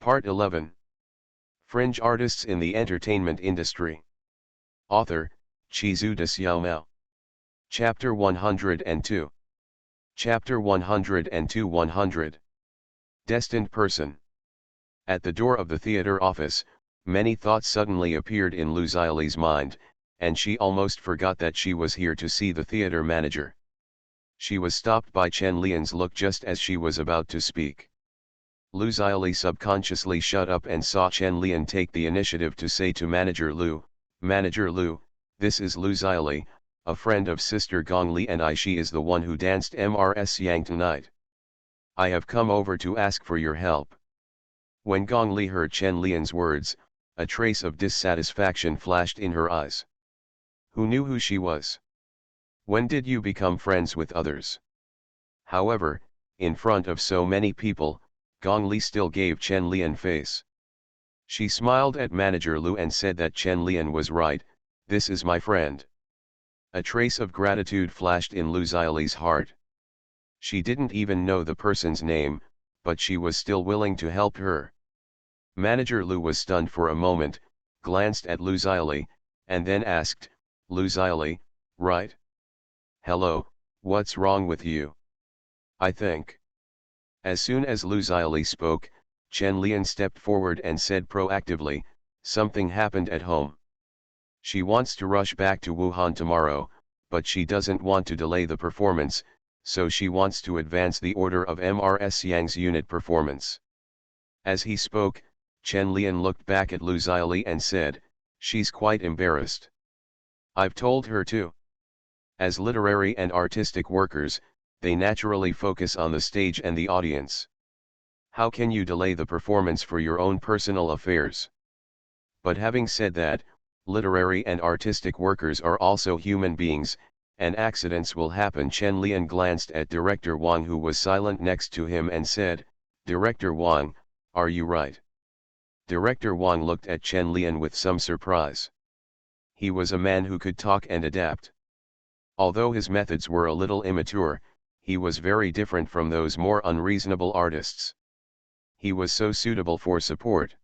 Part 11. Fringe Artists in the Entertainment Industry. Author, Chizu de Xiaomao. Chapter 102. Chapter 102 100. Destined Person. At the door of the theater office, many thoughts suddenly appeared in Lu Xiaoli's mind, and she almost forgot that she was here to see the theater manager. She was stopped by Chen Lian's look just as she was about to speak. Lu Xiaoli subconsciously shut up and saw Chen Lian take the initiative to say to Manager Lu, "Manager Lu, this is Lu Xiaoli, a friend of Sister Gong Li and I. She is the one who danced Mrs. Yang tonight. I have come over to ask for your help." When Gong Li heard Chen Lian's words, a trace of dissatisfaction flashed in her eyes. Who knew who she was? When did you become friends with others? However, in front of so many people, Gong Li still gave Chen Lian face. She smiled at Manager Lu and said that Chen Lian was right, this is my friend. A trace of gratitude flashed in Lu Xiaoli's heart. She didn't even know the person's name, but she was still willing to help her. Manager Lu was stunned for a moment, glanced at Lu Xiaoli, and then asked, "Lu Xiaoli, right? Hello, what's wrong with you? I think." As soon as Lu Xiaoli spoke, Chen Lian stepped forward and said proactively, "Something happened at home. She wants to rush back to Wuhan tomorrow, but she doesn't want to delay the performance, so she wants to advance the order of Mrs. Yang's unit performance." As he spoke, Chen Lian looked back at Lu Xiaoli and said, "She's quite embarrassed. I've told her to." As literary and artistic workers, they naturally focus on the stage and the audience. How can you delay the performance for your own personal affairs? But having said that, literary and artistic workers are also human beings, and accidents will happen. Chen Lian glanced at Director Wang, who was silent next to him, and said, "Director Wang, are you right?" Director Wang looked at Chen Lian with some surprise. He was a man who could talk and adapt. Although his methods were a little immature, he was very different from those more unreasonable artists. He was so suitable for support.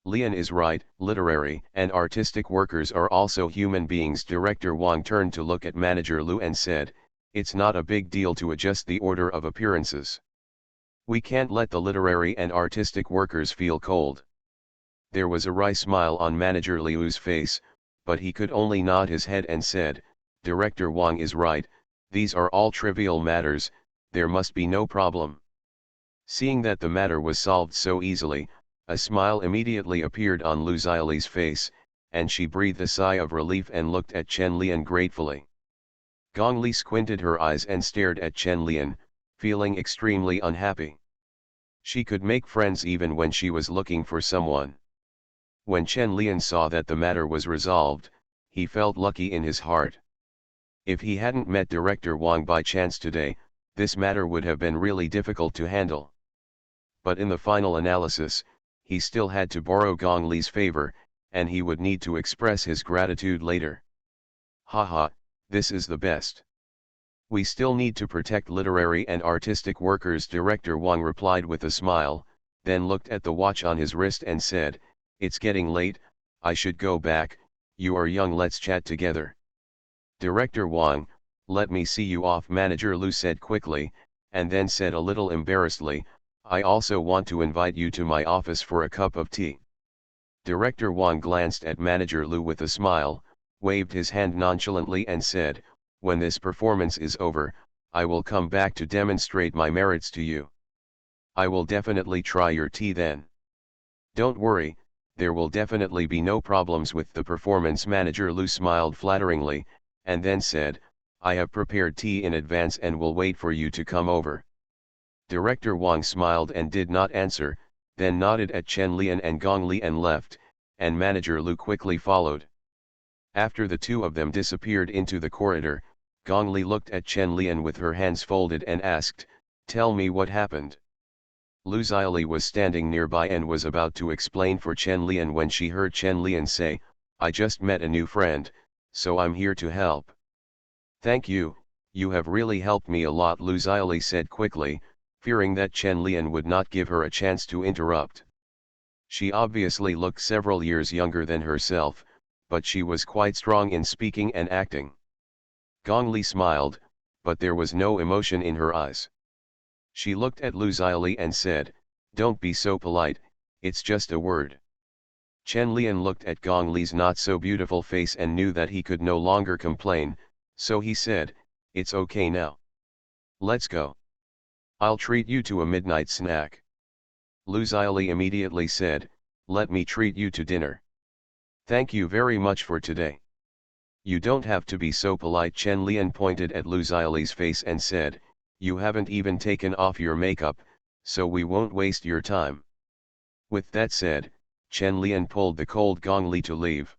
Lian is right, literary and artistic workers are also human beings. Director Wang turned to look at Manager Lu and said, "It's not a big deal to adjust the order of appearances. We can't let the literary and artistic workers feel cold." There was a wry smile on Manager Liu's face, but he could only nod his head and said, "Director Wang is right, these are all trivial matters, there must be no problem." Seeing that the matter was solved so easily, a smile immediately appeared on Lu Xiaoli's face, and she breathed a sigh of relief and looked at Chen Lian gratefully. Gong Li squinted her eyes and stared at Chen Lian, feeling extremely unhappy. She could make friends even when she was looking for someone. When Chen Lian saw that the matter was resolved, he felt lucky in his heart. If he hadn't met Director Wang by chance today, this matter would have been really difficult to handle. But in the final analysis, he still had to borrow Gong Li's favor, and he would need to express his gratitude later. Haha, this is the best. We still need to protect literary and artistic workers. Director Wang replied with a smile, then looked at the watch on his wrist and said, "It's getting late, I should go back, you are young, let's chat together." "Director Wang, let me see you off," Manager Lu said quickly, and then said a little embarrassedly, "I also want to invite you to my office for a cup of tea." Director Wang glanced at Manager Lu with a smile, waved his hand nonchalantly and said, "When this performance is over, I will come back to demonstrate my merits to you. I will definitely try your tea then. Don't worry, there will definitely be no problems with the performance." Manager Lu smiled flatteringly, and then said, "I have prepared tea in advance and will wait for you to come over." Director Wang smiled and did not answer, then nodded at Chen Lian and Gong Li and left, and Manager Lu quickly followed. After the two of them disappeared into the corridor, Gong Li looked at Chen Lian with her hands folded and asked, "Tell me what happened." Lu Xiaoli was standing nearby and was about to explain for Chen Lian when she heard Chen Lian say, "I just met a new friend, so I'm here to help." "Thank you, you have really helped me a lot," Lu Xiaoli said quickly, fearing that Chen Lian would not give her a chance to interrupt. She obviously looked several years younger than herself, but she was quite strong in speaking and acting. Gong Li smiled, but there was no emotion in her eyes. She looked at Lu Xiaoli and said, "Don't be so polite, it's just a word." Chen Lian looked at Gong Li's not so beautiful face and knew that he could no longer complain, so he said, "It's okay now. Let's go. I'll treat you to a midnight snack." Lu Xiaoli immediately said, "Let me treat you to dinner. Thank you very much for today." "You don't have to be so polite." Chen Lian pointed at Lu Xiaoli's face and said, "You haven't even taken off your makeup, so we won't waste your time." With that said, Chen Lian pulled the cold Gong Li to leave.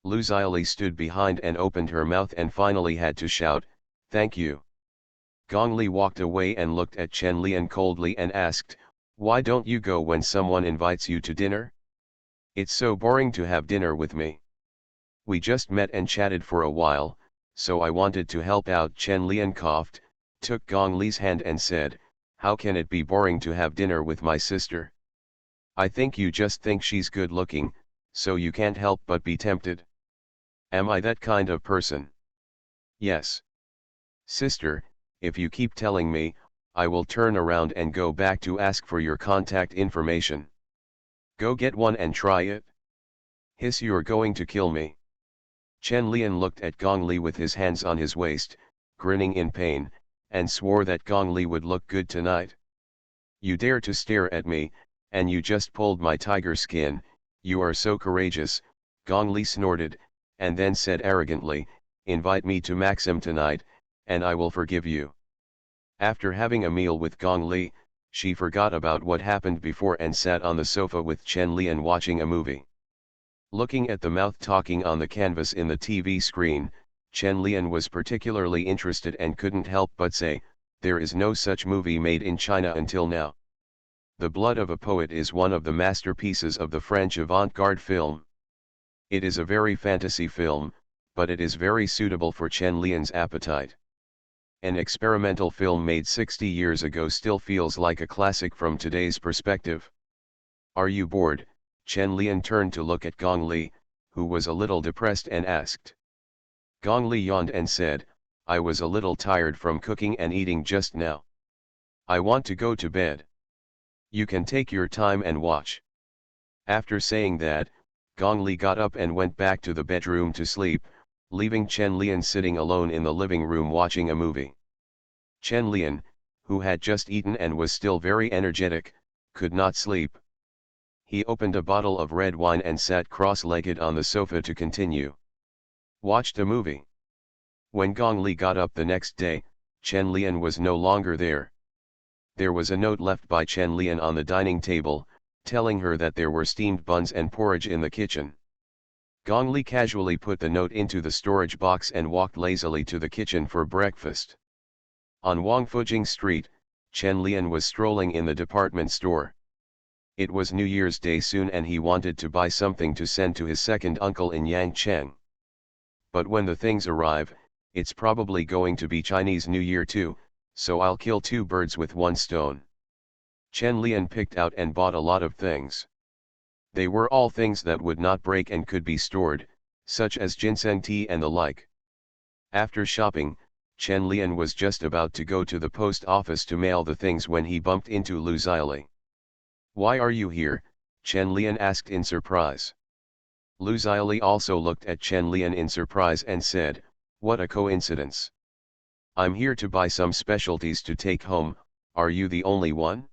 Lu Xiaoli stood behind and opened her mouth and finally had to shout, "Thank you." Gong Li walked away and looked at Chen Lian coldly and asked, "Why don't you go when someone invites you to dinner? It's so boring to have dinner with me. We just met and chatted for a while, so I wanted to help out." Chen Lian coughed, took Gong Li's hand and said, "How can it be boring to have dinner with my sister? I think you just think she's good looking, so you can't help but be tempted. Am I that kind of person?" "Yes. Sister, if you keep telling me, I will turn around and go back to ask for your contact information. Go get one and try it." "Hiss, you're going to kill me." Chen Lian looked at Gong Li with his hands on his waist, grinning in pain, and swore that Gong Li would look good tonight. "You dare to stare at me, and you just pulled my tiger skin, you are so courageous." Gong Li snorted, and then said arrogantly, "Invite me to Maxim tonight, and I will forgive you." After having a meal with Gong Li, she forgot about what happened before and sat on the sofa with Chen Lian watching a movie. Looking at the mouth talking on the canvas in the TV screen, Chen Lian was particularly interested and couldn't help but say, "There is no such movie made in China until now." The Blood of a Poet is one of the masterpieces of the French avant-garde film. It is a very fantasy film, but it is very suitable for Chen Lian's appetite. An experimental film made 60 years ago still feels like a classic from today's perspective. "Are you bored?" Chen Lian turned to look at Gong Li, who was a little depressed, and asked. Gong Li yawned and said, "I was a little tired from cooking and eating just now. I want to go to bed. You can take your time and watch." After saying that, Gong Li got up and went back to the bedroom to sleep, leaving Chen Lian sitting alone in the living room watching a movie. Chen Lian, who had just eaten and was still very energetic, could not sleep. He opened a bottle of red wine and sat cross-legged on the sofa to continue. Watched a movie. When Gong Li got up the next day, Chen Lian was no longer there. There was a note left by Chen Lian on the dining table, telling her that there were steamed buns and porridge in the kitchen. Gong Li casually put the note into the storage box and walked lazily to the kitchen for breakfast. On Wangfujing Street, Chen Lian was strolling in the department store. It was New Year's Day soon and he wanted to buy something to send to his second uncle in Yangcheng. But when the things arrive, it's probably going to be Chinese New Year too, so I'll kill two birds with one stone. Chen Lian picked out and bought a lot of things. They were all things that would not break and could be stored, such as ginseng tea and the like. After shopping, Chen Lian was just about to go to the post office to mail the things when he bumped into Lu Xiaoli. "Why are you here?" Chen Lian asked in surprise. Lu Xiaoli also looked at Chen Lian in surprise and said, "What a coincidence. I'm here to buy some specialties to take home. Are you the only one?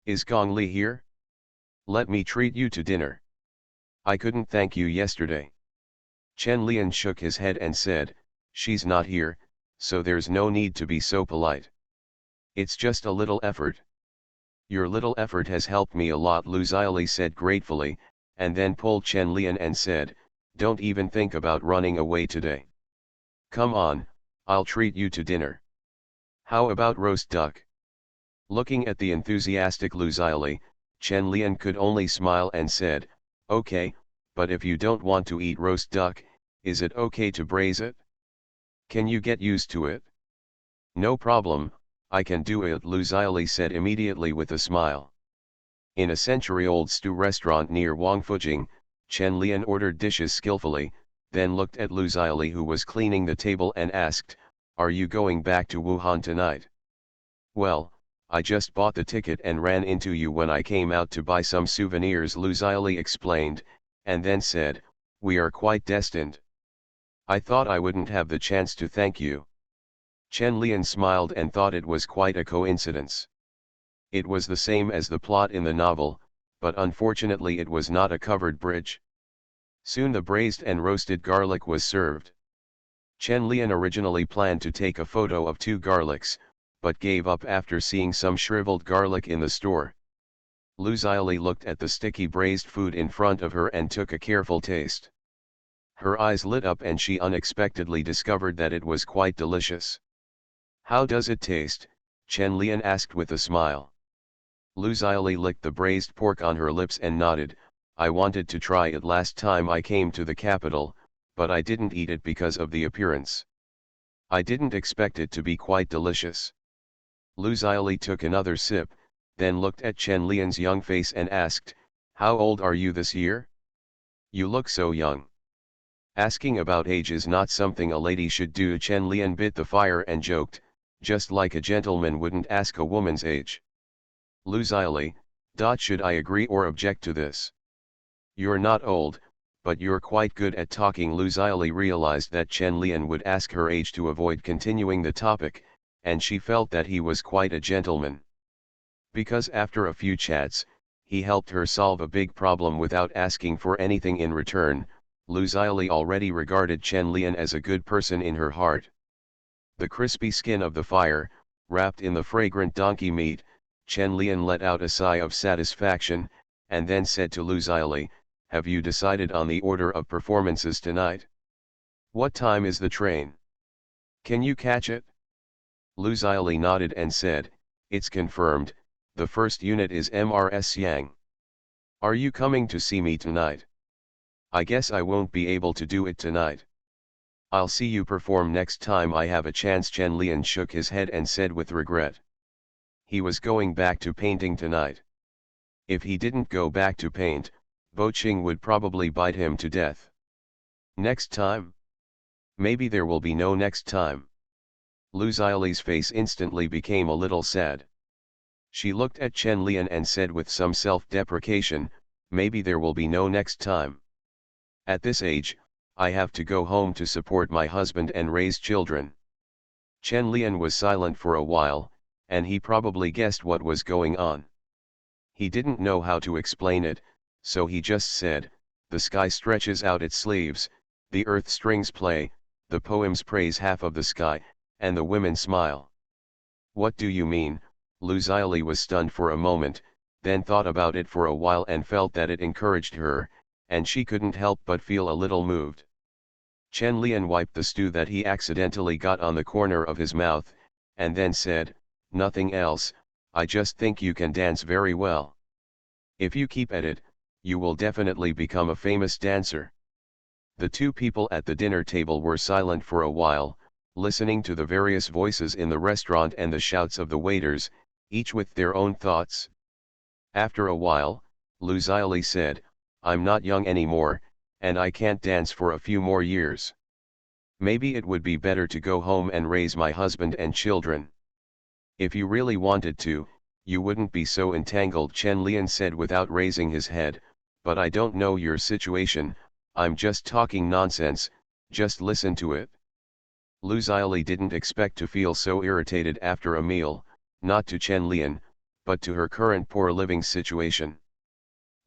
Is Gong Li here? Let me treat you to dinner. I couldn't thank you yesterday." Chen Lian shook his head and said, "She's not here, so there's no need to be so polite. It's just a little effort." "Your little effort has helped me a lot," Lu Xiaoli said gratefully, and then pulled Chen Lian and said, "Don't even think about running away today. Come on, I'll treat you to dinner. How about roast duck?" Looking at the enthusiastic Lu Xiaoli, Chen Lian could only smile and said, "Okay, but if you don't want to eat roast duck, is it okay to braise it? Can you get used to it?" "No problem, I can do it," Lu Xiaoli said immediately with a smile. In a century-old stew restaurant near Wangfujing, Chen Lian ordered dishes skillfully, then looked at Lu Xiaoli who was cleaning the table and asked, "Are you going back to Wuhan tonight?" "Well, I just bought the ticket and ran into you when I came out to buy some souvenirs," Lu Xiaoli explained, and then said, "We are quite destined. I thought I wouldn't have the chance to thank you." Chen Lian smiled and thought it was quite a coincidence. It was the same as the plot in the novel, but unfortunately it was not a covered bridge. Soon the braised and roasted garlic was served. Chen Lian originally planned to take a photo of 2 garlics, but gave up after seeing some shriveled garlic in the store. Lu Xiaoli looked at the sticky braised food in front of her and took a careful taste. Her eyes lit up and she unexpectedly discovered that it was quite delicious. "How does it taste?" Chen Lian asked with a smile. Lu Xiaoli licked the braised pork on her lips and nodded. "I wanted to try it last time I came to the capital, but I didn't eat it because of the appearance. I didn't expect it to be quite delicious." Lu Xiaoli took another sip, then looked at Chen Lian's young face and asked, "How old are you this year? You look so young." Asking about age is not something a lady should do. Chen Lian bit the fire and joked, "Just like a gentleman wouldn't ask a woman's age." Lu Xiaoli, should I agree or object to this? "You're not old, but you're quite good at talking." Lu Xiaoli realized that Chen Lian would ask her age to avoid continuing the topic, and she felt that he was quite a gentleman. Because after a few chats, he helped her solve a big problem without asking for anything in return. Lu Xiaoli already regarded Chen Lian as a good person in her heart. The crispy skin of the fire, wrapped in the fragrant donkey meat, Chen Lian let out a sigh of satisfaction, and then said to Lu Xiaoli, "Have you decided on the order of performances tonight? What time is the train? Can you catch it?" Lu Xiaoli nodded and said, "It's confirmed, the first unit is Mrs. Yang. Are you coming to see me tonight?" "I guess I won't be able to do it tonight. I'll see you perform next time I have a chance." Chen Lian shook his head and said with regret. He was going back to painting tonight. If he didn't go back to paint, Bo Qing would probably bite him to death. Next time? Maybe there will be no next time. Lu Xiaoli's face instantly became a little sad. She looked at Chen Lian and said with some self-deprecation, "Maybe there will be no next time. At this age, I have to go home to support my husband and raise children." Chen Lian was silent for a while, and he probably guessed what was going on. He didn't know how to explain it, so he just said, "The sky stretches out its sleeves, the earth strings play, the poems praise half of the sky, and the women smile." "What do you mean?" Lu Xiaoli was stunned for a moment, then thought about it for a while and felt that it encouraged her, and she couldn't help but feel a little moved. Chen Lian wiped the stew that he accidentally got on the corner of his mouth, and then said, "Nothing else, I just think you can dance very well. If you keep at it, you will definitely become a famous dancer." The two people at the dinner table were silent for a while, listening to the various voices in the restaurant and the shouts of the waiters, each with their own thoughts. After a while, Lu Xiaoli said, "I'm not young anymore, and I can't dance for a few more years. Maybe it would be better to go home and raise my husband and children." "If you really wanted to, you wouldn't be so entangled," Chen Lian said without raising his head, "but I don't know your situation, I'm just talking nonsense, just listen to it." Lu Xiaoli didn't expect to feel so irritated after a meal, not to Chen Lian, but to her current poor living situation.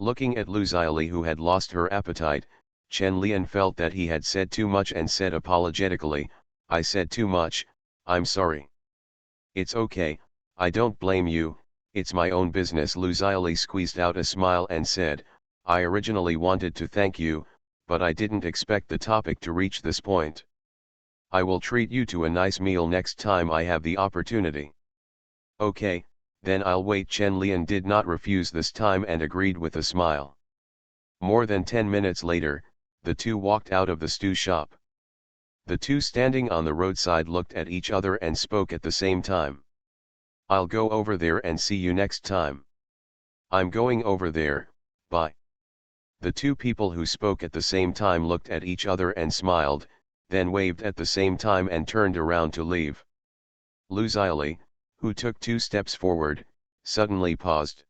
Looking at Lu Xiaoli who had lost her appetite, Chen Lian felt that he had said too much and said apologetically, "I said too much, I'm sorry." "It's okay, I don't blame you, it's my own business." Lu Xiaoli squeezed out a smile and said, "I originally wanted to thank you, but I didn't expect the topic to reach this point. I will treat you to a nice meal next time I have the opportunity." "Okay, then I'll wait." Chen Lian did not refuse this time and agreed with a smile. More than 10 minutes later, the two walked out of the stew shop. The two standing on the roadside looked at each other and spoke at the same time. "I'll go over there and see you next time." I'm going over there, bye. The two people who spoke at the same time looked at each other and smiled, then waved at the same time and turned around to leave. Lu Xiaoli, who took 2 steps forward, suddenly paused.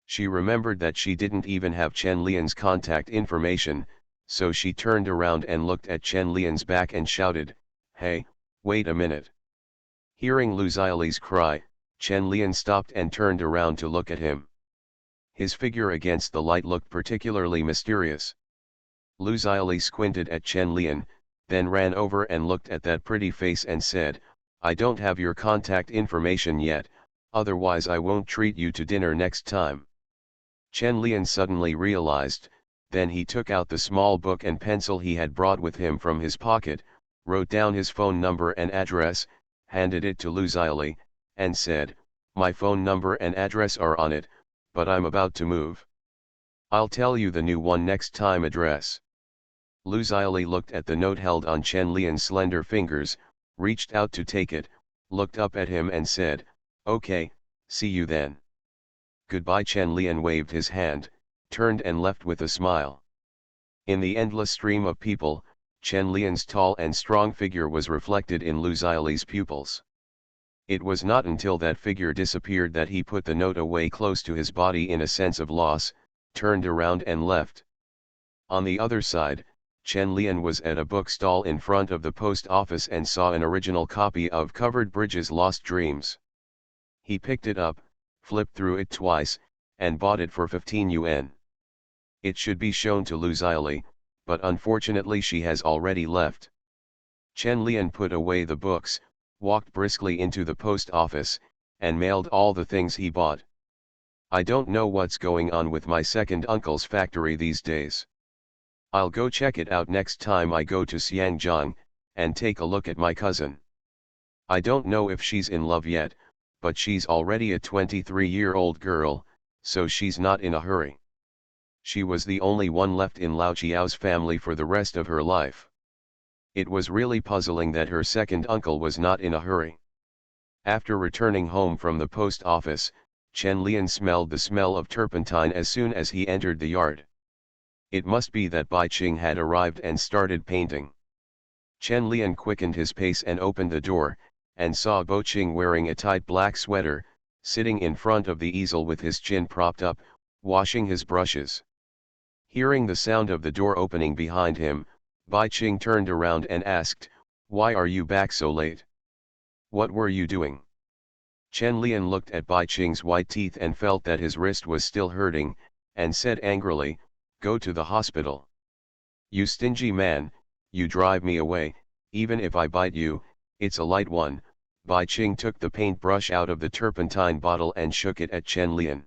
She remembered that she didn't even have Chen Lian's contact information, so she turned around and looked at Chen Lian's back and shouted, "Hey, wait a minute." Hearing Lu Xiaoli's cry, Chen Lian stopped and turned around to look at him. His figure against the light looked particularly mysterious. Lu Xiaoli squinted at Chen Lian, then ran over and looked at that pretty face and said, "I don't have your contact information yet, otherwise I won't treat you to dinner next time." Chen Lian suddenly realized, then he took out the small book and pencil he had brought with him from his pocket, wrote down his phone number and address, handed it to Lu Xiaoli, and said, "My phone number and address are on it, but I'm about to move. I'll tell you the new one next time." Address. Lu Xiaoli looked at the note held on Chen Lian's slender fingers, reached out to take it, looked up at him and said, "Okay, see you then." Goodbye. Chen Lian waved his hand, turned and left with a smile. In the endless stream of people, Chen Lian's tall and strong figure was reflected in Lu Xiaoli's pupils. It was not until that figure disappeared that he put the note away close to his body in a sense of loss, turned around and left. On the other side, Chen Lian was at a bookstall in front of the post office and saw an original copy of Covered Bridges' Lost Dreams. He picked it up, flipped through it twice, and bought it for 15 yuan. It should be shown to Lu Xiaoli, but unfortunately she has already left. Chen Lian put away the books, walked briskly into the post office, and mailed all the things he bought. "I don't know what's going on with my second uncle's factory these days. I'll go check it out next time I go to Xiangjiang, and take a look at my cousin. I don't know if she's in love yet, but she's already a 23-year-old girl, so she's not in a hurry. She was the only one left in Lao Chiao's family for the rest of her life." It was really puzzling that her second uncle was not in a hurry. After returning home from the post office, Chen Lian smelled the smell of turpentine as soon as he entered the yard. It must be that Bai Qing had arrived and started painting. Chen Lian quickened his pace and opened the door, and saw Bo Qing wearing a tight black sweater, sitting in front of the easel with his chin propped up, washing his brushes. Hearing the sound of the door opening behind him, Bai Qing turned around and asked, "Why are you back so late? What were you doing?" Chen Lian looked at Bai Qing's white teeth and felt that his wrist was still hurting, and said angrily, "Go to the hospital. You stingy man, you drive me away. Even if I bite you, it's a light one." Bai Qing took the paintbrush out of the turpentine bottle and shook it at Chen Lian.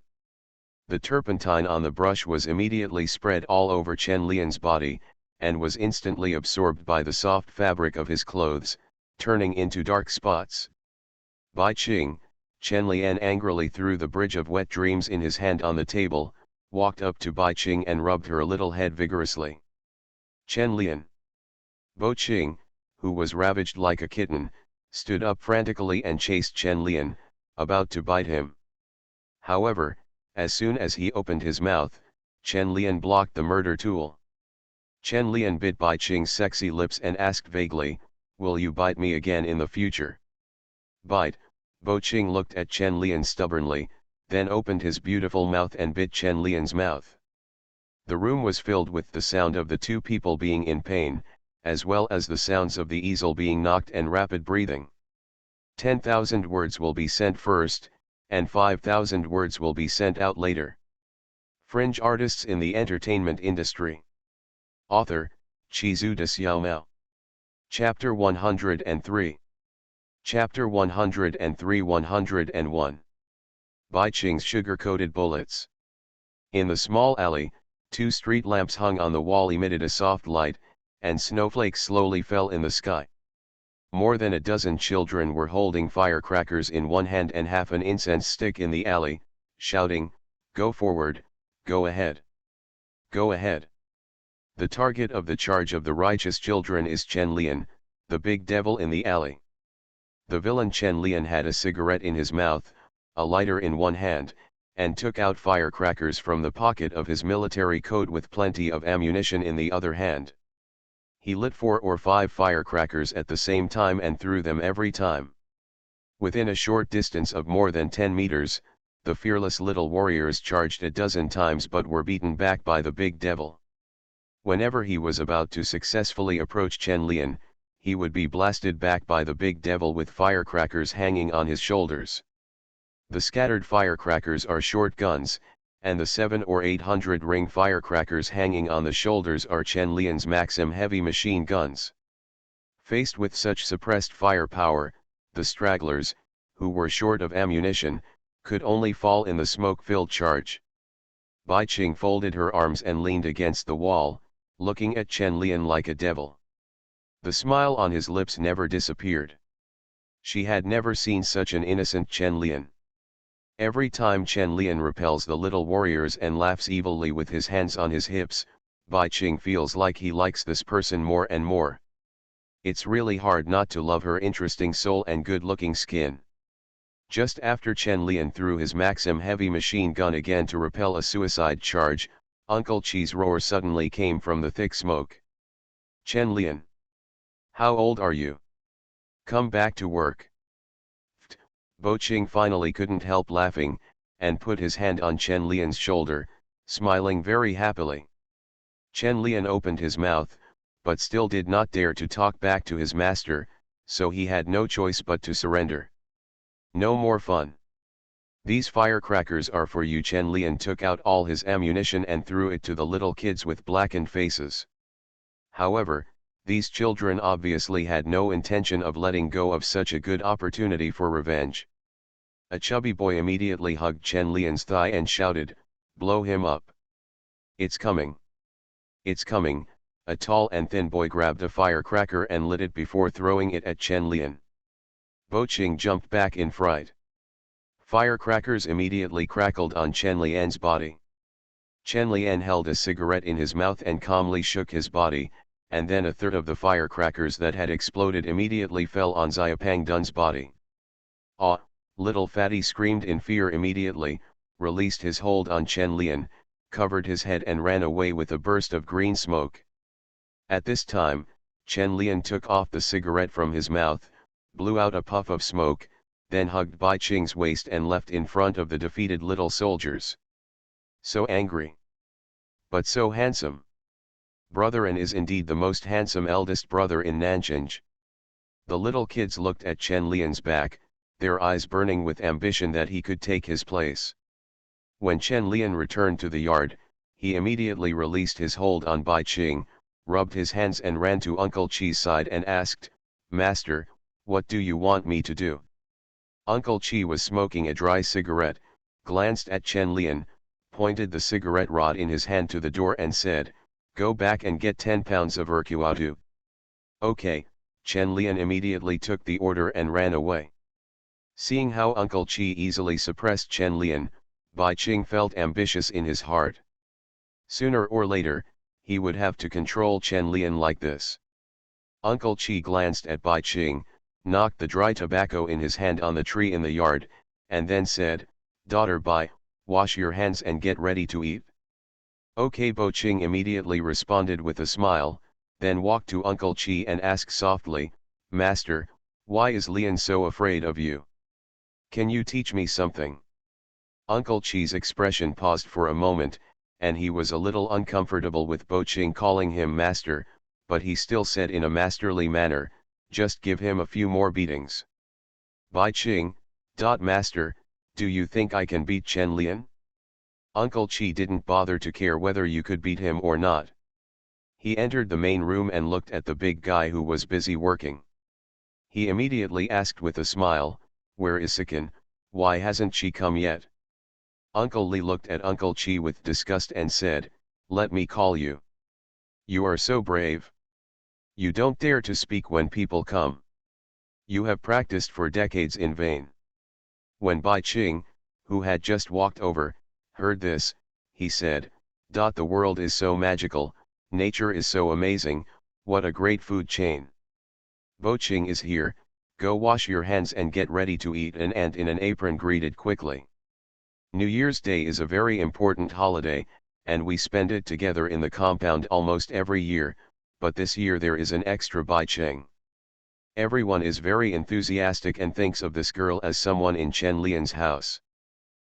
The turpentine on the brush was immediately spread all over Chen Lian's body, and was instantly absorbed by the soft fabric of his clothes, turning into dark spots. "Bai Qing," Chen Lian angrily threw the bridge of wet dreams in his hand on the table, walked up to Bai Qing and rubbed her little head vigorously. "Chen Lian." Bo Qing, who was ravaged like a kitten, stood up frantically and chased Chen Lian, about to bite him. However, as soon as he opened his mouth, Chen Lian blocked the murder tool. Chen Lian bit Bai Qing's sexy lips and asked vaguely, "Will you bite me again in the future?" "Bite?" Bo Qing looked at Chen Lian stubbornly, then opened his beautiful mouth and bit Chen Lian's mouth. The room was filled with the sound of the two people being in pain, as well as the sounds of the easel being knocked and rapid breathing. 10,000 words will be sent first, and 5,000 words will be sent out later. Fringe artists in the entertainment industry. Author, Chizu de Xiaomao. Chapter 103. Chapter 103-101. Bai Qing's sugar-coated bullets. In the small alley, 2 street lamps hung on the wall emitted a soft light, and snowflakes slowly fell in the sky. More than a dozen children were holding firecrackers in one hand and half an incense stick in the alley, shouting, "Go forward, go ahead. Go ahead." The target of the charge of the righteous children is Chen Lian, the big devil in the alley. The villain Chen Lian had a cigarette in his mouth, a lighter in one hand, and took out firecrackers from the pocket of his military coat with plenty of ammunition in the other hand. He lit 4 or 5 firecrackers at the same time and threw them every time. Within a short distance of more than 10 meters, the fearless little warriors charged a dozen times but were beaten back by the big devil. Whenever he was about to successfully approach Chen Lian, he would be blasted back by the big devil with firecrackers hanging on his shoulders. The scattered firecrackers are short guns, and the 700 or 800 ring firecrackers hanging on the shoulders are Chen Lian's Maxim heavy machine guns. Faced with such suppressed firepower, the stragglers, who were short of ammunition, could only fall in the smoke-filled charge. Bai Qing folded her arms and leaned against the wall, looking at Chen Lian like a devil. The smile on his lips never disappeared. She had never seen such an innocent Chen Lian. Every time Chen Lian repels the little warriors and laughs evilly with his hands on his hips, Bai Qing feels like he likes this person more and more. It's really hard not to love her interesting soul and good-looking skin. Just after Chen Lian threw his Maxim heavy machine gun again to repel a suicide charge, Uncle Chi's roar suddenly came from the thick smoke. Chen Lian! How old are you? Come back to work. Bo Qing finally couldn't help laughing, and put his hand on Chen Lian's shoulder, smiling very happily. Chen Lian opened his mouth, but still did not dare to talk back to his master, so he had no choice but to surrender. No more fun. These firecrackers are for you. Chen Lian took out all his ammunition and threw it to the little kids with blackened faces. However, these children obviously had no intention of letting go of such a good opportunity for revenge. A chubby boy immediately hugged Chen Lian's thigh and shouted, "Blow him up! It's coming! It's coming!" A tall and thin boy grabbed a firecracker and lit it before throwing it at Chen Lian. Bo Qing jumped back in fright. Firecrackers immediately crackled on Chen Lian's body. Chen Lian held a cigarette in his mouth and calmly shook his body, and then a third of the firecrackers that had exploded immediately fell on Xiaopang Dun's body. "Ah!" Little fatty screamed in fear immediately, released his hold on Chen Lian, covered his head and ran away with a burst of green smoke. At this time, Chen Lian took off the cigarette from his mouth, blew out a puff of smoke, then hugged Bai Qing's waist and left in front of the defeated little soldiers. So angry. But so handsome. Brotherin is indeed the most handsome eldest brother in Nanjing. The little kids looked at Chen Lian's back, their eyes burning with ambition that he could take his place. When Chen Lian returned to the yard, he immediately released his hold on Bai Qing, rubbed his hands and ran to Uncle Chi's side and asked, "Master, what do you want me to do?" Uncle Chi was smoking a dry cigarette, glanced at Chen Lian, pointed the cigarette rod in his hand to the door and said, "Go back and get 10 pounds of erkuatu." "Okay," Chen Lian immediately took the order and ran away. Seeing how Uncle Chi easily suppressed Chen Lian, Bai Qing felt ambitious in his heart. Sooner or later, he would have to control Chen Lian like this. Uncle Chi glanced at Bai Qing, knocked the dry tobacco in his hand on the tree in the yard, and then said, "Daughter Bai, wash your hands and get ready to eat." "Okay." Bo Qing immediately responded with a smile, then walked to Uncle Chi and asked softly, "Master, why is Lian so afraid of you? Can you teach me something?" Uncle Chi's expression paused for a moment, and he was a little uncomfortable with Bo Qing calling him master, but he still said in a masterly manner, "Just give him a few more beatings." "Bai Qing, master, do you think I can beat Chen Lian?" Uncle Chi didn't bother to care whether you could beat him or not. He entered the main room and looked at the big guy who was busy working. He immediately asked with a smile, "Where is Sikin? Why hasn't she come yet?" Uncle Li looked at Uncle Chi with disgust and said, "Let me call you. You are so brave. You don't dare to speak when people come. You have practiced for decades in vain." When Bai Qing, who had just walked over, heard this, he said, "The world is so magical, nature is so amazing, what a great food chain. Bo Qing is here, go wash your hands and get ready to eat." An ant in an apron greeted quickly. New Year's Day is a very important holiday, and we spend it together in the compound almost every year, but this year there is an extra Bai Cheng. Everyone is very enthusiastic and thinks of this girl as someone in Chen Lian's house.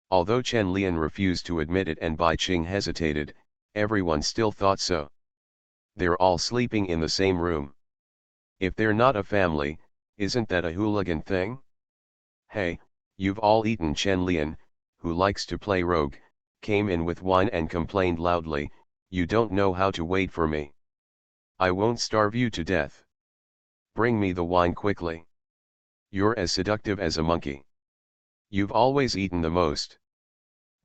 Although Chen Lian refused to admit it and Bai Cheng hesitated, everyone still thought so. They're all sleeping in the same room. If they're not a family, isn't that a hooligan thing? Hey, you've all eaten. Chen Lian, who likes to play rogue, came in with wine and complained loudly, "You don't know how to wait for me. I won't starve you to death. Bring me the wine quickly. You're as seductive as a monkey. You've always eaten the most."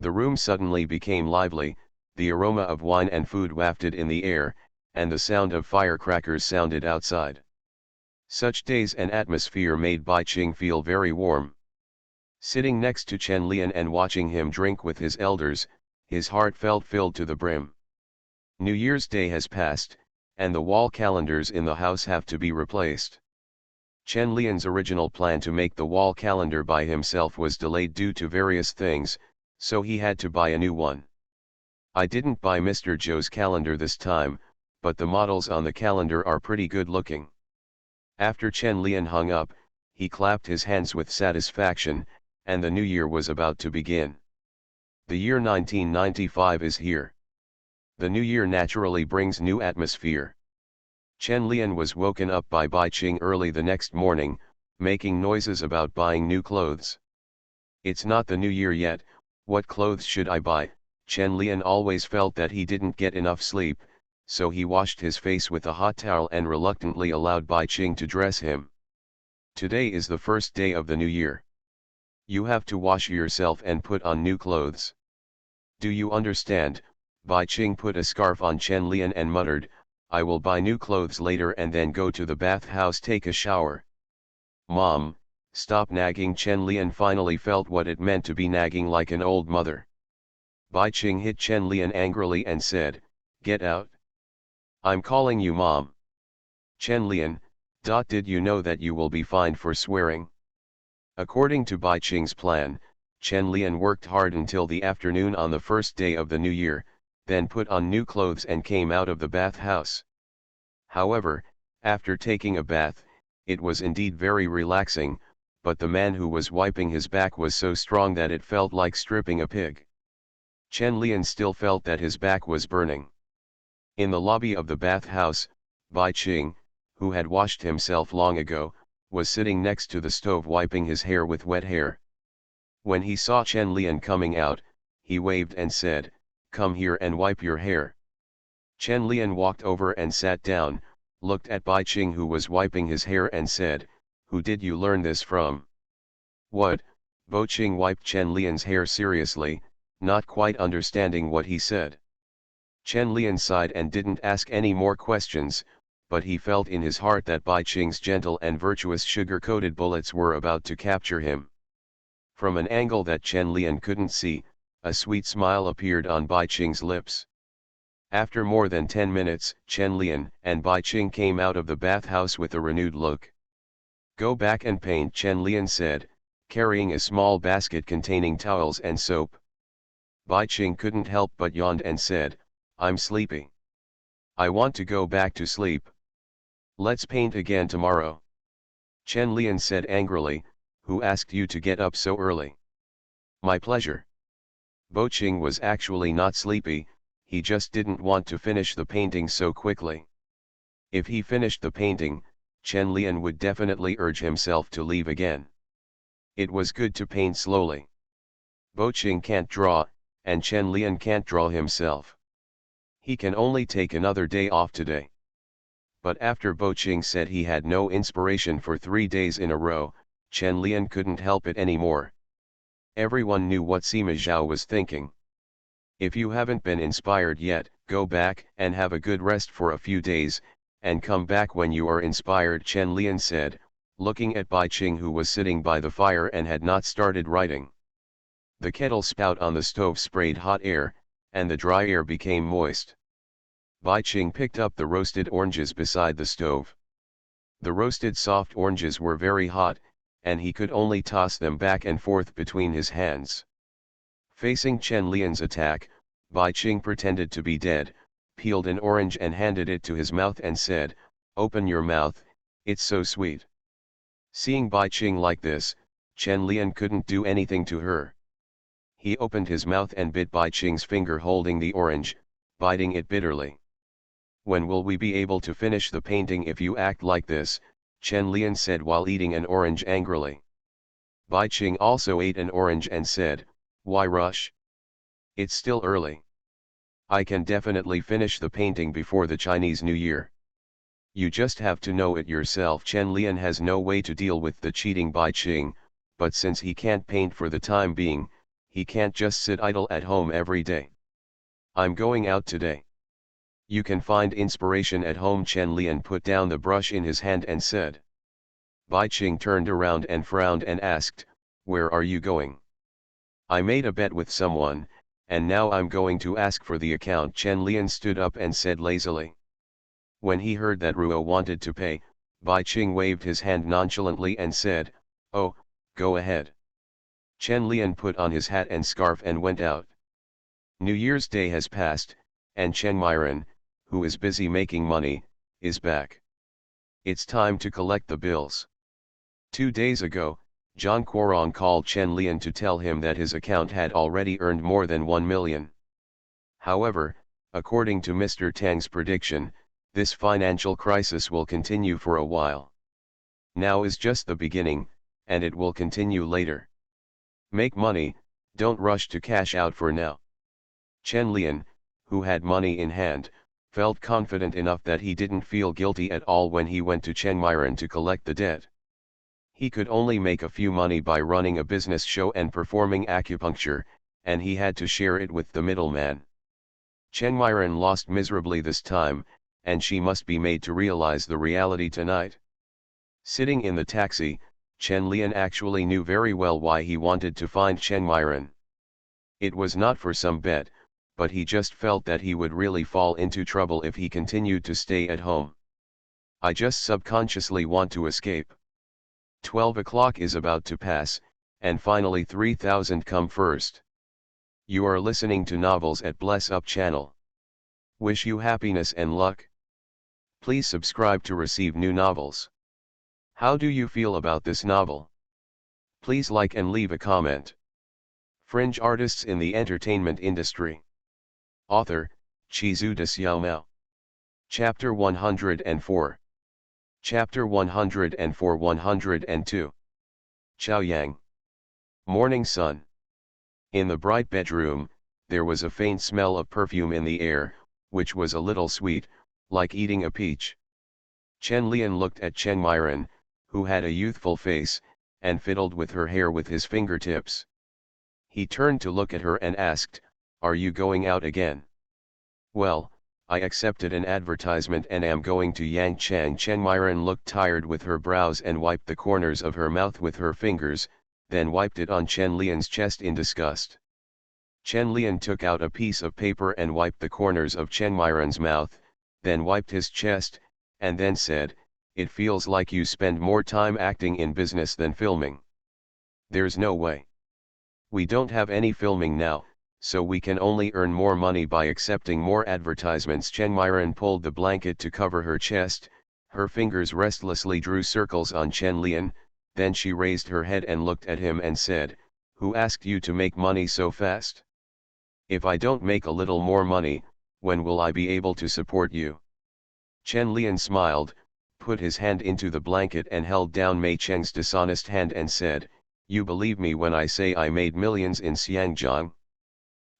The room suddenly became lively, the aroma of wine and food wafted in the air, and the sound of firecrackers sounded outside. Such days and atmosphere made Bai Cheng feel very warm. Sitting next to Chen Lian and watching him drink with his elders, his heart felt filled to the brim. New Year's Day has passed, and the wall calendars in the house have to be replaced. Chen Lian's original plan to make the wall calendar by himself was delayed due to various things, so he had to buy a new one. "I didn't buy Mr. Joe's calendar this time, but the models on the calendar are pretty good looking." After Chen Lian hung up, he clapped his hands with satisfaction, and the new year was about to begin. The year 1995 is here. The new year naturally brings new atmosphere. Chen Lian was woken up by Bai Cheng early the next morning, making noises about buying new clothes. "It's not the new year yet, what clothes should I buy?" Chen Lian always felt that he didn't get enough sleep, so he washed his face with a hot towel and reluctantly allowed Bai Cheng to dress him. "Today is the first day of the new year. You have to wash yourself and put on new clothes. Do you understand?" Bai Cheng put a scarf on Chen Lian and muttered, "I will buy new clothes later and then go to the bathhouse take a shower." "Mom, stop nagging." Chen Lian finally felt what it meant to be nagging like an old mother. Bai Cheng hit Chen Lian angrily and said, "Get out. I'm calling you mom." "Chen Lian, did you know that you will be fined for swearing?" According to Bai Cheng's plan, Chen Lian worked hard until the afternoon on the first day of the new year, then put on new clothes and came out of the bathhouse. However, after taking a bath, it was indeed very relaxing, but the man who was wiping his back was so strong that it felt like stripping a pig. Chen Lian still felt that his back was burning. In the lobby of the bathhouse, Bai Cheng, who had washed himself long ago, was sitting next to the stove wiping his hair with wet hair. When he saw Chen Lian coming out, he waved and said, "Come here and wipe your hair." Chen Lian walked over and sat down, looked at Bai Cheng who was wiping his hair and said, "Who did you learn this from?" "What?" Bai Cheng wiped Chen Lian's hair seriously, not quite understanding what he said. Chen Lian sighed and didn't ask any more questions, but he felt in his heart that Bai Cheng's gentle and virtuous sugar-coated bullets were about to capture him. From an angle that Chen Lian couldn't see, a sweet smile appeared on Bai Cheng's lips. After more than 10 minutes, Chen Lian and Bai Cheng came out of the bathhouse with a renewed look. "Go back and paint," Chen Lian said, carrying a small basket containing towels and soap. Bai Cheng couldn't help but yawned and said, "I'm sleepy. I want to go back to sleep. Let's paint again tomorrow." Chen Lian said angrily, "Who asked you to get up so early?" "My pleasure." Bai Cheng was actually not sleepy, he just didn't want to finish the painting so quickly. If he finished the painting, Chen Lian would definitely urge himself to leave again. It was good to paint slowly. Bai Cheng can't draw, and Chen Lian can't draw himself. He can only take another day off today. But after Bai Cheng said he had no inspiration for 3 days in a row, Chen Lian couldn't help it anymore. Everyone knew what Sima Zhao was thinking. If you haven't been inspired yet, go back and have a good rest for a few days, and come back when you are inspired, Chen Lian said, looking at Bai Cheng who was sitting by the fire and had not started writing. The kettle spout on the stove sprayed hot air, and the dry air became moist. Bai Cheng picked up the roasted oranges beside the stove. The roasted soft oranges were very hot, and he could only toss them back and forth between his hands. Facing Chen Lian's attack, Bai Qing pretended to be dead, peeled an orange and handed it to his mouth and said, "Open your mouth, it's so sweet." Seeing Bai Qing like this, Chen Lian couldn't do anything to her. He opened his mouth and bit Bai Qing's finger holding the orange, biting it bitterly. "When will we be able to finish the painting if you act like this?" Chen Lian said while eating an orange angrily. Bai Qing also ate an orange and said, "Why rush? It's still early. I can definitely finish the painting before the Chinese New Year. You just have to know it yourself." Chen Lian has no way to deal with the cheating Bai Qing, but since he can't paint for the time being, he can't just sit idle at home every day. "I'm going out today. You can find inspiration at home." Chen Lian put down the brush in his hand and said. Bai Qing turned around and frowned and asked, "Where are you going?" "I made a bet with someone, and now I'm going to ask for the account." Chen Lian stood up and said lazily. When he heard that Ruo wanted to pay, Bai Qing waved his hand nonchalantly and said, "Oh, go ahead." Chen Lian put on his hat and scarf and went out. New Year's Day has passed, and Chen Myron, who is busy making money, is back. It's time to collect the bills. 2 days ago, Zhang Quarong called Chen Lian to tell him that his account had already earned more than 1 million. However, according to Mr. Tang's prediction, this financial crisis will continue for a while. Now is just the beginning, and it will continue later. Make money, don't rush to cash out for now. Chen Lian, who had money in hand, felt confident enough that he didn't feel guilty at all when he went to Chen Myron to collect the debt. He could only make a few money by running a business show and performing acupuncture, and he had to share it with the middleman. Chen Myron lost miserably this time, and she must be made to realize the reality tonight. Sitting in the taxi, Chen Lian actually knew very well why he wanted to find Chen Myron. It was not for some bet, but he just felt that he would really fall into trouble if he continued to stay at home. "I just subconsciously want to escape." 12 o'clock is about to pass, and finally 3000 come first. You are listening to Novels at Bless Up channel. Wish you happiness and luck. Please subscribe to receive new novels. How do you feel about this novel? Please like and leave a comment. Fringe artists in the entertainment industry. Author, Chizu de Xiaomao. Chapter 104. Chapter 104 102. Chaoyang. Morning sun. In the bright bedroom, there was a faint smell of perfume in the air, which was a little sweet, like eating a peach. Chen Lian looked at Chen Myron, who had a youthful face, and fiddled with her hair with his fingertips. He turned to look at her and asked, "Are you going out again?" "Well, I accepted an advertisement and am going to Yangchang." Chen Myron looked tired with her brows and wiped the corners of her mouth with her fingers, then wiped it on Chen Lian's chest in disgust. Chen Lian took out a piece of paper and wiped the corners of Chen Myron's mouth, then wiped his chest, and then said, "It feels like you spend more time acting in business than filming." "There's no way. We don't have any filming now, so we can only earn more money by accepting more advertisements." Chen Myron pulled the blanket to cover her chest, her fingers restlessly drew circles on Chen Lian, then she raised her head and looked at him and said, "Who asked you to make money so fast? If I don't make a little more money, when will I be able to support you?" Chen Lian smiled, put his hand into the blanket and held down Mei Cheng's dishonest hand and said, "You believe me when I say I made millions in Xiangjiang?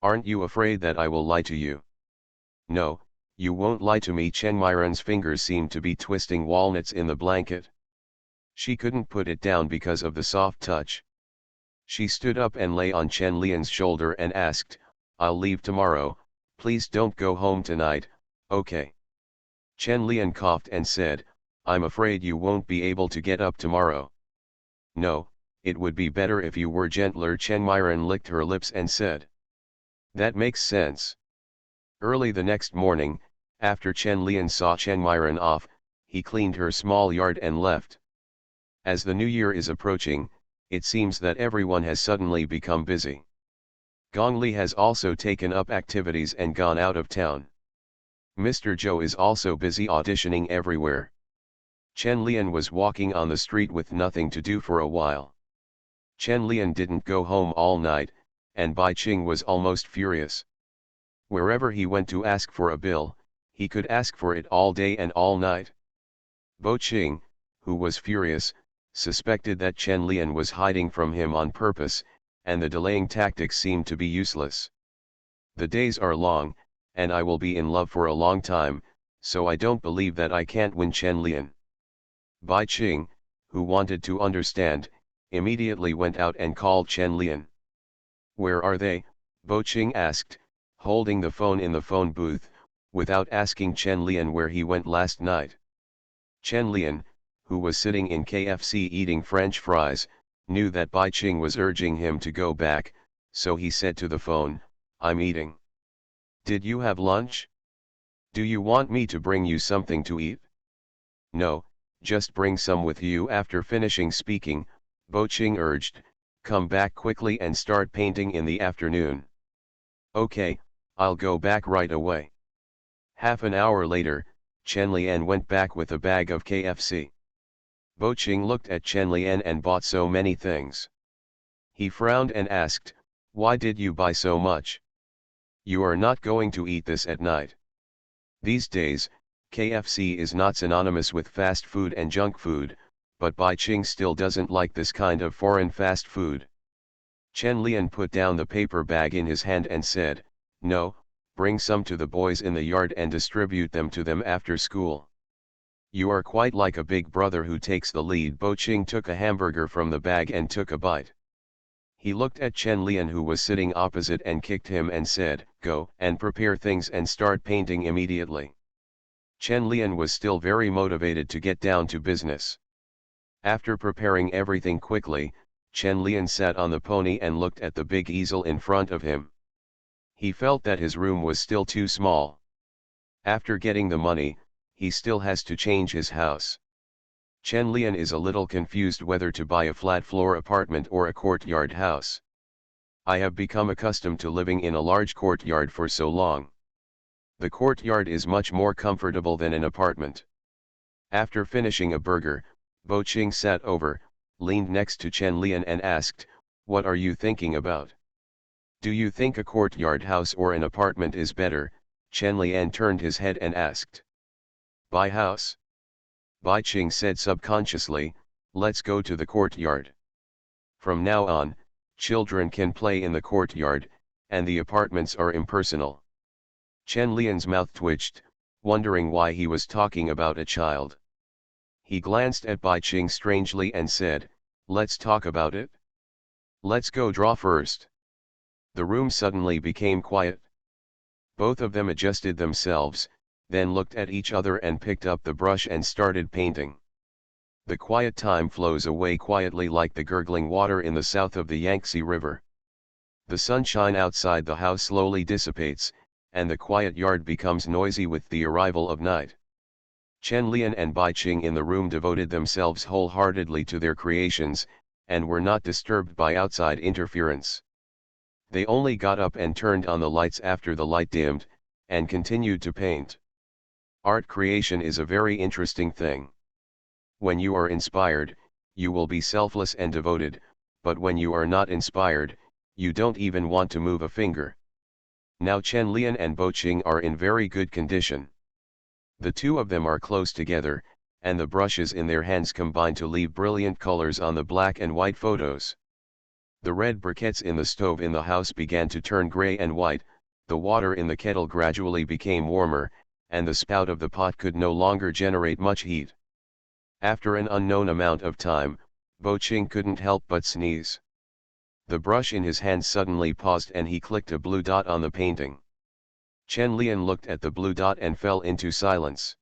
Aren't you afraid that I will lie to you?" "No, you won't lie to me." Chen Myron's fingers seemed to be twisting walnuts in the blanket. She couldn't put it down because of the soft touch. She stood up and lay on Chen Lian's shoulder and asked, "I'll leave tomorrow, please don't go home tonight, okay?" Chen Lian coughed and said, "I'm afraid you won't be able to get up tomorrow." "No, it would be better if you were gentler." Chen Myron licked her lips and said. "That makes sense." Early the next morning, after Chen Lian saw Chen Myron off, he cleaned her small yard and left. As the new year is approaching, it seems that everyone has suddenly become busy. Gong Li has also taken up activities and gone out of town. Mr. Zhou is also busy auditioning everywhere. Chen Lian was walking on the street with nothing to do for a while. Chen Lian didn't go home all night, and Bai Qing was almost furious. Wherever he went to ask for a bill, he could ask for it all day and all night. Bo Qing, who was furious, suspected that Chen Lian was hiding from him on purpose, and the delaying tactics seemed to be useless. The days are long, and I will be in love for a long time, so I don't believe that I can't win Chen Lian. Bai Qing, who wanted to understand, immediately went out and called Chen Lian. "Where are they?" Bo Qing asked, holding the phone in the phone booth, without asking Chen Lian where he went last night. Chen Lian, who was sitting in KFC eating French fries, knew that Bai Qing was urging him to go back, so he said to the phone, "I'm eating. Did you have lunch? Do you want me to bring you something to eat?" "No, just bring some with you." After finishing speaking, Bo Qing urged, "Come back quickly and start painting in the afternoon." "Okay, I'll go back right away." Half an hour later, Chen Lian went back with a bag of KFC. Bo Qing looked at Chen Lian and bought so many things. He frowned and asked, "Why did you buy so much? You are not going to eat this at night." These days, KFC is not synonymous with fast food and junk food, but Bai Qing still doesn't like this kind of foreign fast food. Chen Lian put down the paper bag in his hand and said, "No, bring some to the boys in the yard and distribute them to them after school. You are quite like a big brother who takes the lead." Bo Qing took a hamburger from the bag and took a bite. He looked at Chen Lian, who was sitting opposite, and kicked him and said, "Go and prepare things and start painting immediately." Chen Lian was still very motivated to get down to business. After preparing everything quickly, Chen Lian sat on the pony and looked at the big easel in front of him. He felt that his room was still too small. After getting the money, he still has to change his house. Chen Lian is a little confused whether to buy a flat floor apartment or a courtyard house. "I have become accustomed to living in a large courtyard for so long. The courtyard is much more comfortable than an apartment." After finishing a burger, Bo Qing sat over, leaned next to Chen Lian and asked, "What are you thinking about? Do you think a courtyard house or an apartment is better?" Chen Lian turned his head and asked. "Buy house." Bai Qing said subconsciously, "Let's go to the courtyard. From now on, children can play in the courtyard, and the apartments are impersonal." Chen Lian's mouth twitched, wondering why he was talking about a child. He glanced at Bai Qing strangely and said, "Let's talk about it. Let's go draw first." The room suddenly became quiet. Both of them adjusted themselves, then looked at each other and picked up the brush and started painting. The quiet time flows away quietly like the gurgling water in the south of the Yangtze River. The sunshine outside the house slowly dissipates, and the quiet yard becomes noisy with the arrival of night. Chen Lian and Bai Qing in the room devoted themselves wholeheartedly to their creations, and were not disturbed by outside interference. They only got up and turned on the lights after the light dimmed, and continued to paint. Art creation is a very interesting thing. When you are inspired, you will be selfless and devoted, but when you are not inspired, you don't even want to move a finger. Now Chen Lian and Bo Qing are in very good condition. The two of them are close together, and the brushes in their hands combine to leave brilliant colors on the black and white photos. The red briquettes in the stove in the house began to turn gray and white, the water in the kettle gradually became warmer, and the spout of the pot could no longer generate much heat. After an unknown amount of time, Bo Qing couldn't help but sneeze. The brush in his hand suddenly paused and he clicked a blue dot on the painting. Chen Lian looked at the blue dot and fell into silence.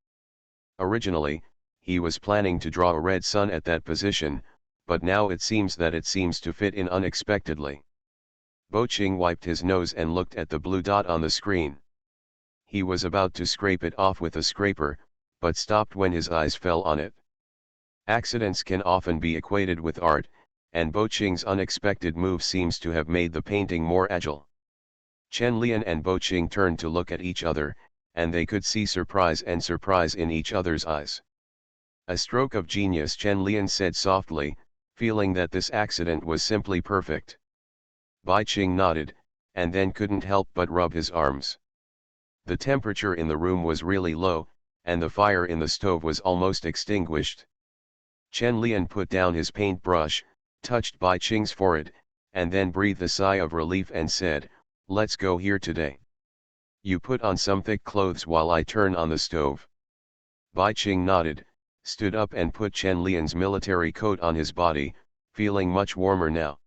Originally, he was planning to draw a red sun at that position, but now it seems to fit in unexpectedly. Bo Qing wiped his nose and looked at the blue dot on the screen. He was about to scrape it off with a scraper, but stopped when his eyes fell on it. Accidents can often be equated with art, and Bo Qing's unexpected move seems to have made the painting more agile. Chen Lian and Bo Qing turned to look at each other, and they could see surprise in each other's eyes. A stroke of genius, Chen Lian said softly, feeling that this accident was simply perfect. Bai Qing nodded, and then couldn't help but rub his arms. The temperature in the room was really low, and the fire in the stove was almost extinguished. Chen Lian put down his paintbrush, touched Bai Qing's forehead, and then breathed a sigh of relief and said, "Let's go here today. You put on some thick clothes while I turn on the stove." Bai Qing nodded, stood up and put Chen Lian's military coat on his body, feeling much warmer now.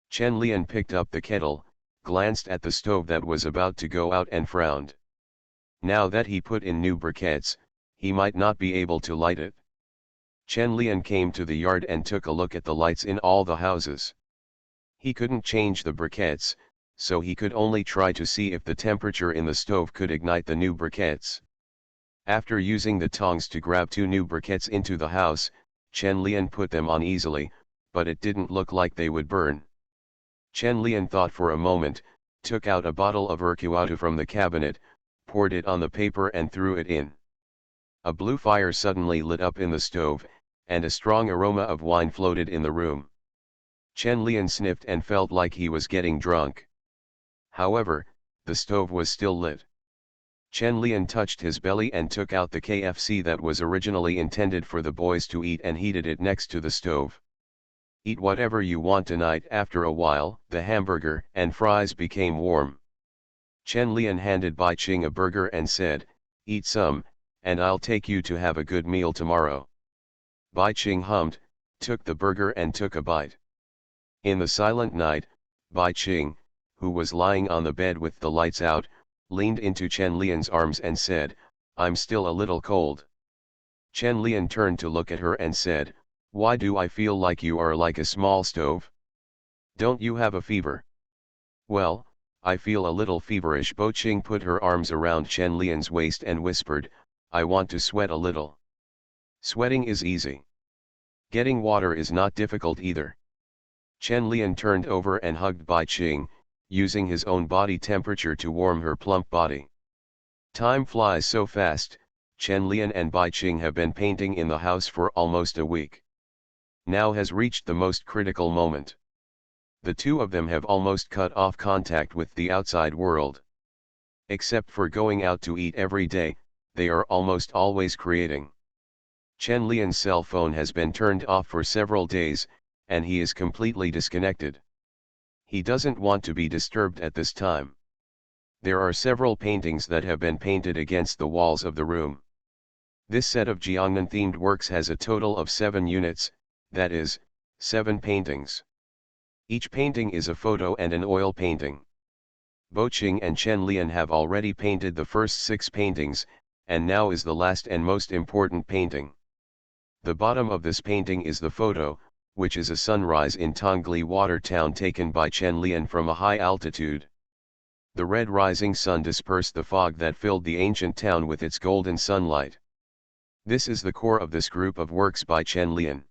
Chen Lian picked up the kettle, glanced at the stove that was about to go out and frowned. Now that he put in new briquettes, he might not be able to light it. Chen Lian came to the yard and took a look at the lights in all the houses. He couldn't change the briquettes, so he could only try to see if the temperature in the stove could ignite the new briquettes. After using the tongs to grab 2 new briquettes into the house, Chen Lian put them on easily, but it didn't look like they would burn. Chen Lian thought for a moment, took out a bottle of Urquioto from the cabinet, poured it on the paper and threw it in. A blue fire suddenly lit up in the stove, and a strong aroma of wine floated in the room. Chen Lian sniffed and felt like he was getting drunk. However, the stove was still lit. Chen Lian touched his belly and took out the KFC that was originally intended for the boys to eat and heated it next to the stove. "Eat whatever you want tonight." After a while, the hamburger and fries became warm. Chen Lian handed Bai Qing a burger and said, "Eat some, and I'll take you to have a good meal tomorrow." Bai Qing hummed, took the burger and took a bite. In the silent night, Bai Qing, who was lying on the bed with the lights out, leaned into Chen Lian's arms and said, "I'm still a little cold." Chen Lian turned to look at her and said, "Why do I feel like you are like a small stove? Don't you have a fever?" "Well, I feel a little feverish." Bo Qing put her arms around Chen Lian's waist and whispered, "I want to sweat a little." "Sweating is easy. Getting water is not difficult either." Chen Lian turned over and hugged Bai Qing, using his own body temperature to warm her plump body. Time flies so fast. Chen Lian and Bai Qing have been painting in the house for almost a week. Now has reached the most critical moment. The two of them have almost cut off contact with the outside world. Except for going out to eat every day, they are almost always creating. Chen Lian's cell phone has been turned off for several days, and he is completely disconnected. He doesn't want to be disturbed at this time. There are several paintings that have been painted against the walls of the room. This set of Jiangnan-themed works has a total of 7 units, that is, 7 paintings. Each painting is a photo and an oil painting. Bo Qing and Chen Lian have already painted the first 6 paintings, and now is the last and most important painting. The bottom of this painting is the photo, which is a sunrise in Tongli Water Town taken by Chen Lian from a high altitude. The red rising sun dispersed the fog that filled the ancient town with its golden sunlight. This is the core of this group of works by Chen Lian.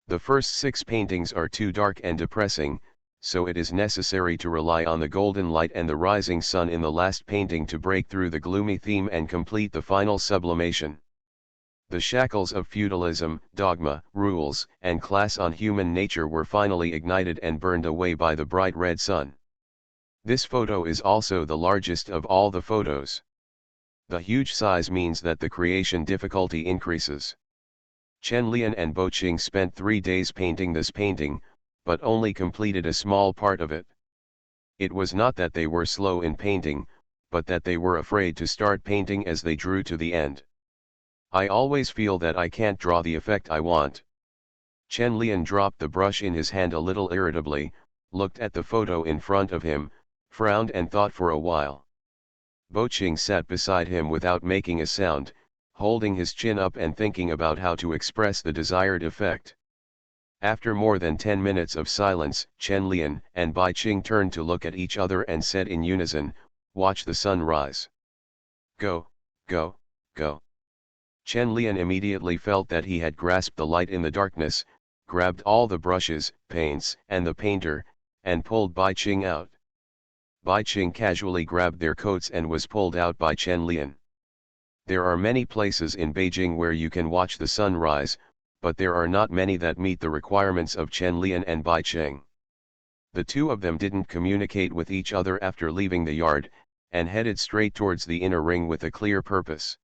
The first 6 paintings are too dark and depressing, so it is necessary to rely on the golden light and the rising sun in the last painting to break through the gloomy theme and complete the final sublimation. The shackles of feudalism, dogma, rules, and class on human nature were finally ignited and burned away by the bright red sun. This photo is also the largest of all the photos. The huge size means that the creation difficulty increases. Chen Lian and Bo Qing spent 3 days painting this painting, but only completed a small part of it. It was not that they were slow in painting, but that they were afraid to start painting as they drew to the end. "I always feel that I can't draw the effect I want." Chen Lian dropped the brush in his hand a little irritably, looked at the photo in front of him, frowned and thought for a while. Bo Qing sat beside him without making a sound, holding his chin up and thinking about how to express the desired effect. After more than 10 minutes of silence, Chen Lian and Bai Qing turned to look at each other and said in unison, "Watch the sun rise. Go, go, go." Chen Lian immediately felt that he had grasped the light in the darkness, grabbed all the brushes, paints, and the painter, and pulled Bai Qing out. Bai Qing casually grabbed their coats and was pulled out by Chen Lian. There are many places in Beijing where you can watch the sun rise, but there are not many that meet the requirements of Chen Lian and Bai Qing. The two of them didn't communicate with each other after leaving the yard, and headed straight towards the inner ring with a clear purpose.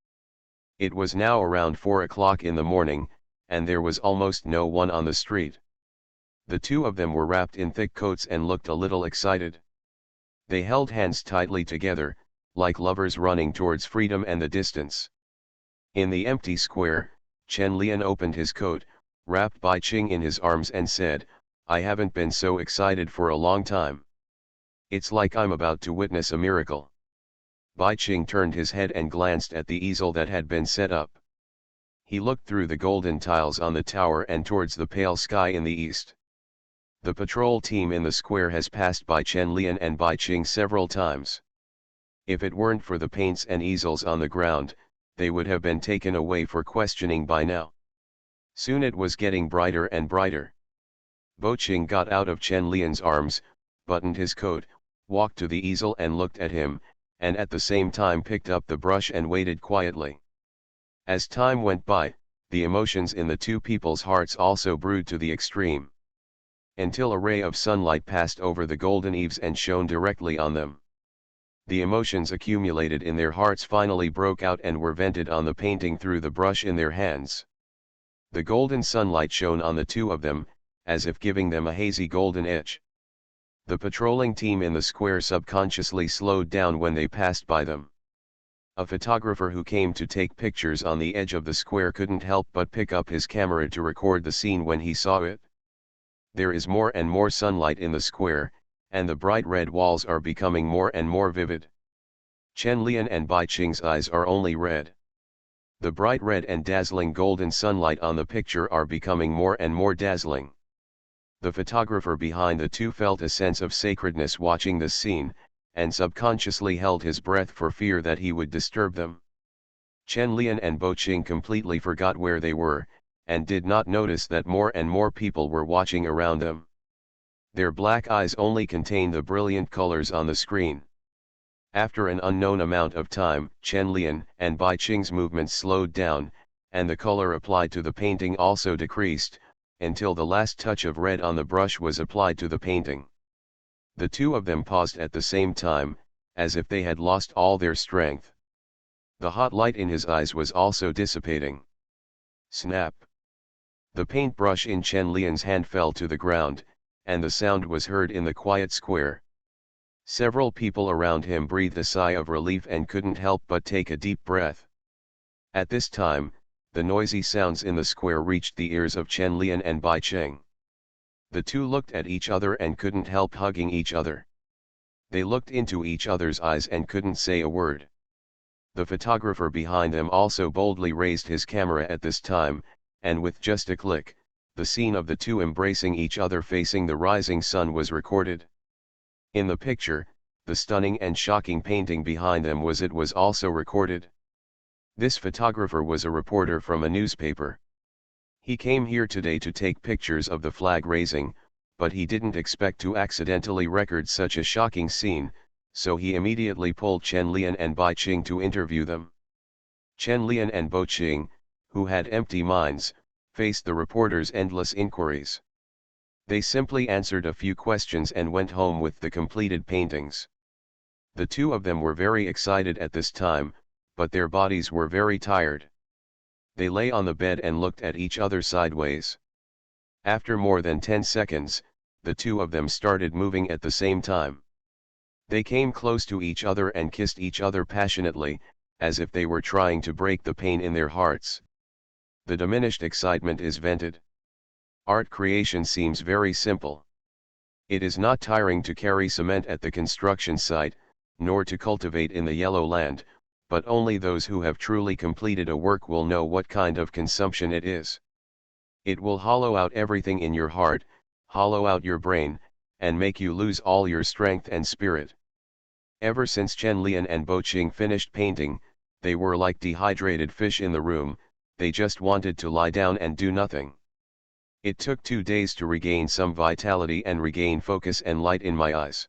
It was now around 4 o'clock in the morning, and there was almost no one on the street. The two of them were wrapped in thick coats and looked a little excited. They held hands tightly together, like lovers running towards freedom and the distance. In the empty square, Chen Lian opened his coat, wrapped Bai Qing in his arms and said, "I haven't been so excited for a long time. It's like I'm about to witness a miracle." Bai Qing turned his head and glanced at the easel that had been set up. He looked through the golden tiles on the tower and towards the pale sky in the east. The patrol team in the square has passed by Chen Lian and Bai Qing several times. If it weren't for the paints and easels on the ground, they would have been taken away for questioning by now. Soon it was getting brighter and brighter. Bo Qing got out of Chen Lian's arms, buttoned his coat, walked to the easel and looked at him, and at the same time picked up the brush and waited quietly. As time went by, the emotions in the two people's hearts also brewed to the extreme. Until a ray of sunlight passed over the golden eaves and shone directly on them. The emotions accumulated in their hearts finally broke out and were vented on the painting through the brush in their hands. The golden sunlight shone on the two of them, as if giving them a hazy golden edge. The patrolling team in the square subconsciously slowed down when they passed by them. A photographer who came to take pictures on the edge of the square couldn't help but pick up his camera to record the scene when he saw it. There is more and more sunlight in the square, and the bright red walls are becoming more and more vivid. Chen Lian and Bai Qing's eyes are only red. The bright red and dazzling golden sunlight on the picture are becoming more and more dazzling. The photographer behind the two felt a sense of sacredness watching this scene, and subconsciously held his breath for fear that he would disturb them. Chen Lian and Bo Qing completely forgot where they were, and did not notice that more and more people were watching around them. Their black eyes only contained the brilliant colors on the screen. After an unknown amount of time, Chen Lian and Bai Qing's movements slowed down, and the color applied to the painting also decreased, until the last touch of red on the brush was applied to the painting. The two of them paused at the same time, as if they had lost all their strength. The hot light in his eyes was also dissipating. Snap! The paintbrush in Chen Lian's hand fell to the ground, and the sound was heard in the quiet square. Several people around him breathed a sigh of relief and couldn't help but take a deep breath. At this time, the noisy sounds in the square reached the ears of Chen Lian and Bai Qing. The two looked at each other and couldn't help hugging each other. They looked into each other's eyes and couldn't say a word. The photographer behind them also boldly raised his camera at this time, and with just a click, the scene of the two embracing each other facing the rising sun was recorded. In the picture, the stunning and shocking painting behind them was also recorded. This photographer was a reporter from a newspaper. He came here today to take pictures of the flag raising, but he didn't expect to accidentally record such a shocking scene, so he immediately pulled Chen Lian and Bai Qing to interview them. Chen Lian and Bo Qing, who had empty minds, faced the reporter's endless inquiries. They simply answered a few questions and went home with the completed paintings. The two of them were very excited at this time, but their bodies were very tired. They lay on the bed and looked at each other sideways. After more than 10 seconds, the two of them started moving at the same time. They came close to each other and kissed each other passionately, as if they were trying to break the pain in their hearts. The diminished excitement is vented. Art creation seems very simple. It is not tiring to carry cement at the construction site, nor to cultivate in the yellow land, but only those who have truly completed a work will know what kind of consumption it is. It will hollow out everything in your heart, hollow out your brain, and make you lose all your strength and spirit. Ever since Chen Lian and Bo Qing finished painting, they were like dehydrated fish in the room, they just wanted to lie down and do nothing. It took 2 days to regain some vitality and regain focus and light in my eyes.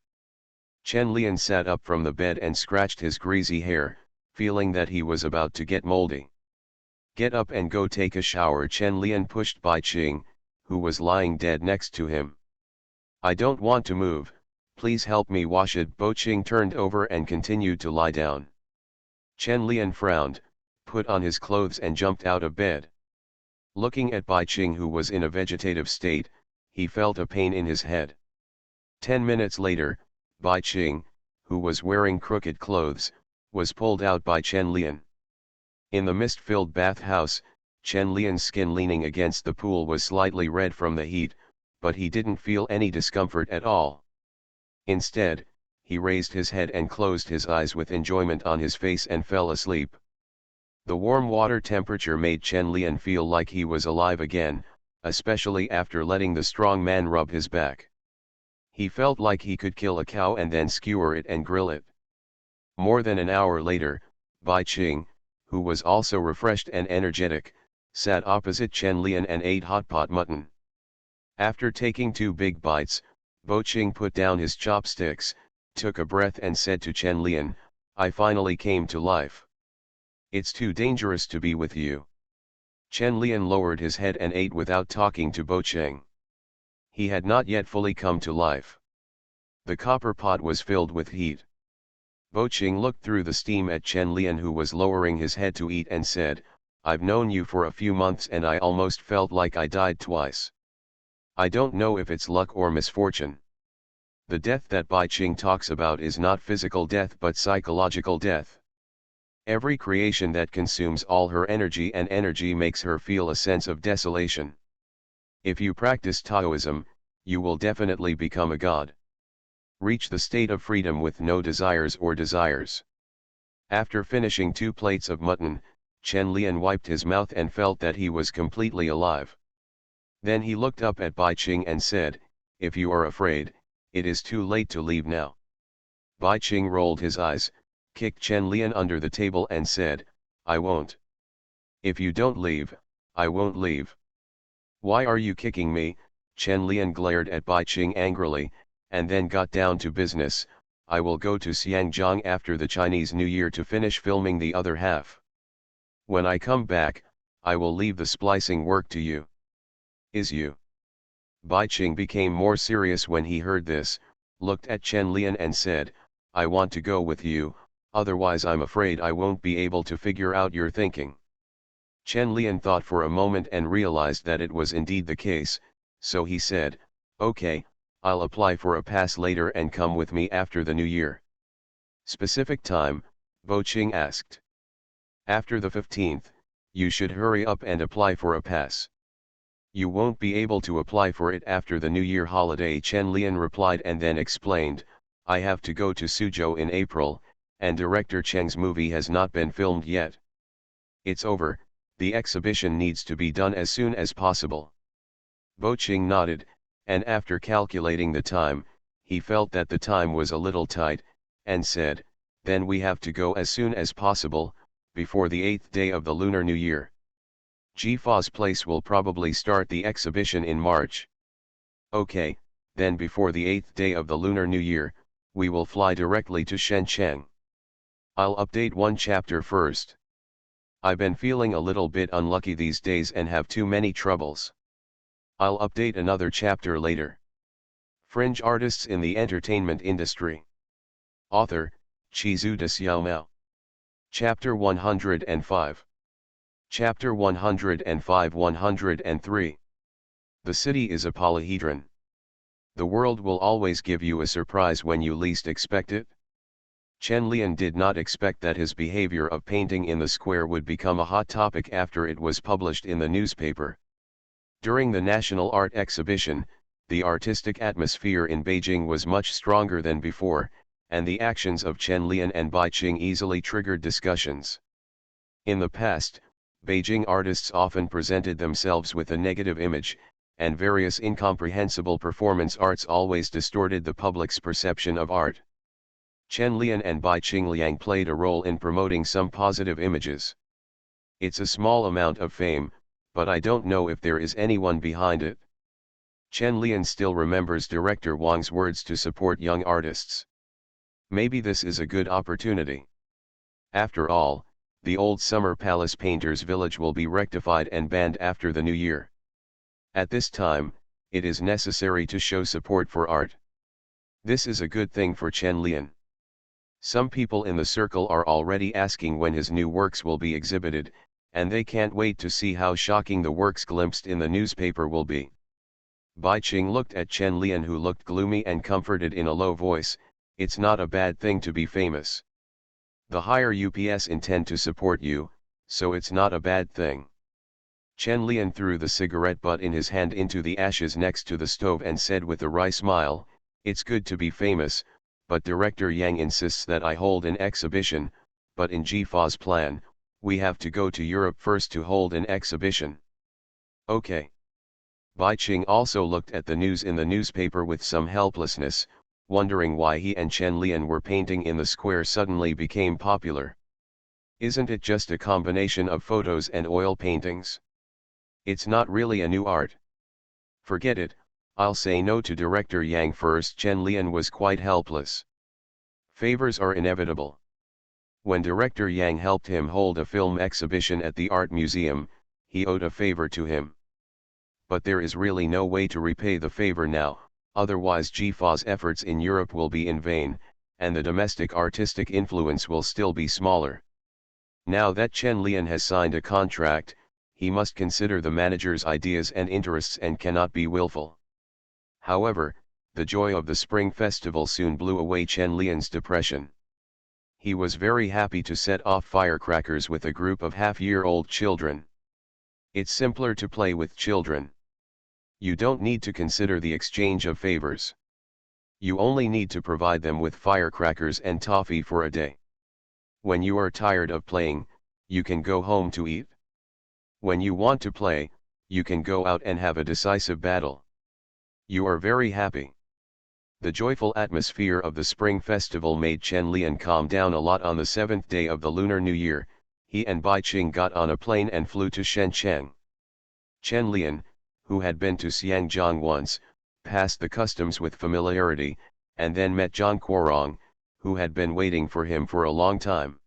Chen Lian sat up from the bed and scratched his greasy hair, feeling that he was about to get moldy. Get up and go take a shower. Chen Lian pushed Bai Qing, who was lying dead next to him. I don't want to move, please help me wash it. Bo Qing turned over and continued to lie down. Chen Lian frowned, put on his clothes and jumped out of bed. Looking at Bai Qing, who was in a vegetative state, he felt a pain in his head. 10 minutes later, Bai Qing, who was wearing crooked clothes, was pulled out by Chen Lian. In the mist-filled bathhouse, Chen Lian's skin leaning against the pool was slightly red from the heat, but he didn't feel any discomfort at all. Instead, he raised his head and closed his eyes with enjoyment on his face and fell asleep. The warm water temperature made Chen Lian feel like he was alive again, especially after letting the strong man rub his back. He felt like he could kill a cow and then skewer it and grill it. More than an hour later, Bai Qing, who was also refreshed and energetic, sat opposite Chen Lian and ate hot pot mutton. After taking 2 big bites, Bo Qing put down his chopsticks, took a breath and said to Chen Lian, I finally came to life. It's too dangerous to be with you. Chen Lian lowered his head and ate without talking to Bo Qing. He had not yet fully come to life. The copper pot was filled with heat. Bo Qing looked through the steam at Chen Lian, who was lowering his head to eat, and said, I've known you for a few months and I almost felt like I died twice. I don't know if it's luck or misfortune. The death that Bai Qing talks about is not physical death but psychological death. Every creation that consumes all her energy and energy makes her feel a sense of desolation. If you practice Taoism, you will definitely become a god. Reach the state of freedom with no desires or desires. After finishing 2 plates of mutton, Chen Lian wiped his mouth and felt that he was completely alive. Then he looked up at Bai Qing and said, if you are afraid, it is too late to leave now. Bai Qing rolled his eyes, kicked Chen Lian under the table and said, I won't. If you don't leave, I won't leave. Why are you kicking me? Chen Lian glared at Bai Qing angrily, and then got down to business. I will go to Xiangjiang after the Chinese New Year to finish filming the other half. When I come back, I will leave the splicing work to you. Is you? Bai Qing became more serious when he heard this, looked at Chen Lian and said, I want to go with you, otherwise I'm afraid I won't be able to figure out your thinking. Chen Lian thought for a moment and realized that it was indeed the case, so he said, okay, I'll apply for a pass later and come with me after the New Year. Specific time, Bo Qing asked. After the 15th, you should hurry up and apply for a pass. You won't be able to apply for it after the New Year holiday, Chen Lian replied and then explained, I have to go to Suzhou in April, and director Cheng's movie has not been filmed yet. It's over, the exhibition needs to be done as soon as possible. Bo Qing nodded, and after calculating the time, he felt that the time was a little tight, and said, then we have to go as soon as possible, before the 8th day of the Lunar New Year. Jifa's place will probably start the exhibition in March. Okay, then before the 8th day of the Lunar New Year, we will fly directly to Shenzhen. I'll update 1 chapter first. I've been feeling a little bit unlucky these days and have too many troubles. I'll update another chapter later. Fringe artists in the entertainment industry. Author, Chizu de Xiaomao. Chapter 105. Chapter 105-103. The city is a polyhedron. The world will always give you a surprise when you least expect it. Chen Lian did not expect that his behavior of painting in the square would become a hot topic after it was published in the newspaper. During the National Art Exhibition, the artistic atmosphere in Beijing was much stronger than before, and the actions of Chen Lian and Bai Qing easily triggered discussions. In the past, Beijing artists often presented themselves with a negative image, and various incomprehensible performance arts always distorted the public's perception of art. Chen Lian and Bai Qing Liang played a role in promoting some positive images. It's a small amount of fame, but I don't know if there is anyone behind it. Chen Lian still remembers director Wang's words to support young artists. Maybe this is a good opportunity. After all, the old Summer Palace Painters Village will be rectified and banned after the new year. At this time, it is necessary to show support for art. This is a good thing for Chen Lian. Some people in the circle are already asking when his new works will be exhibited, and they can't wait to see how shocking the works glimpsed in the newspaper will be. Bai Qing looked at Chen Lian, who looked gloomy, and comforted in a low voice, "It's not a bad thing to be famous. The higher UPS intend to support you, so it's not a bad thing." Chen Lian threw the cigarette butt in his hand into the ashes next to the stove and said with a wry smile, "It's good to be famous, but Director Yang insists that I hold an exhibition, but in Jifa's plan, we have to go to Europe first to hold an exhibition." Okay. Bai Qing also looked at the news in the newspaper with some helplessness, wondering why he and Chen Lian were painting in the square suddenly became popular. Isn't it just a combination of photos and oil paintings? It's not really a new art. Forget it, I'll say no to Director Yang first. Chen Lian was quite helpless. Favors are inevitable. When Director Yang helped him hold a film exhibition at the art museum, he owed a favor to him. But there is really no way to repay the favor now, otherwise Jifa's efforts in Europe will be in vain, and the domestic artistic influence will still be smaller. Now that Chen Lian has signed a contract, he must consider the manager's ideas and interests and cannot be willful. However, the joy of the Spring Festival soon blew away Chen Lian's depression. He was very happy to set off firecrackers with a group of half-year-old children. It's simpler to play with children. You don't need to consider the exchange of favors. You only need to provide them with firecrackers and toffee for a day. When you are tired of playing, you can go home to eat. When you want to play, you can go out and have a decisive battle. You are very happy. The joyful atmosphere of the Spring Festival made Chen Lian calm down a lot. On the 7th day of the Lunar New Year, he and Bai Qing got on a plane and flew to Shenzhen. Chen Lian, who had been to Xiangjiang once, passed the customs with familiarity, and then met Zhang Guorong, who had been waiting for him for a long time.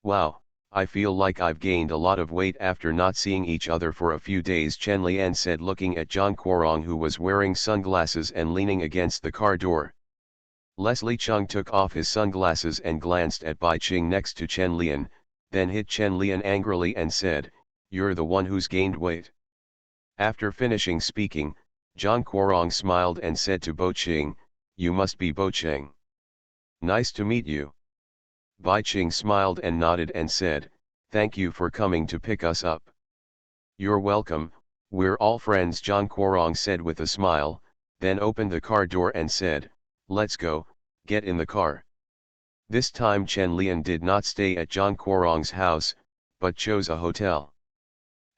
"Wow, I feel like I've gained a lot of weight after not seeing each other for a few days," Chen Lian said, looking at Zhang Guorong, who was wearing sunglasses and leaning against the car door. Leslie Chung took off his sunglasses and glanced at Bai Qing next to Chen Lian, then hit Chen Lian angrily and said, "You're the one who's gained weight." After finishing speaking, Zhang Guorong smiled and said to Bo Qing, "You must be Bo Qing. Nice to meet you." Bai Qing smiled and nodded and said, "Thank you for coming to pick us up." "You're welcome, we're all friends," Zhang Guorong said with a smile, then opened the car door and said, "Let's go, get in the car." This time Chen Lian did not stay at Zhang Guorong's house, but chose a hotel.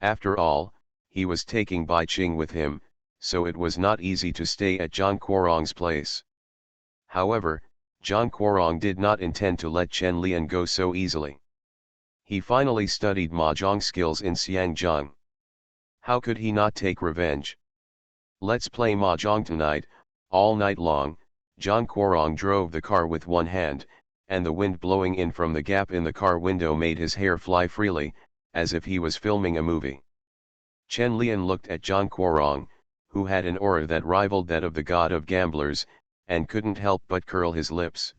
After all, he was taking Bai Qing with him, so it was not easy to stay at Zhang Guorong's place. However, Zhang Guorong did not intend to let Chen Lian go so easily. He finally studied mahjong skills in Xiangjiang. How could he not take revenge? "Let's play mahjong tonight, all night long." Zhang Guorong drove the car with one hand, and the wind blowing in from the gap in the car window made his hair fly freely, as if he was filming a movie. Chen Lian looked at Zhang Guorong, who had an aura that rivaled that of the god of gamblers, and couldn't help but curl his lips.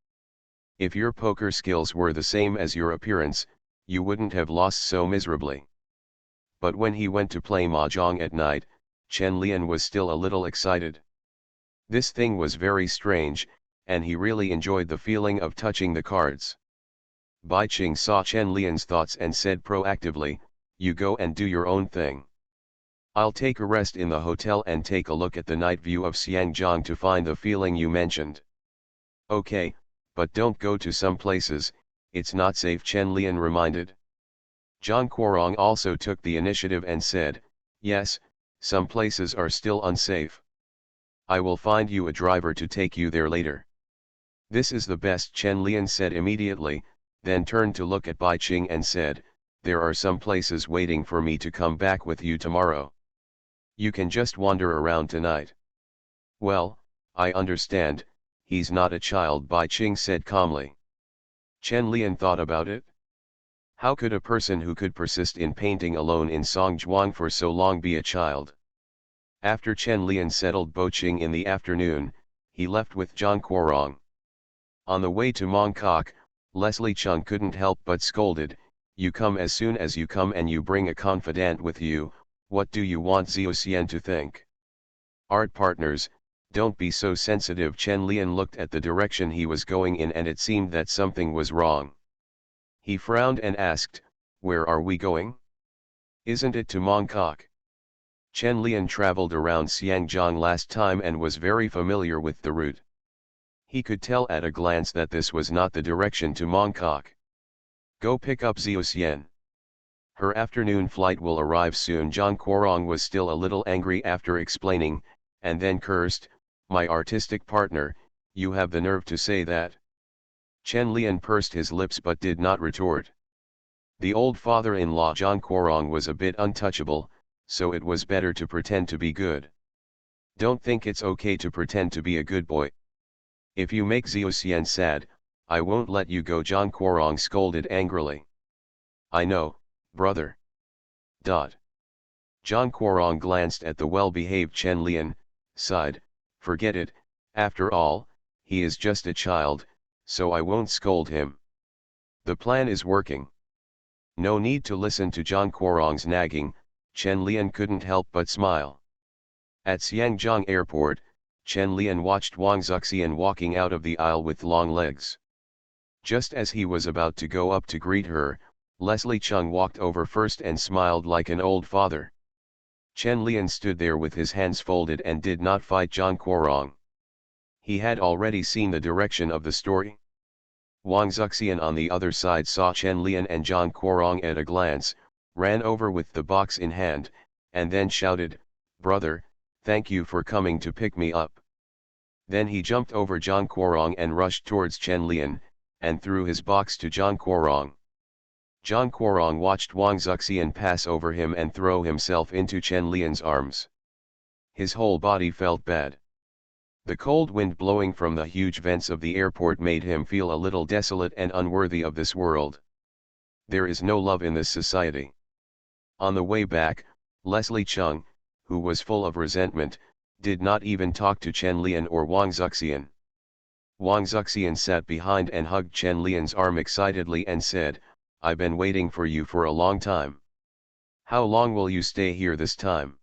If your poker skills were the same as your appearance, you wouldn't have lost so miserably. But when he went to play mahjong at night, Chen Lian was still a little excited. This thing was very strange, and he really enjoyed the feeling of touching the cards. Bai Qing saw Chen Lian's thoughts and said proactively, "You go and do your own thing. I'll take a rest in the hotel and take a look at the night view of Xiangjiang to find the feeling you mentioned." "Okay, but don't go to some places, it's not safe," Chen Lian reminded. Zhang Guorong also took the initiative and said, "Yes, some places are still unsafe. I will find you a driver to take you there later." "This is the best," Chen Lian said immediately, then turned to look at Bai Qing and said, "There are some places waiting for me to come back with you tomorrow. You can just wander around tonight." "Well, I understand," he's not a child, Bai Qing said calmly. Chen Lian thought about it. How could a person who could persist in painting alone in Songzhuang for so long be a child? After Chen Lian settled Boqing in the afternoon, he left with Zhang Guorong. On the way to Mongkok, Leslie Chung couldn't help but scolded, "You come as soon as you come and you bring a confidant with you, what do you want Xiao Xian to think? Art partners, don't be so sensitive." Chen Lian looked at the direction he was going in and it seemed that something was wrong. He frowned and asked, "Where are we going? Isn't it to Mongkok?" Chen Lian traveled around Xiangjiang last time and was very familiar with the route. He could tell at a glance that this was not the direction to Mongkok. "Go pick up Xiao Xian. Her afternoon flight will arrive soon." Zhang Guorong was still a little angry after explaining, and then cursed, "My artistic partner, you have the nerve to say that?" Chen Lian pursed his lips but did not retort. The old father-in-law Zhang Guorong was a bit untouchable, so it was better to pretend to be good. "Don't think it's okay to pretend to be a good boy. If you make Xiao Xian sad, I won't let you go." Zhang Guorong scolded angrily. "I know, brother." Zhang Guorong glanced at the well-behaved Chen Lian, sighed, "Forget it, after all, he is just a child, so I won't scold him. The plan is working." No need to listen to Zhang Guorong's nagging, Chen Lian couldn't help but smile. At Xiangjiang Airport, Chen Lian watched Wang Zuxian walking out of the aisle with long legs. Just as he was about to go up to greet her, Leslie Chung walked over first and smiled like an old father. Chen Lian stood there with his hands folded and did not fight Zhang Guorong. He had already seen the direction of the story. Wang Zuxian on the other side saw Chen Lian and Zhang Guorong at a glance, ran over with the box in hand, and then shouted, "Brother, thank you for coming to pick me up." Then he jumped over Zhang Guorong and rushed towards Chen Lian, and threw his box to Zhang Guorong. Zhang Guorong watched Wang Zuxian pass over him and throw himself into Chen Lian's arms. His whole body felt bad. The cold wind blowing from the huge vents of the airport made him feel a little desolate and unworthy of this world. There is no love in this society. On the way back, Leslie Chung, who was full of resentment, did not even talk to Chen Lian or Wang Zuxian. Wang Zuxian sat behind and hugged Chen Lian's arm excitedly and said, "I've been waiting for you for a long time. How long will you stay here this time?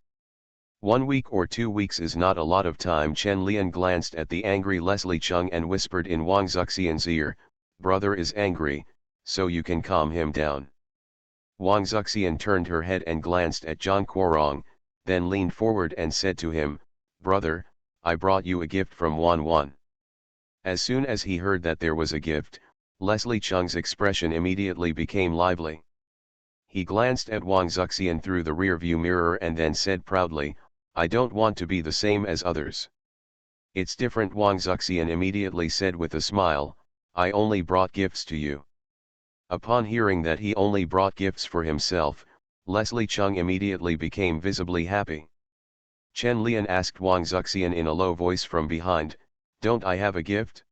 1 week or 2 weeks is not a lot of time." Chen Lian glanced at the angry Leslie Chung and whispered in Wang Zuxian's ear, "Brother is angry, so you can calm him down." Wang Zuxian turned her head and glanced at Zhang Guorong, then leaned forward and said to him, "Brother, I brought you a gift from Wan Wan." As soon as he heard that there was a gift, Leslie Chung's expression immediately became lively. He glanced at Wang Zuxian through the rearview mirror and then said proudly, "I don't want to be the same as others." "It's different," Wang Zuxian immediately said with a smile, "I only brought gifts to you." Upon hearing that he only brought gifts for himself, Leslie Chung immediately became visibly happy. Chen Lian asked Wang Zuxian in a low voice from behind, "Don't I have a gift?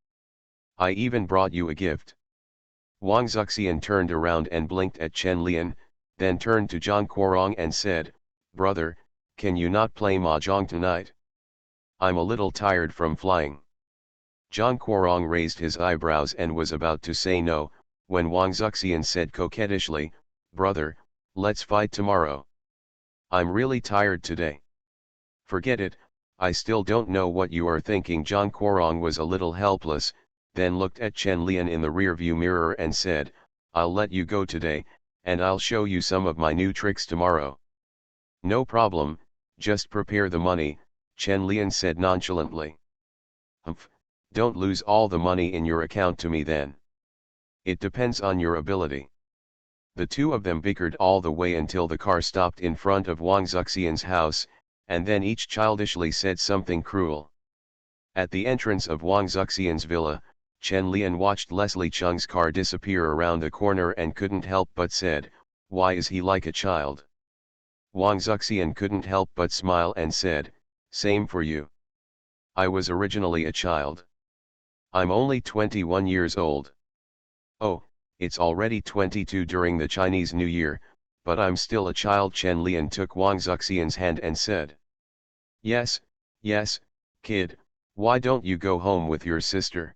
I even brought you a gift." Wang Zuxian turned around and blinked at Chen Lian, then turned to Zhang Guorong and said, "Brother, can you not play mahjong tonight? I'm a little tired from flying." Zhang Guorong raised his eyebrows and was about to say no, when Wang Zuxian said coquettishly, "Brother, let's fight tomorrow. I'm really tired today." "Forget it, I still don't know what you are thinking." Zhang Guorong was a little helpless, then looked at Chen Lian in the rearview mirror and said, "I'll let you go today, and I'll show you some of my new tricks tomorrow." "No problem, just prepare the money," Chen Lian said nonchalantly. "Humph, don't lose all the money in your account to me then. It depends on your ability." The two of them bickered all the way until the car stopped in front of Wang Zuxian's house, and then each childishly said something cruel. At the entrance of Wang Zuxian's villa, Chen Lian watched Leslie Chung's car disappear around the corner and couldn't help but said, "Why is he like a child?" Wang Zuxian couldn't help but smile and said, "Same for you. I was originally a child." I'm only 21 years old. Oh, it's already 22 during the Chinese New Year, but I'm still a child. Chen Lian took Wang Zuxian's hand and said. Yes, yes, kid, why don't you go home with your sister?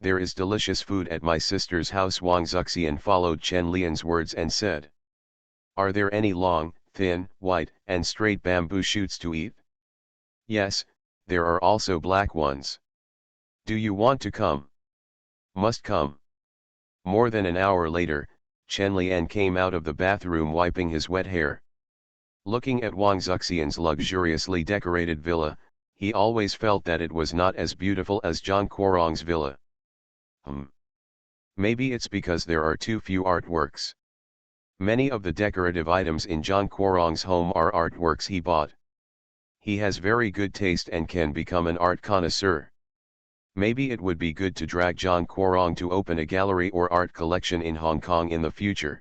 There is delicious food at my sister's house. Wang Zuxian followed Chen Lian's words and said. Are there any long, thin, white, and straight bamboo shoots to eat? Yes, there are also black ones. Do you want to come? Must come. More than an hour later, Chen Lian came out of the bathroom wiping his wet hair. Looking at Wang Zuxian's luxuriously decorated villa, he always felt that it was not as beautiful as Zhang Guorong's villa. Maybe it's because there are too few artworks. Many of the decorative items in Zhang Guorong's home are artworks he bought. He has very good taste and can become an art connoisseur. Maybe it would be good to drag Zhang Guorong to open a gallery or art collection in Hong Kong in the future.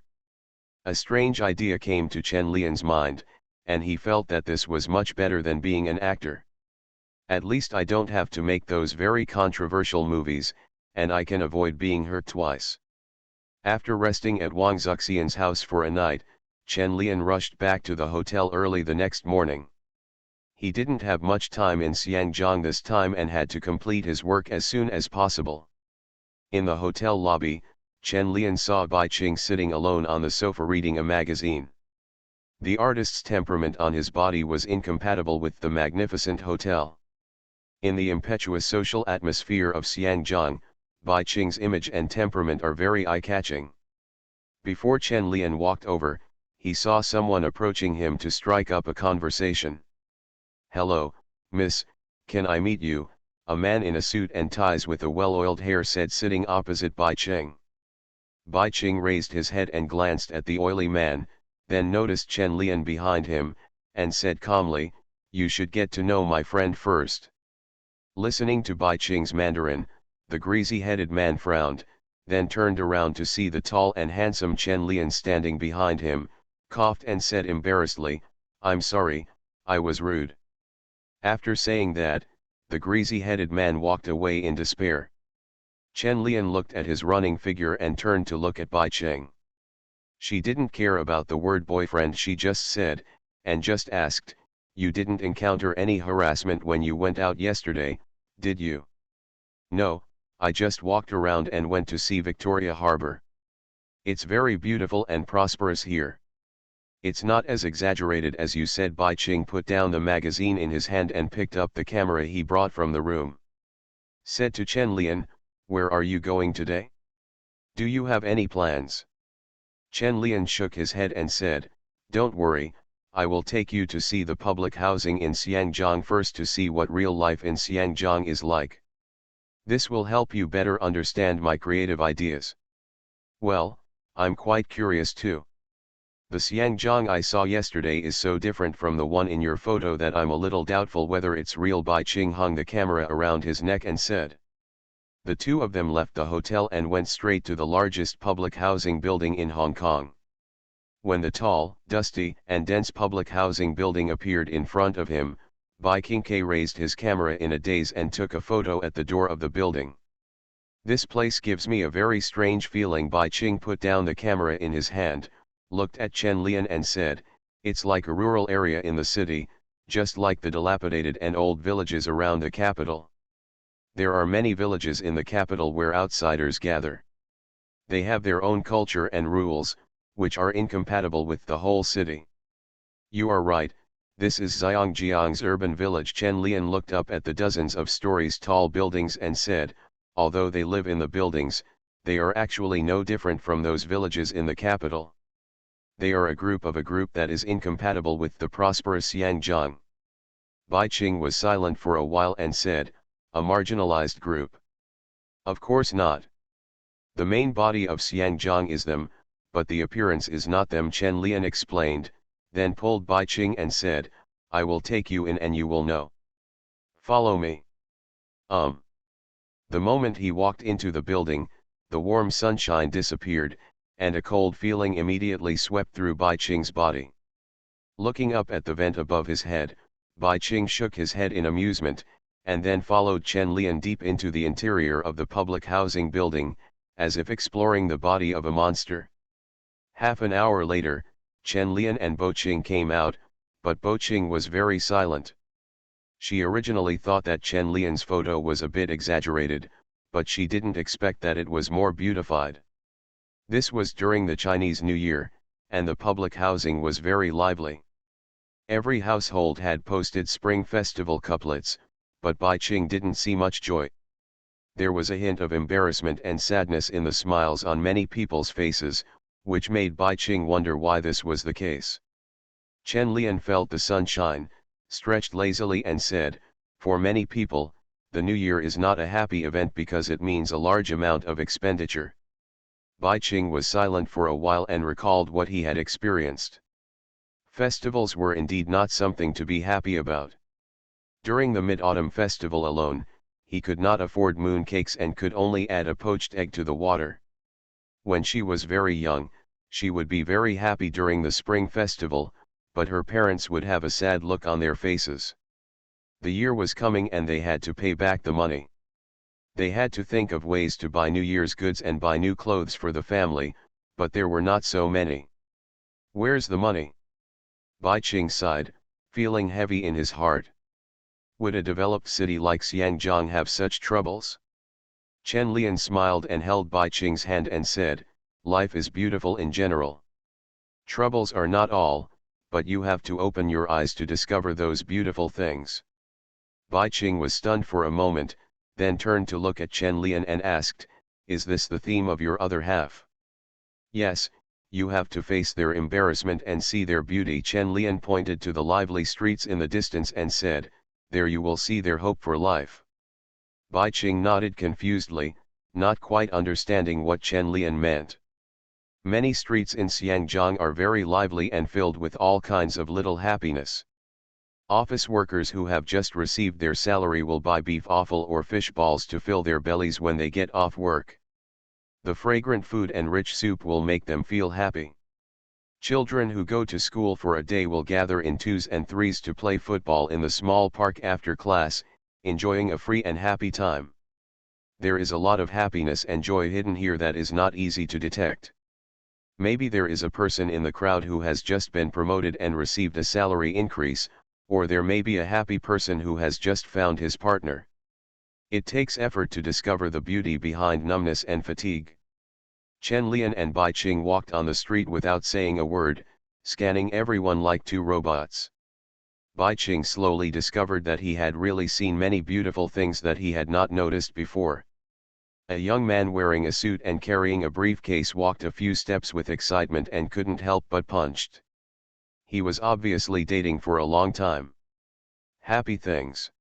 A strange idea came to Chen Lian's mind, and he felt that this was much better than being an actor. At least I don't have to make those very controversial movies, and I can avoid being hurt twice. After resting at Wang Zuxian's house for a night, Chen Lian rushed back to the hotel early the next morning. He didn't have much time in Xiangjiang this time and had to complete his work as soon as possible. In the hotel lobby, Chen Lian saw Bai Qing sitting alone on the sofa reading a magazine. The artist's temperament on his body was incompatible with the magnificent hotel. In the impetuous social atmosphere of Xiangjiang, Bai Qing's image and temperament are very eye-catching. Before Chen Lian walked over, he saw someone approaching him to strike up a conversation. Hello, miss, can I meet you? A man in a suit and ties with a well-oiled hair said, sitting opposite Bai Qing. Bai Qing raised his head and glanced at the oily man, then noticed Chen Lian behind him, and said calmly, you should get to know my friend first. Listening to Bai Qing's Mandarin, the greasy-headed man frowned, then turned around to see the tall and handsome Chen Lian standing behind him, coughed and said embarrassedly, I'm sorry, I was rude. After saying that, the greasy-headed man walked away in despair. Chen Lian looked at his running figure and turned to look at Bai Qing. She didn't care about the word boyfriend she just said, and just asked, you didn't encounter any harassment when you went out yesterday, did you? No, I just walked around and went to see Victoria Harbor. It's very beautiful and prosperous here. It's not as exaggerated as you said. Bai Qing put down the magazine in his hand and picked up the camera he brought from the room. Said to Chen Lian, where are you going today? Do you have any plans? Chen Lian shook his head and said, don't worry, I will take you to see the public housing in Xiangjiang first to see what real life in Xiangjiang is like. This will help you better understand my creative ideas. Well, I'm quite curious too. The Xiangjiang I saw yesterday is so different from the one in your photo that I'm a little doubtful whether it's real. Bai Qing hung the camera around his neck and said. The two of them left the hotel and went straight to the largest public housing building in Hong Kong. When the tall, dusty, and dense public housing building appeared in front of him, Bai Qing raised his camera in a daze and took a photo at the door of the building. This place gives me a very strange feeling. Bai Qing put down the camera in his hand, looked at Chen Lian and said, it's like a rural area in the city, just like the dilapidated and old villages around the capital. There are many villages in the capital where outsiders gather. They have their own culture and rules, which are incompatible with the whole city. You are right, this is Xiangjiang's urban village. Chen Lian looked up at the dozens of stories tall buildings and said, although they live in the buildings, they are actually no different from those villages in the capital. They are a group that is incompatible with the prosperous Xiangjiang. Bai Qing was silent for a while and said, a marginalized group? Of course not. The main body of Xiangjiang is them, but the appearance is not them. Chen Lian explained, then pulled Bai Qing and said, I will take you in and you will know. Follow me. The moment he walked into the building, the warm sunshine disappeared, and a cold feeling immediately swept through Bai Qing's body. Looking up at the vent above his head, Bai Qing shook his head in amusement, and then followed Chen Lian deep into the interior of the public housing building, as if exploring the body of a monster. Half an hour later, Chen Lian and Bo Qing came out, but Bo Qing was very silent. She originally thought that Chen Lian's photo was a bit exaggerated, but she didn't expect that it was more beautified. This was during the Chinese New Year, and the public housing was very lively. Every household had posted Spring Festival couplets, but Bai Qing didn't see much joy. There was a hint of embarrassment and sadness in the smiles on many people's faces, which made Bai Qing wonder why this was the case. Chen Lian felt the sunshine, stretched lazily and said, "For many people, the New Year is not a happy event because it means a large amount of expenditure." Bai Qing was silent for a while and recalled what he had experienced. Festivals were indeed not something to be happy about. During the Mid-Autumn Festival alone, he could not afford mooncakes and could only add a poached egg to the water. When she was very young, she would be very happy during the Spring Festival, but her parents would have a sad look on their faces. The year was coming and they had to pay back the money. They had to think of ways to buy New Year's goods and buy new clothes for the family, but there were not so many. "Where's the money?" Bai Qing sighed, feeling heavy in his heart. Would a developed city like Xiangjiang have such troubles? Chen Lian smiled and held Bai Qing's hand and said, "Life is beautiful in general. Troubles are not all, but you have to open your eyes to discover those beautiful things." Bai Qing was stunned for a moment, then turned to look at Chen Lian and asked, "Is this the theme of your other half?" "Yes, you have to face their embarrassment and see their beauty." Chen Lian pointed to the lively streets in the distance and said, "There you will see their hope for life." Bai Qing nodded confusedly, not quite understanding what Chen Lian meant. Many streets in Xiangjiang are very lively and filled with all kinds of little happiness. Office workers who have just received their salary will buy beef offal or fish balls to fill their bellies when they get off work. The fragrant food and rich soup will make them feel happy. Children who go to school for a day will gather in twos and threes to play football in the small park after class, enjoying a free and happy time. There is a lot of happiness and joy hidden here that is not easy to detect. Maybe there is a person in the crowd who has just been promoted and received a salary increase, or there may be a happy person who has just found his partner. It takes effort to discover the beauty behind numbness and fatigue. Chen Lian and Bai Qing walked on the street without saying a word, scanning everyone like two robots. Bai Qing slowly discovered that he had really seen many beautiful things that he had not noticed before. A young man wearing a suit and carrying a briefcase walked a few steps with excitement and couldn't help but punched. He was obviously dating for a long time. Happy things.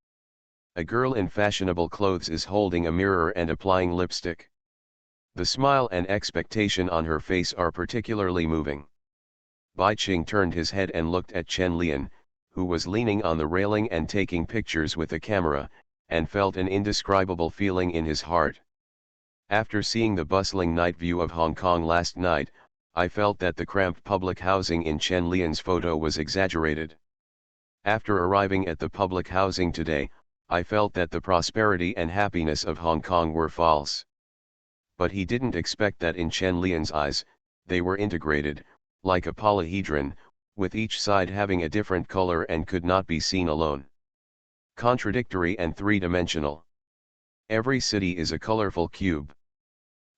A girl in fashionable clothes is holding a mirror and applying lipstick. The smile and expectation on her face are particularly moving. Bai Qing turned his head and looked at Chen Lian, who was leaning on the railing and taking pictures with a camera, and felt an indescribable feeling in his heart. After seeing the bustling night view of Hong Kong last night, I felt that the cramped public housing in Chen Lian's photo was exaggerated. After arriving at the public housing today, I felt that the prosperity and happiness of Hong Kong were false. But he didn't expect that in Chen Lian's eyes, they were integrated, like a polyhedron, with each side having a different color and could not be seen alone. Contradictory and three-dimensional. Every city is a colorful cube.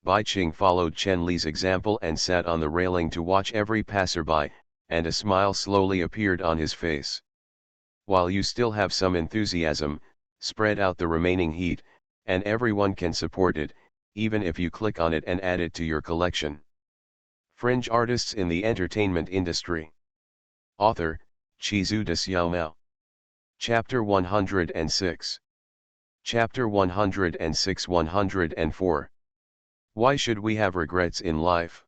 Bai Qing followed Chen Li's example and sat on the railing to watch every passerby, and a smile slowly appeared on his face. While you still have some enthusiasm, spread out the remaining heat, and everyone can support it, even if you click on it and add it to your collection. Fringe artists in the entertainment industry. Author, Chizu de Xiaomao. Chapter 106. Chapter 106-104. Why should we have regrets in life?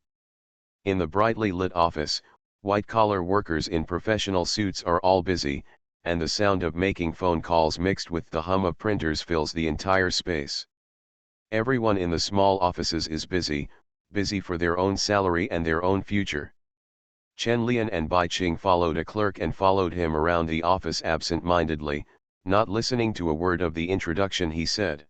In the brightly lit office, white-collar workers in professional suits are all busy, and the sound of making phone calls mixed with the hum of printers fills the entire space. Everyone in the small offices is busy for their own salary and their own future. Chen Lian and Bai Qing followed a clerk and followed him around the office absent-mindedly, Not listening to a word of the introduction, he said.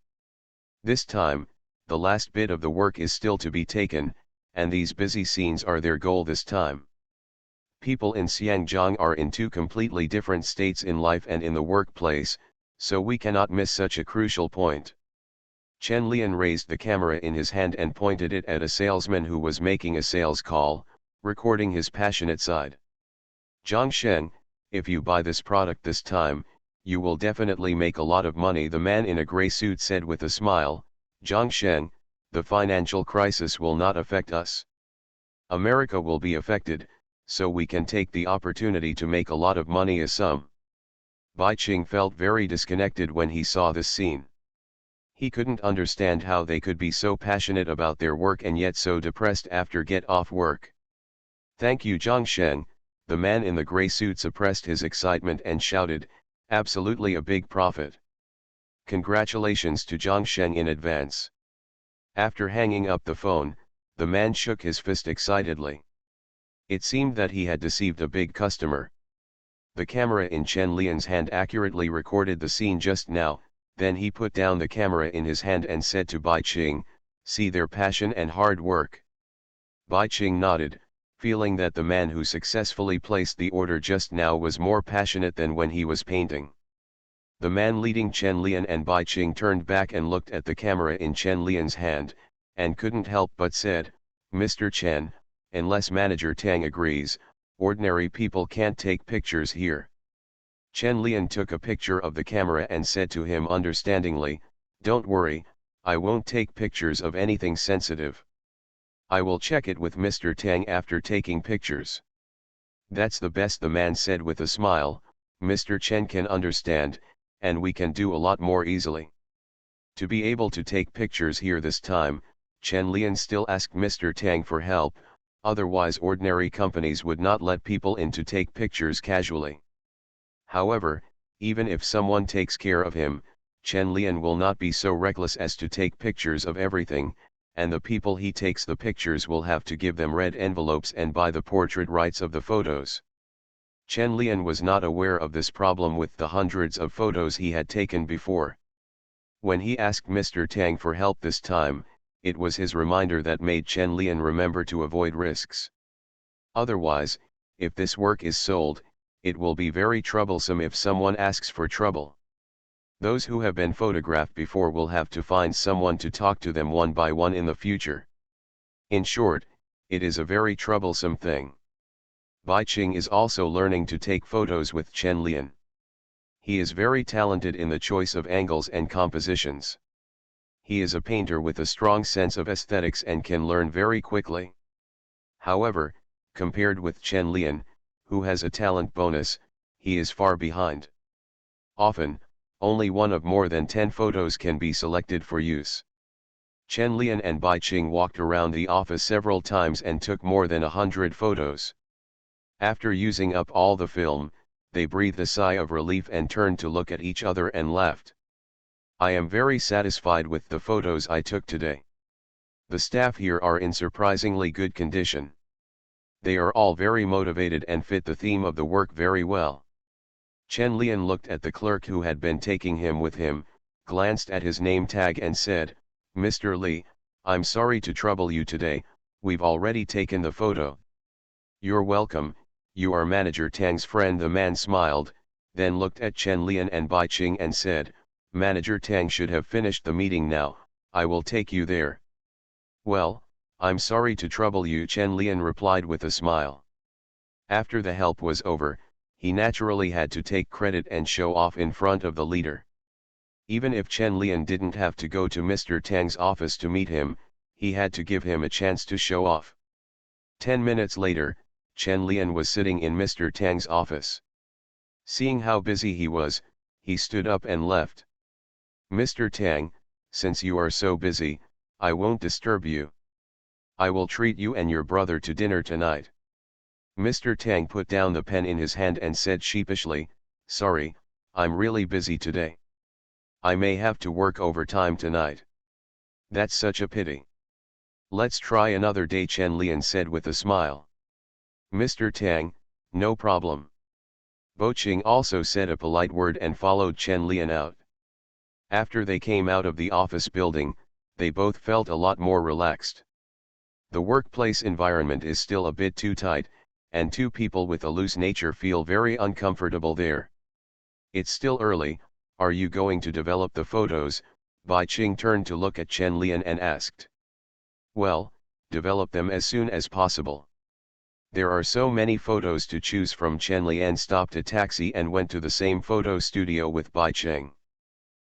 This time, the last bit of the work is still to be taken, and these busy scenes are their goal this time. People in Xiangjiang are in two completely different states in life and in the workplace, so we cannot miss such a crucial point. Chen Lian raised the camera in his hand and pointed it at a salesman who was making a sales call, recording his passionate side. Zhang Sheng, if you buy this product this time, you will definitely make a lot of money, the man in a gray suit said with a smile. Zhang Sheng, the financial crisis will not affect us. America will be affected, so we can take the opportunity to make a lot of money as some. Bai Qing felt very disconnected when he saw this scene. He couldn't understand how they could be so passionate about their work and yet so depressed after get off work. Thank you, Zhang Sheng, the man in the gray suit suppressed his excitement and shouted, absolutely a big profit. Congratulations to Zhang Sheng in advance. After hanging up the phone, the man shook his fist excitedly. It seemed that he had deceived a big customer. The camera in Chen Lian's hand accurately recorded the scene just now, then he put down the camera in his hand and said to Bai Qing, see their passion and hard work. Bai Qing nodded, feeling that the man who successfully placed the order just now was more passionate than when he was painting. The man leading Chen Lian and Bai Qing turned back and looked at the camera in Chen Lian's hand, and couldn't help but said, Mr. Chen, unless Manager Tang agrees, ordinary people can't take pictures here. Chen Lian took a picture of the camera and said to him understandingly, don't worry, I won't take pictures of anything sensitive. I will check it with Mr. Tang after taking pictures. That's the best, the man said with a smile. Mr. Chen can understand, and we can do a lot more easily. To be able to take pictures here this time, Chen Lian still asked Mr. Tang for help, otherwise ordinary companies would not let people in to take pictures casually. However, even if someone takes care of him, Chen Lian will not be so reckless as to take pictures of everything, and the people he takes the pictures will have to give them red envelopes and buy the portrait rights of the photos. Chen Lian was not aware of this problem with the hundreds of photos he had taken before. When he asked Mr. Tang for help this time, it was his reminder that made Chen Lian remember to avoid risks. Otherwise, if this work is sold, it will be very troublesome if someone asks for trouble. Those who have been photographed before will have to find someone to talk to them one by one in the future. In short, it is a very troublesome thing. Bai Qing is also learning to take photos with Chen Lian. He is very talented in the choice of angles and compositions. He is a painter with a strong sense of aesthetics and can learn very quickly. However, compared with Chen Lian, who has a talent bonus, he is far behind. Often, only one of more than 10 photos can be selected for use. Chen Lian and Bai Qing walked around the office several times and took more than 100 photos. After using up all the film, they breathed a sigh of relief and turned to look at each other and laughed. I am very satisfied with the photos I took today. The staff here are in surprisingly good condition. They are all very motivated and fit the theme of the work very well. Chen Lian looked at the clerk who had been taking him with him, glanced at his name tag and said, Mr. Li, I'm sorry to trouble you today, we've already taken the photo. You're welcome, you are Manager Tang's friend, the man smiled, then looked at Chen Lian and Bai Qing and said, Manager Tang should have finished the meeting now, I will take you there. Well, I'm sorry to trouble you, Chen Lian replied with a smile. After the help was over, he naturally had to take credit and show off in front of the leader. Even if Chen Lian didn't have to go to Mr. Tang's office to meet him, he had to give him a chance to show off. 10 minutes later, Chen Lian was sitting in Mr. Tang's office. Seeing how busy he was, he stood up and left. Mr. Tang, since you are so busy, I won't disturb you. I will treat you and your brother to dinner tonight. Mr. Tang put down the pen in his hand and said sheepishly, sorry, I'm really busy today. I may have to work overtime tonight. That's such a pity. Let's try another day, Chen Lian said with a smile. Mr. Tang, no problem. Bo Qing also said a polite word and followed Chen Lian out. After they came out of the office building, they both felt a lot more relaxed. The workplace environment is still a bit too tight, and two people with a loose nature feel very uncomfortable there. It's still early, are you going to develop the photos? Bai Qing turned to look at Chen Lian and asked. Well, develop them as soon as possible. There are so many photos to choose from. Chen Lian stopped a taxi and went to the same photo studio with Bai Qing.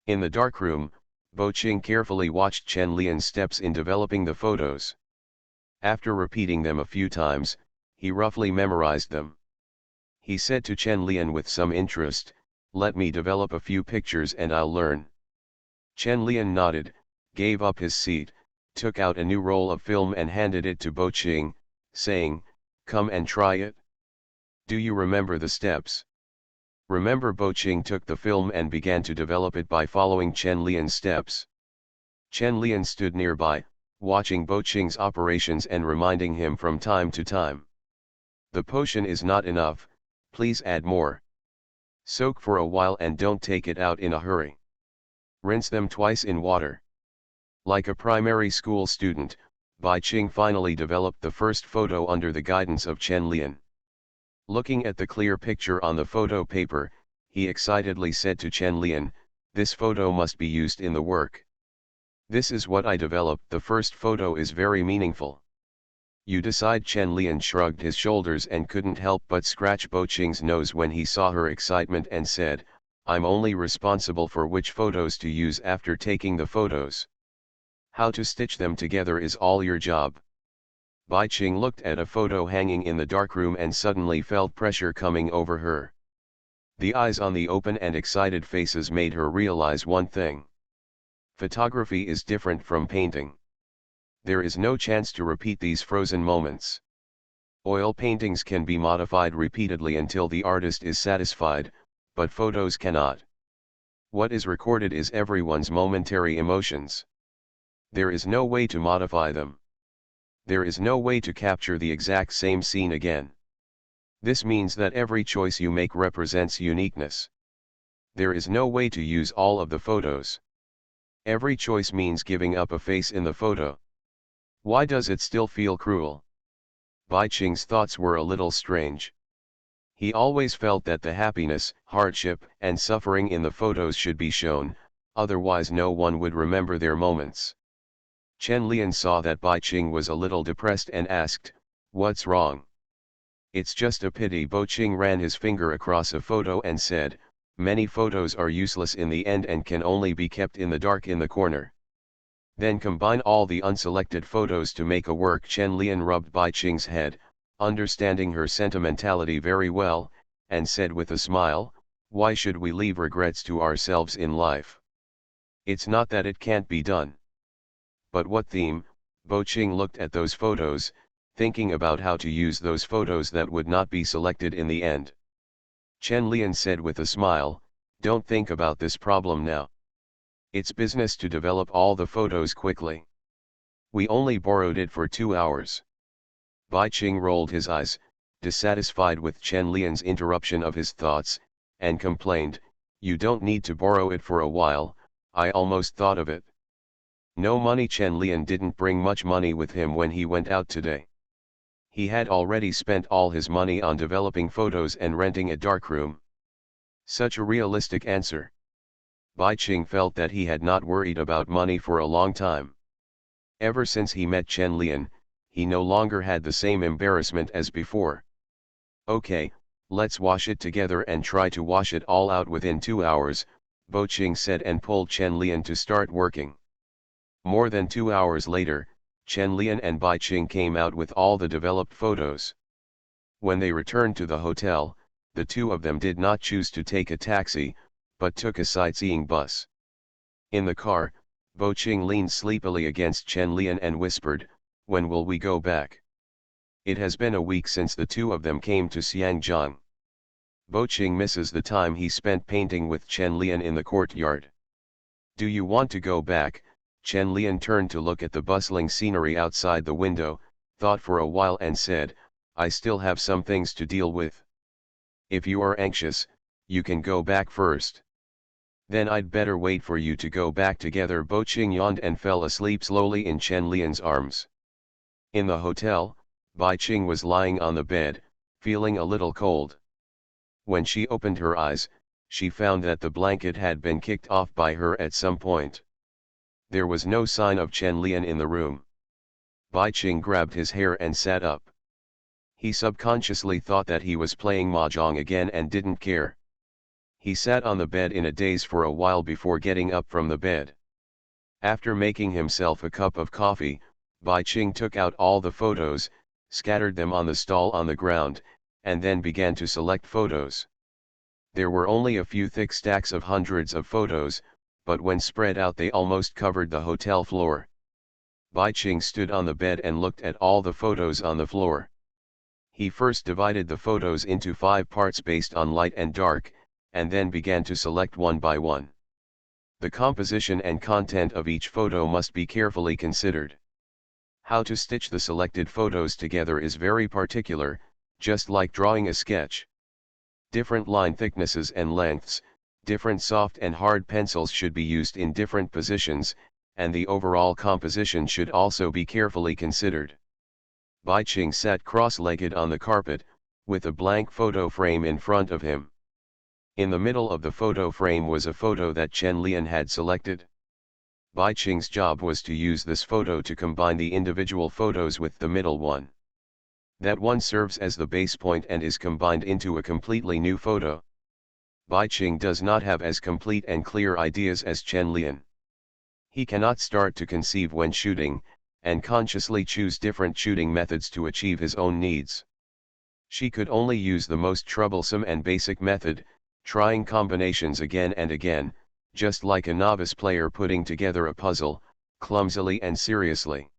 In the darkroom, Bo Qing carefully watched Chen Lian's steps in developing the photos. After repeating them a few times, he roughly memorized them. He said to Chen Lian with some interest, "Let me develop a few pictures and I'll learn." Chen Lian nodded, gave up his seat, took out a new roll of film and handed it to Bo Qing, saying, "Come and try it. Do you remember the steps?" Remember. Bo Qing took the film and began to develop it by following Chen Lian's steps. Chen Lian stood nearby, watching Bo Qing's operations and reminding him from time to time. "The potion is not enough, please add more. Soak for a while and don't take it out in a hurry. Rinse them twice in water." Like a primary school student, Bai Qing finally developed the first photo under the guidance of Chen Lian. Looking at the clear picture on the photo paper, he excitedly said to Chen Lian, "This photo must be used in the work. This is what I developed." The first photo is very meaningful. You decide. Chen Lian shrugged his shoulders and couldn't help but scratch Bo Qing's nose when he saw her excitement and said, "I'm only responsible for which photos to use after taking the photos. How to stitch them together is all your job." Bai Qing looked at a photo hanging in the darkroom and suddenly felt pressure coming over her. The eyes on the open and excited faces made her realize one thing. Photography is different from painting. There is no chance to repeat these frozen moments. Oil paintings can be modified repeatedly until the artist is satisfied, but photos cannot. What is recorded is everyone's momentary emotions. There is no way to modify them. There is no way to capture the exact same scene again. This means that every choice you make represents uniqueness. There is no way to use all of the photos. Every choice means giving up a face in the photo. Why does it still feel cruel? Bai Qing's thoughts were a little strange. He always felt that the happiness, hardship, and suffering in the photos should be shown, otherwise no one would remember their moments. Chen Lian saw that Bai Qing was a little depressed and asked, "What's wrong?" "It's just a pity." Bo Qing ran his finger across a photo and said, "Many photos are useless in the end and can only be kept in the dark in the corner. Then combine all the unselected photos to make a work." Chen Lian rubbed Bai Qing's head, understanding her sentimentality very well, and said with a smile, "Why should we leave regrets to ourselves in life? It's not that it can't be done." "But what theme?" Bo Qing looked at those photos, thinking about how to use those photos that would not be selected in the end. Chen Lian said with a smile, "Don't think about this problem now. It's business to develop all the photos quickly. We only borrowed it for 2 hours. Bai Qing rolled his eyes, dissatisfied with Chen Lian's interruption of his thoughts, and complained, "You don't need to borrow it for a while, I almost thought of it." No money. Chen Lian didn't bring much money with him when he went out today. He had already spent all his money on developing photos and renting a darkroom. Such a realistic answer. Bai Qing felt that he had not worried about money for a long time. Ever since he met Chen Lian, he no longer had the same embarrassment as before. "Okay, let's wash it together and try to wash it all out within 2 hours, Bo Qing said and pulled Chen Lian to start working. More than 2 hours later, Chen Lian and Bai Qing came out with all the developed photos. When they returned to the hotel, the two of them did not choose to take a taxi, but took a sightseeing bus. In the car, Bo Qing leaned sleepily against Chen Lian and whispered, "When will we go back? It has been a week since the two of them came to Xiangjiang." Bo Qing misses the time he spent painting with Chen Lian in the courtyard. "Do you want to go back?" Chen Lian turned to look at the bustling scenery outside the window, thought for a while and said, "I still have some things to deal with." If you are anxious, you can go back first. Then I'd better wait for you to go back together. Bo Qing yawned and fell asleep slowly in Chen Lian's arms. In the hotel, Bai Qing was lying on the bed, feeling a little cold. When she opened her eyes, she found that the blanket had been kicked off by her at some point. There was no sign of Chen Lian in the room. Bai Qing grabbed his hair and sat up. He subconsciously thought that he was playing mahjong again and didn't care. He sat on the bed in a daze for a while before getting up from the bed. After making himself a cup of coffee, Bai Qing took out all the photos, scattered them on the stall on the ground, and then began to select photos. There were only a few thick stacks of hundreds of photos, but when spread out they almost covered the hotel floor. Bai Qing stood on the bed and looked at all the photos on the floor. He first divided the photos into 5 parts based on light and dark, and then began to select one by one. The composition and content of each photo must be carefully considered. How to stitch the selected photos together is very particular, just like drawing a sketch. Different line thicknesses and lengths, different soft and hard pencils should be used in different positions, and the overall composition should also be carefully considered. Bai Qing sat cross-legged on the carpet, with a blank photo frame in front of him. In the middle of the photo frame was a photo that Chen Lian had selected. Bai Qing's job was to use this photo to combine the individual photos with the middle one. That one serves as the base point and is combined into a completely new photo. Bai Qing does not have as complete and clear ideas as Chen Lian. He cannot start to conceive when shooting, and consciously choose different shooting methods to achieve his own needs. She could only use the most troublesome and basic method, trying combinations again and again, just like a novice player putting together a puzzle, clumsily and seriously.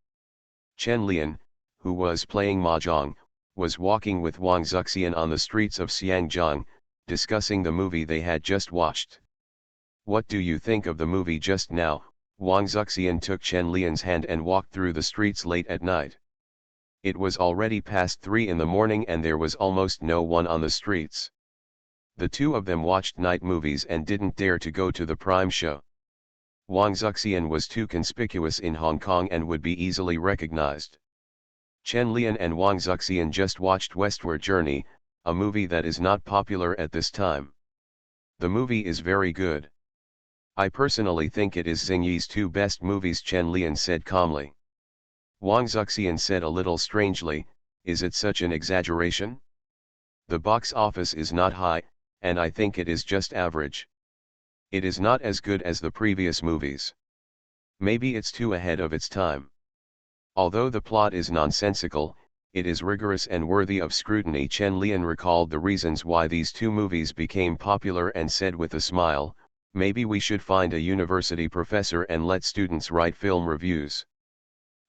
Chen Lian, who was playing mahjong, was walking with Wang Zuxian on the streets of Xiangjiang, discussing the movie they had just watched. "What do you think of the movie just now?" Wang Zuxian took Chen Lian's hand and walked through the streets late at night. It was already past 3 in the morning and there was almost no one on the streets. The two of them watched night movies and didn't dare to go to the prime show. Wang Zuxian was too conspicuous in Hong Kong and would be easily recognized. Chen Lian and Wang Zuxian just watched Westward Journey, a movie that is not popular at this time. The movie is very good. I personally think it is Xingyi's 2 best movies, Chen Lian said calmly. Wang Zuxian said a little strangely, "Is it such an exaggeration? The box office is not high, and I think it is just average. It is not as good as the previous movies. Maybe it's too ahead of its time. Although the plot is nonsensical, it is rigorous and worthy of scrutiny." Chen Lian recalled the reasons why these 2 movies became popular and said with a smile, "Maybe we should find a university professor and let students write film reviews."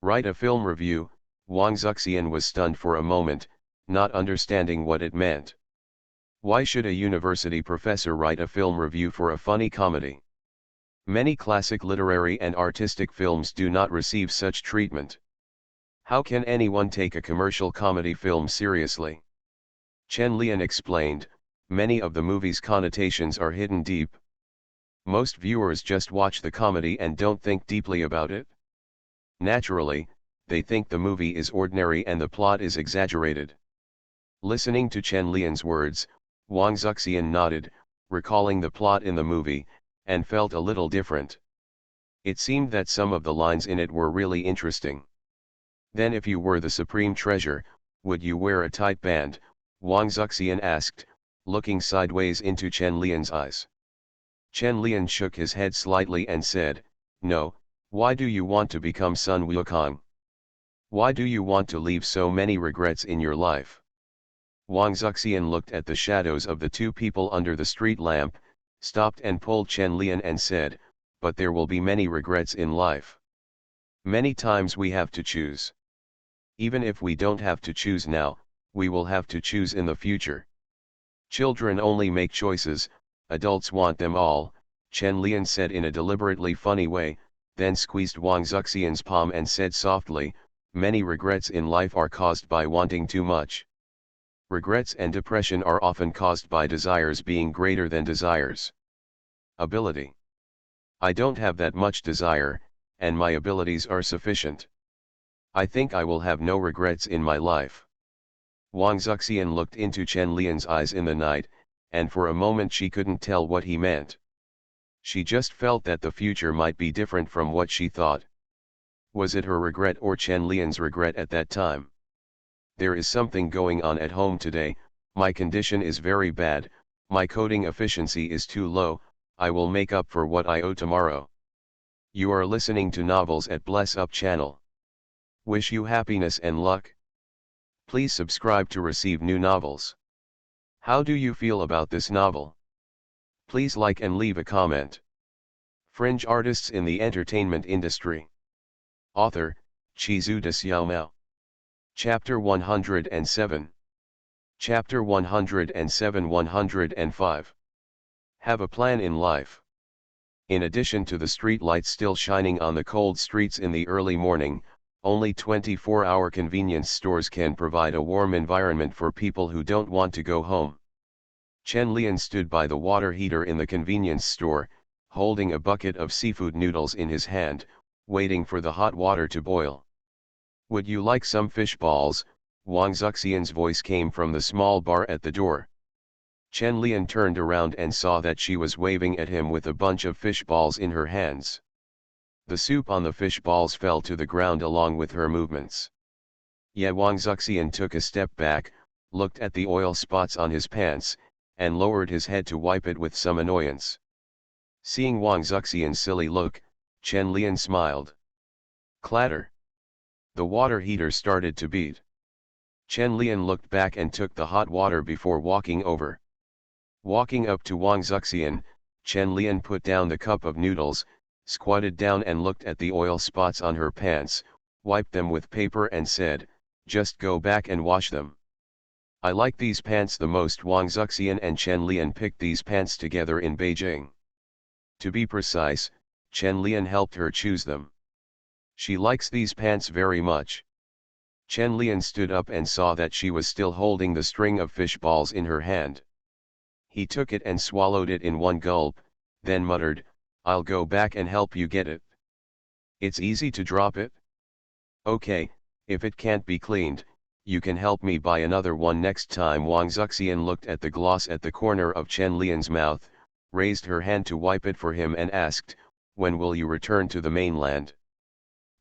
Write a film review? Wang Zuxian was stunned for a moment, not understanding what it meant. Why should a university professor write a film review for a funny comedy? Many classic literary and artistic films do not receive such treatment. How can anyone take a commercial comedy film seriously? Chen Lian explained, "Many of the movie's connotations are hidden deep. Most viewers just watch the comedy and don't think deeply about it. Naturally, they think the movie is ordinary and the plot is exaggerated." Listening to Chen Lian's words, Wang Zuxian nodded, recalling the plot in the movie, and felt a little different. It seemed that some of the lines in it were really interesting. "Then if you were the supreme treasure, would you wear a tight band?" Wang Zuxian asked, looking sideways into Chen Lian's eyes. Chen Lian shook his head slightly and said, "No, why do you want to become Sun Wukong? Why do you want to leave so many regrets in your life?" Wang Zuxian looked at the shadows of the 2 people under the street lamp, stopped and pulled Chen Lian and said, "But there will be many regrets in life. Many times we have to choose. Even if we don't have to choose now, we will have to choose in the future. Children only make choices, adults want them all," Chen Lian said in a deliberately funny way, then squeezed Wang Zuxian's palm and said softly, "Many regrets in life are caused by wanting too much. Regrets and depression are often caused by desires being greater than desires. Ability. I don't have that much desire, and my abilities are sufficient. I think I will have no regrets in my life. Wang Zuxian looked into Chen Lian's eyes in the night, and for a moment she couldn't tell what he meant. She just felt that the future might be different from what she thought. Was it her regret or Chen Lian's regret at that time? There is something going on at home today, my condition is very bad, my coding efficiency is too low, I will make up for what I owe tomorrow. You are listening to Novels at Bless Up channel. Wish you happiness and luck. Please subscribe to receive new novels. How do you feel about this novel? Please like and leave a comment. Fringe artists in the entertainment industry. Author, Chizu de Xiaomao. Chapter 107. Chapter 107-105. Have a plan in life. In addition to the street lights still shining on the cold streets in the early morning, only 24-hour convenience stores can provide a warm environment for people who don't want to go home. Chen Lian stood by the water heater in the convenience store, holding a bucket of seafood noodles in his hand, waiting for the hot water to boil. Would you like some fish balls? Wang Zuxian's voice came from the small bar at the door. Chen Lian turned around and saw that she was waving at him with a bunch of fish balls in her hands. The soup on the fish balls fell to the ground along with her movements. Yet Wang Zuxian took a step back, looked at the oil spots on his pants, and lowered his head to wipe it with some annoyance. Seeing Wang Zuxian's silly look, Chen Lian smiled. Clatter. The water heater started to beat. Chen Lian looked back and took the hot water before walking over. Walking up to Wang Zuxian, Chen Lian put down the cup of noodles, squatted down and looked at the oil spots on her pants, wiped them with paper and said, "Just go back and wash them." I like these pants the most. Wang Zuxian and Chen Lian picked these pants together in Beijing. To be precise, Chen Lian helped her choose them. She likes these pants very much. Chen Lian stood up and saw that she was still holding the string of fish balls in her hand. He took it and swallowed it in one gulp, then muttered, "I'll go back and help you get it. It's easy to drop it. Okay, if it can't be cleaned, you can help me buy another one next time." Wang Zuxian looked at the gloss at the corner of Chen Lian's mouth, raised her hand to wipe it for him and asked, "When will you return to the mainland?"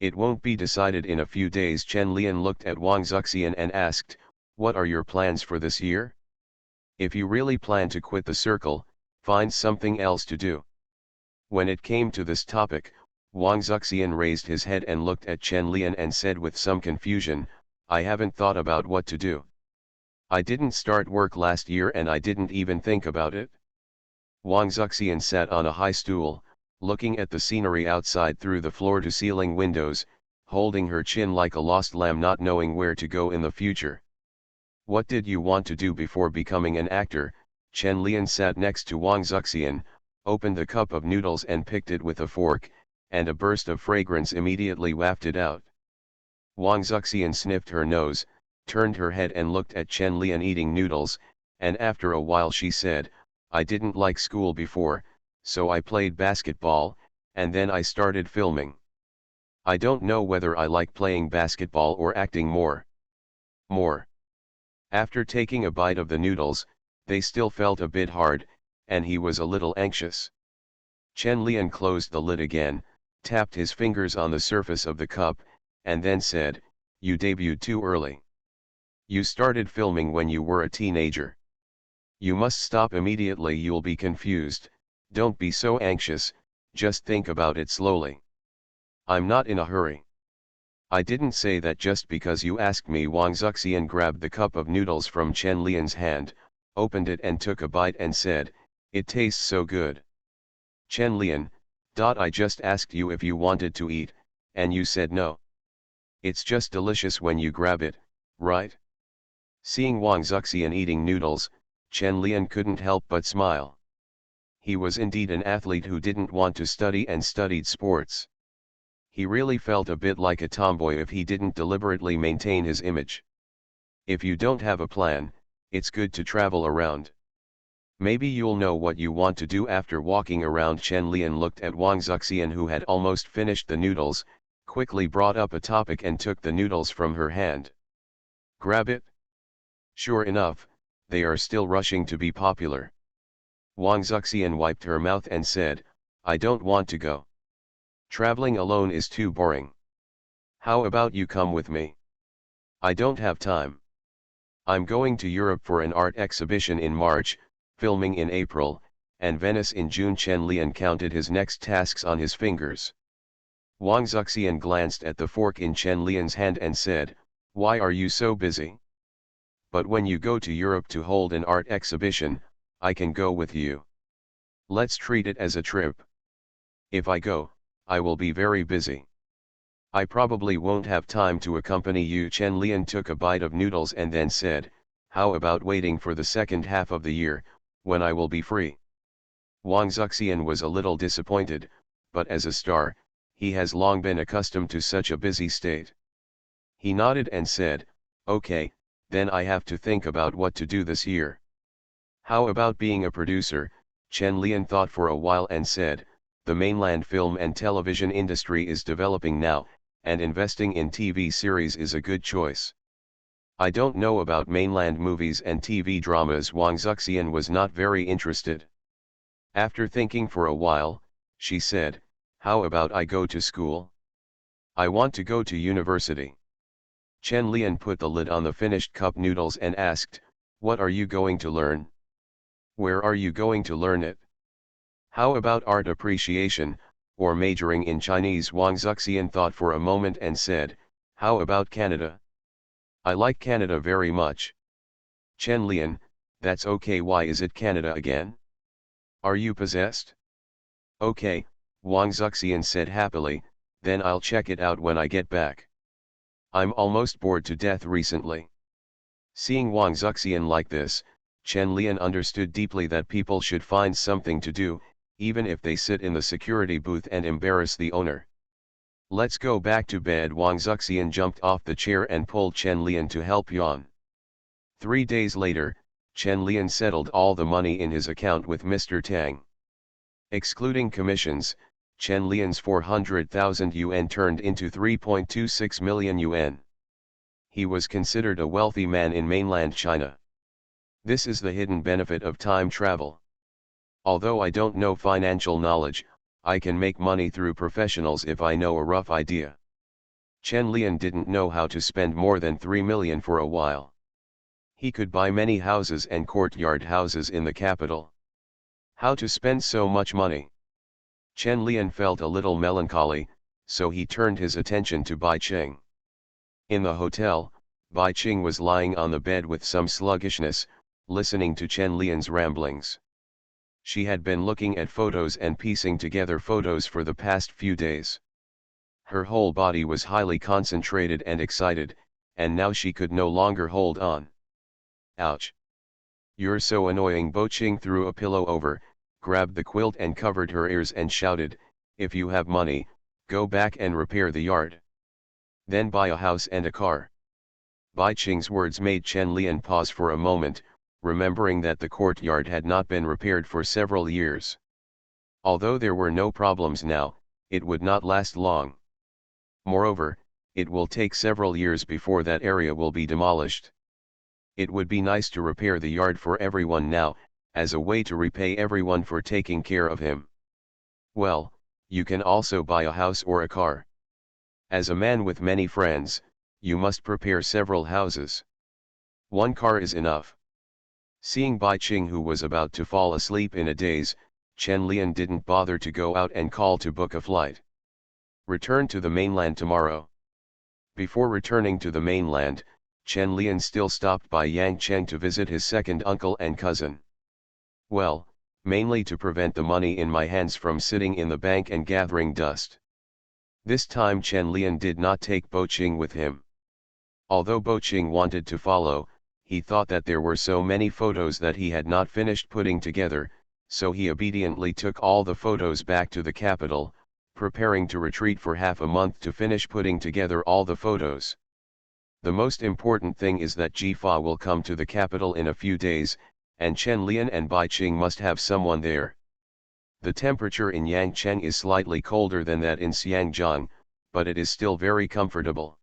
"It won't be decided in a few days." Chen Lian looked at Wang Zuxian and asked, "What are your plans for this year? If you really plan to quit the circle, find something else to do." When it came to this topic, Wang Zuxian raised his head and looked at Chen Lian and said with some confusion, "I haven't thought about what to do. I didn't start work last year and I didn't even think about it." Wang Zuxian sat on a high stool, looking at the scenery outside through the floor-to-ceiling windows, holding her chin like a lost lamb not knowing where to go in the future. "What did you want to do before becoming an actor?" Chen Lian sat next to Wang Zuxian, opened the cup of noodles and picked it with a fork, and a burst of fragrance immediately wafted out. Wang Zuxian sniffed her nose, turned her head and looked at Chen Lian eating noodles, and after a while she said, "I didn't like school before, so I played basketball, and then I started filming. I don't know whether I like playing basketball or acting more." After taking a bite of the noodles, they still felt a bit hard, and he was a little anxious. Chen Lian closed the lid again, tapped his fingers on the surface of the cup, and then said, "You debuted too early. You started filming when you were a teenager. You must stop immediately. You'll be confused. Don't be so anxious, just think about it slowly. I'm not in a hurry. I didn't say that just because you asked me." Wang Zuxian grabbed the cup of noodles from Chen Lian's hand, opened it and took a bite and said, "It tastes so good." "Chen Lian, I just asked you if you wanted to eat, and you said no. It's just delicious when you grab it, right?" Seeing Wang Zuxian eating noodles, Chen Lian couldn't help but smile. He was indeed an athlete who didn't want to study and studied sports. He really felt a bit like a tomboy if he didn't deliberately maintain his image. If you don't have a plan, It's good to travel around. Maybe you'll know what you want to do after walking around. Chen Lian looked at Wang Zuxian, who had almost finished the noodles, quickly brought up a topic and took the noodles from her hand. Grab it? Sure enough, they are still rushing to be popular. Wang Zuxian wiped her mouth and said, I don't want to go. Traveling alone is too boring. How about you come with me? I don't have time. I'm going to Europe for an art exhibition in March, filming in April, and Venice in June. Chen Lian counted his next tasks on his fingers. Wang Zuxian glanced at the fork in Chen Lian's hand and said, Why are you so busy? But when you go to Europe to hold an art exhibition, I can go with you. Let's treat it as a trip. If I go, I will be very busy. I probably won't have time to accompany you. Chen Lian took a bite of noodles and then said, How about waiting for the second half of the year, when I will be free? Wang Zuxian was a little disappointed, but as a star, he has long been accustomed to such a busy state. He nodded and said, Okay, then I have to think about what to do this year. How about being a producer? Chen Lian thought for a while and said, The mainland film and television industry is developing now, and investing in TV series is a good choice. I don't know about mainland movies and TV dramas. Wang Zuxian was not very interested. After thinking for a while, she said, How about I go to school? I want to go to university. Chen Lian put the lid on the finished cup noodles and asked, What are you going to learn? Where are you going to learn it? How about art appreciation, or majoring in Chinese? Wang Zuxian thought for a moment and said, How about Canada? I like Canada very much. Chen Lian, that's okay. Why is it Canada again? Are you possessed? Okay, Wang Zuxian said happily, then I'll check it out when I get back. I'm almost bored to death recently. Seeing Wang Zuxian like this, Chen Lian understood deeply that people should find something to do, even if they sit in the security booth and embarrass the owner. Let's go back to bed. Wang Zuxian jumped off the chair and pulled Chen Lian to help yawn. 3 days later, Chen Lian settled all the money in his account with Mr. Tang. Excluding commissions, Chen Lian's 400,000 yuan turned into 3.26 million yuan. He was considered a wealthy man in mainland China. This is the hidden benefit of time travel. Although I don't know financial knowledge, I can make money through professionals if I know a rough idea. Chen Lian didn't know how to spend more than 3 million for a while. He could buy many houses and courtyard houses in the capital. How to spend so much money? Chen Lian felt a little melancholy, so he turned his attention to Bai Qing. In the hotel, Bai Qing was lying on the bed with some sluggishness, listening to Chen Lian's ramblings. She had been looking at photos and piecing together photos for the past few days. Her whole body was highly concentrated and excited, and now she could no longer hold on. Ouch! You're so annoying. Bai Qing threw a pillow over, grabbed the quilt and covered her ears and shouted, If you have money, go back and repair the yard. Then buy a house and a car. Bai Qing's words made Chen Lian pause for a moment, remembering that the courtyard had not been repaired for several years. Although there were no problems now, it would not last long. Moreover, it will take several years before that area will be demolished. It would be nice to repair the yard for everyone now, as a way to repay everyone for taking care of him. Well, you can also buy a house or a car. As a man with many friends, you must prepare several houses. One car is enough. Seeing Bai Qing, who was about to fall asleep in a daze, Chen Lian didn't bother to go out and call to book a flight. Return to the mainland tomorrow. Before returning to the mainland, Chen Lian still stopped by Yangcheng to visit his second uncle and cousin. Well, mainly to prevent the money in my hands from sitting in the bank and gathering dust. This time Chen Lian did not take Bai Qing with him. Although Bai Qing wanted to follow, he thought that there were so many photos that he had not finished putting together, so he obediently took all the photos back to the capital, preparing to retreat for half a month to finish putting together all the photos. The most important thing is that Jifa will come to the capital in a few days, and Chen Lian and Bai Qing must have someone there. The temperature in Yangcheng is slightly colder than that in Xiangjiang, but it is still very comfortable.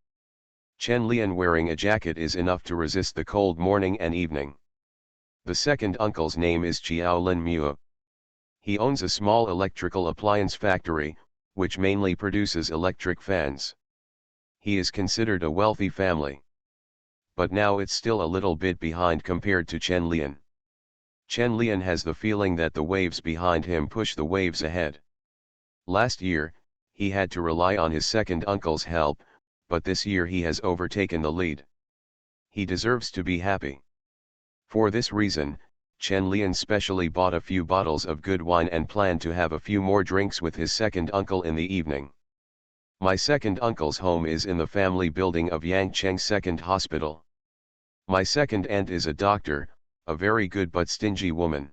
Chen Lian wearing a jacket is enough to resist the cold morning and evening. The second uncle's name is Chiao Lin Mu. He owns a small electrical appliance factory, which mainly produces electric fans. He is considered a wealthy family. But now it's still a little bit behind compared to Chen Lian. Chen Lian has the feeling that the waves behind him push the waves ahead. Last year, he had to rely on his second uncle's help, but this year he has overtaken the lead. He deserves to be happy. For this reason, Chen Lian specially bought a few bottles of good wine and planned to have a few more drinks with his second uncle in the evening. My second uncle's home is in the family building of Yangcheng Second Hospital. My second aunt is a doctor, a very good but stingy woman.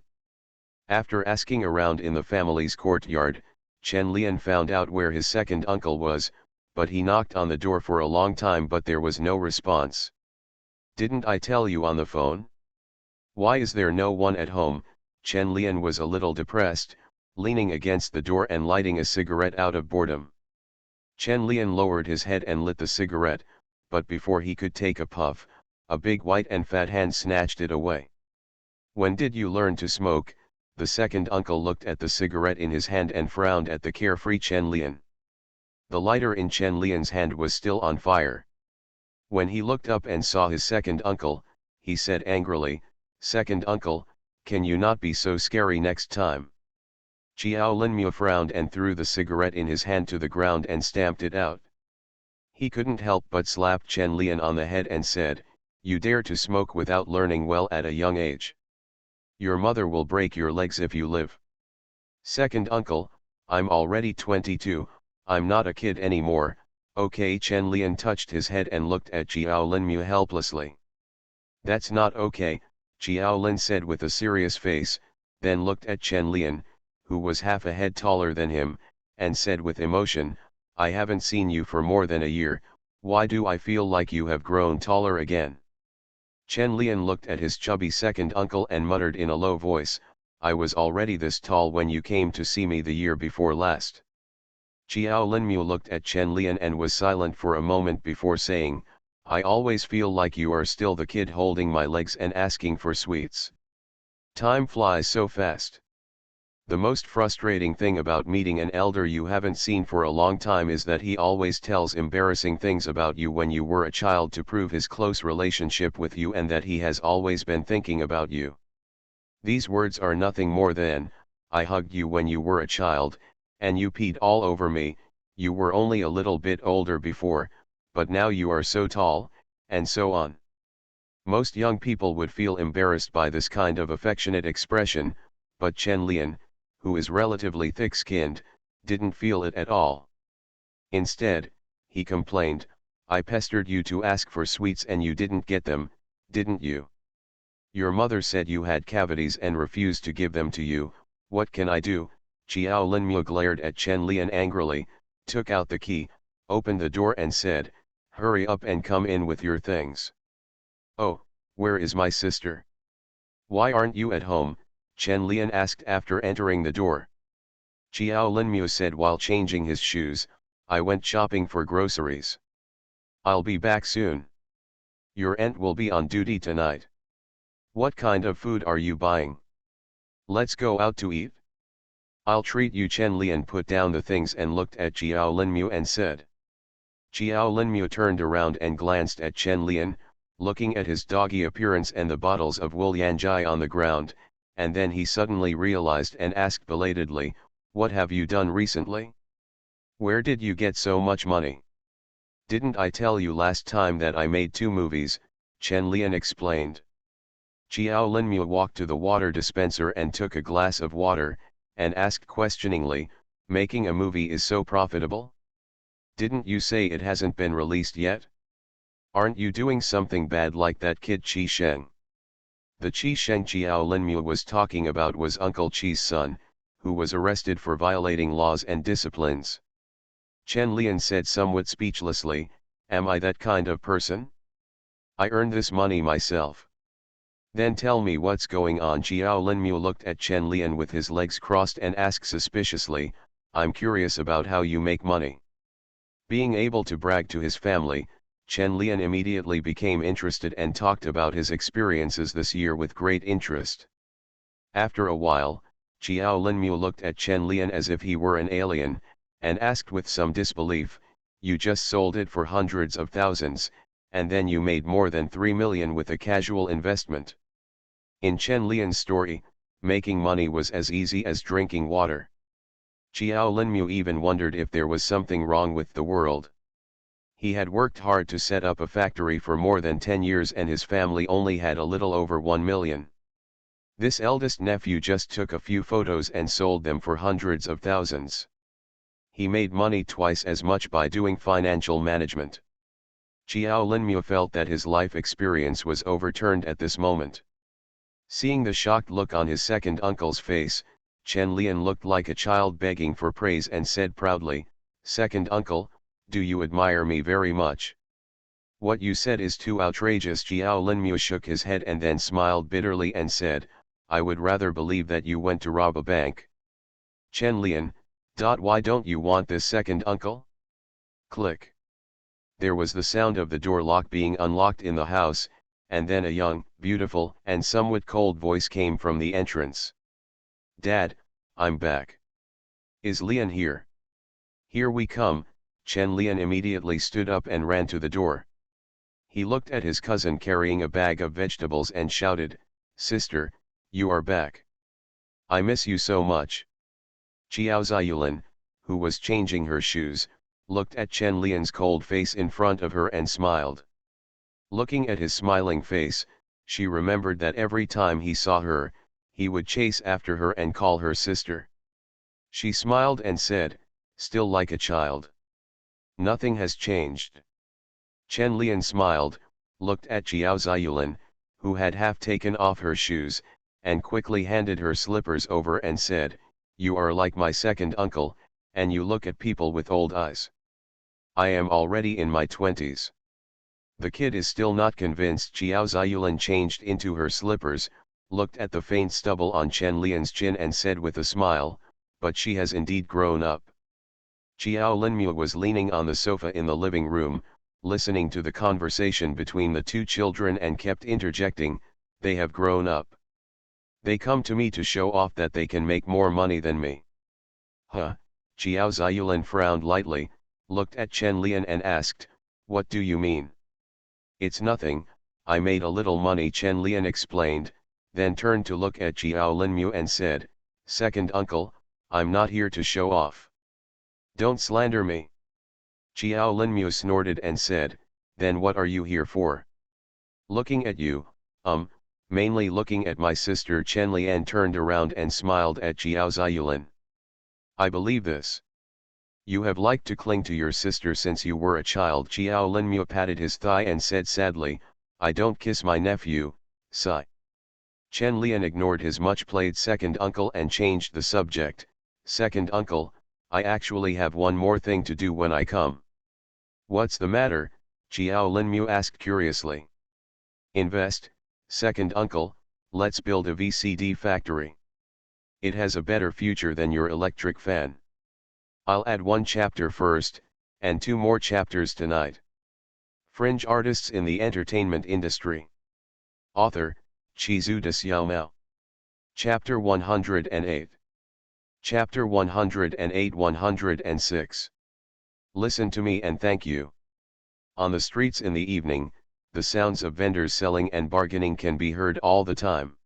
After asking around in the family's courtyard, Chen Lian found out where his second uncle was, but he knocked on the door for a long time but there was no response. Didn't I tell you on the phone? Why is there no one at home? Chen Lian was a little depressed, leaning against the door and lighting a cigarette out of boredom. Chen Lian lowered his head and lit the cigarette, but before he could take a puff, a big white and fat hand snatched it away. When did you learn to smoke? The second uncle looked at the cigarette in his hand and frowned at the carefree Chen Lian. The lighter in Chen Lian's hand was still on fire. When he looked up and saw his second uncle, he said angrily, "Second uncle, can you not be so scary next time?" Chiao Linmu frowned and threw the cigarette in his hand to the ground and stamped it out. He couldn't help but slap Chen Lian on the head and said, "You dare to smoke without learning well at a young age. Your mother will break your legs if you live." "Second uncle, I'm already 22, I'm not a kid anymore." "Okay." Chen Lian touched his head and looked at Chiao Linmu helplessly. "That's not okay," Chiao Lin said with a serious face, then looked at Chen Lian, who was half a head taller than him, and said with emotion, "I haven't seen you for more than a year, why do I feel like you have grown taller again?" Chen Lian looked at his chubby second uncle and muttered in a low voice, "I was already this tall when you came to see me the year before last." Chiao Linmu looked at Chen Lian and was silent for a moment before saying, "I always feel like you are still the kid holding my legs and asking for sweets. Time flies so fast. The most frustrating thing about meeting an elder you haven't seen for a long time is that he always tells embarrassing things about you when you were a child to prove his close relationship with you and that he has always been thinking about you. These words are nothing more than, I hugged you when you were a child, and you peed all over me, you were only a little bit older before, but now you are so tall, and so on." Most young people would feel embarrassed by this kind of affectionate expression, but Chen Lian, who is relatively thick-skinned, didn't feel it at all. Instead, he complained, "I pestered you to ask for sweets and you didn't get them, didn't you? Your mother said you had cavities and refused to give them to you, what can I do?" Chiao Linmu glared at Chen Lian angrily, took out the key, opened the door and said, "Hurry up and come in with your things." "Oh, where is my sister? Why aren't you at home?" Chen Lian asked after entering the door. Chiao Linmu said while changing his shoes, "I went shopping for groceries. I'll be back soon." "Your aunt will be on duty tonight. What kind of food are you buying? Let's go out to eat. I'll treat you." Chen Lian put down the things and looked at Chiao Linmu and said. Chiao Linmu turned around and glanced at Chen Lian, looking at his doggy appearance and the bottles of wool yanjai on the ground, and then he suddenly realized and asked belatedly, "What have you done recently? Where did you get so much money?" "Didn't I tell you last time that I made 2 movies, Chen Lian explained. Chiao Linmu walked to the water dispenser and took a glass of water, and asked questioningly, "Making a movie is so profitable? Didn't you say it hasn't been released yet? Aren't you doing something bad like that kid Qi Sheng?" The Qi Sheng Chiao Linmu was talking about was Uncle Qi's son, who was arrested for violating laws and disciplines. Chen Lian said somewhat speechlessly, "Am I that kind of person?" I earned this money myself. Then tell me what's going on. Xiao Linmu looked at Chen Lian with his legs crossed and asked suspiciously, I'm curious about how you make money. Being able to brag to his family, Chen Lian immediately became interested and talked about his experiences this year with great interest. After a while, Xiao Linmu looked at Chen Lian as if he were an alien, and asked with some disbelief, you just sold it for hundreds of thousands, and then you made more than 3 million with a casual investment. In Chen Lian's story, making money was as easy as drinking water. Xiao Linmu even wondered if there was something wrong with the world. He had worked hard to set up a factory for more than 10 years and his family only had a little over 1 million. This eldest nephew just took a few photos and sold them for hundreds of thousands. He made money twice as much by doing financial management. Xiao Linmu felt that his life experience was overturned at this moment. Seeing the shocked look on his second uncle's face, Chen Lian looked like a child begging for praise and said proudly, Second uncle, do you admire me very much? What you said is too outrageous. Xiao Linmu shook his head and then smiled bitterly and said, I would rather believe that you went to rob a bank. Chen Lian, why don't you want this second uncle? Click. There was the sound of the door lock being unlocked in the house, and then a young, beautiful, and somewhat cold voice came from the entrance. Dad, I'm back. Is Lian here? Here we come. Chen Lian immediately stood up and ran to the door. He looked at his cousin carrying a bag of vegetables and shouted, Sister, you are back. I miss you so much. Xiao Ziyulan, who was changing her shoes, looked at Chen Lian's cold face in front of her and smiled. Looking at his smiling face, she remembered that every time he saw her, he would chase after her and call her sister. She smiled and said, still like a child. Nothing has changed. Chen Lian smiled, looked at Xiao Ziyulan, who had half taken off her shoes, and quickly handed her slippers over and said, You are like my second uncle, and you look at people with old eyes. I am already in my 20s. The kid is still not convinced. Xiao Ziyulan changed into her slippers, looked at the faint stubble on Chen Lian's chin and said with a smile, but she has indeed grown up. Xiao Linmu was leaning on the sofa in the living room, listening to the conversation between the two children and kept interjecting, they have grown up. They come to me to show off that they can make more money than me. Huh? Xiao Ziyulan frowned lightly, looked at Chen Lian and asked, what do you mean? It's nothing, I made a little money, Chen Lian explained, then turned to look at Xiao Linmu and said, Second uncle, I'm not here to show off. Don't slander me. Xiao Linmu snorted and said, then what are you here for? Looking at you, mainly looking at my sister. Chen Lian turned around and smiled at Xiao Ziyulan. I believe this. You have liked to cling to your sister since you were a child. Xiao Linmu patted his thigh and said sadly, I don't kiss my nephew, sigh. Chen Lian ignored his much-played second uncle and changed the subject. Second uncle, I actually have one more thing to do when I come. What's the matter? Xiao Linmu asked curiously. Invest, second uncle, let's build a VCD factory. It has a better future than your electric fan. I'll add 1 chapter first, and 2 more chapters tonight. Fringe artists in the entertainment industry. Author, Chizu de Xiaomao. Chapter 108. Chapter 108-106. Listen to me and thank you. On the streets in the evening, the sounds of vendors selling and bargaining can be heard all the time.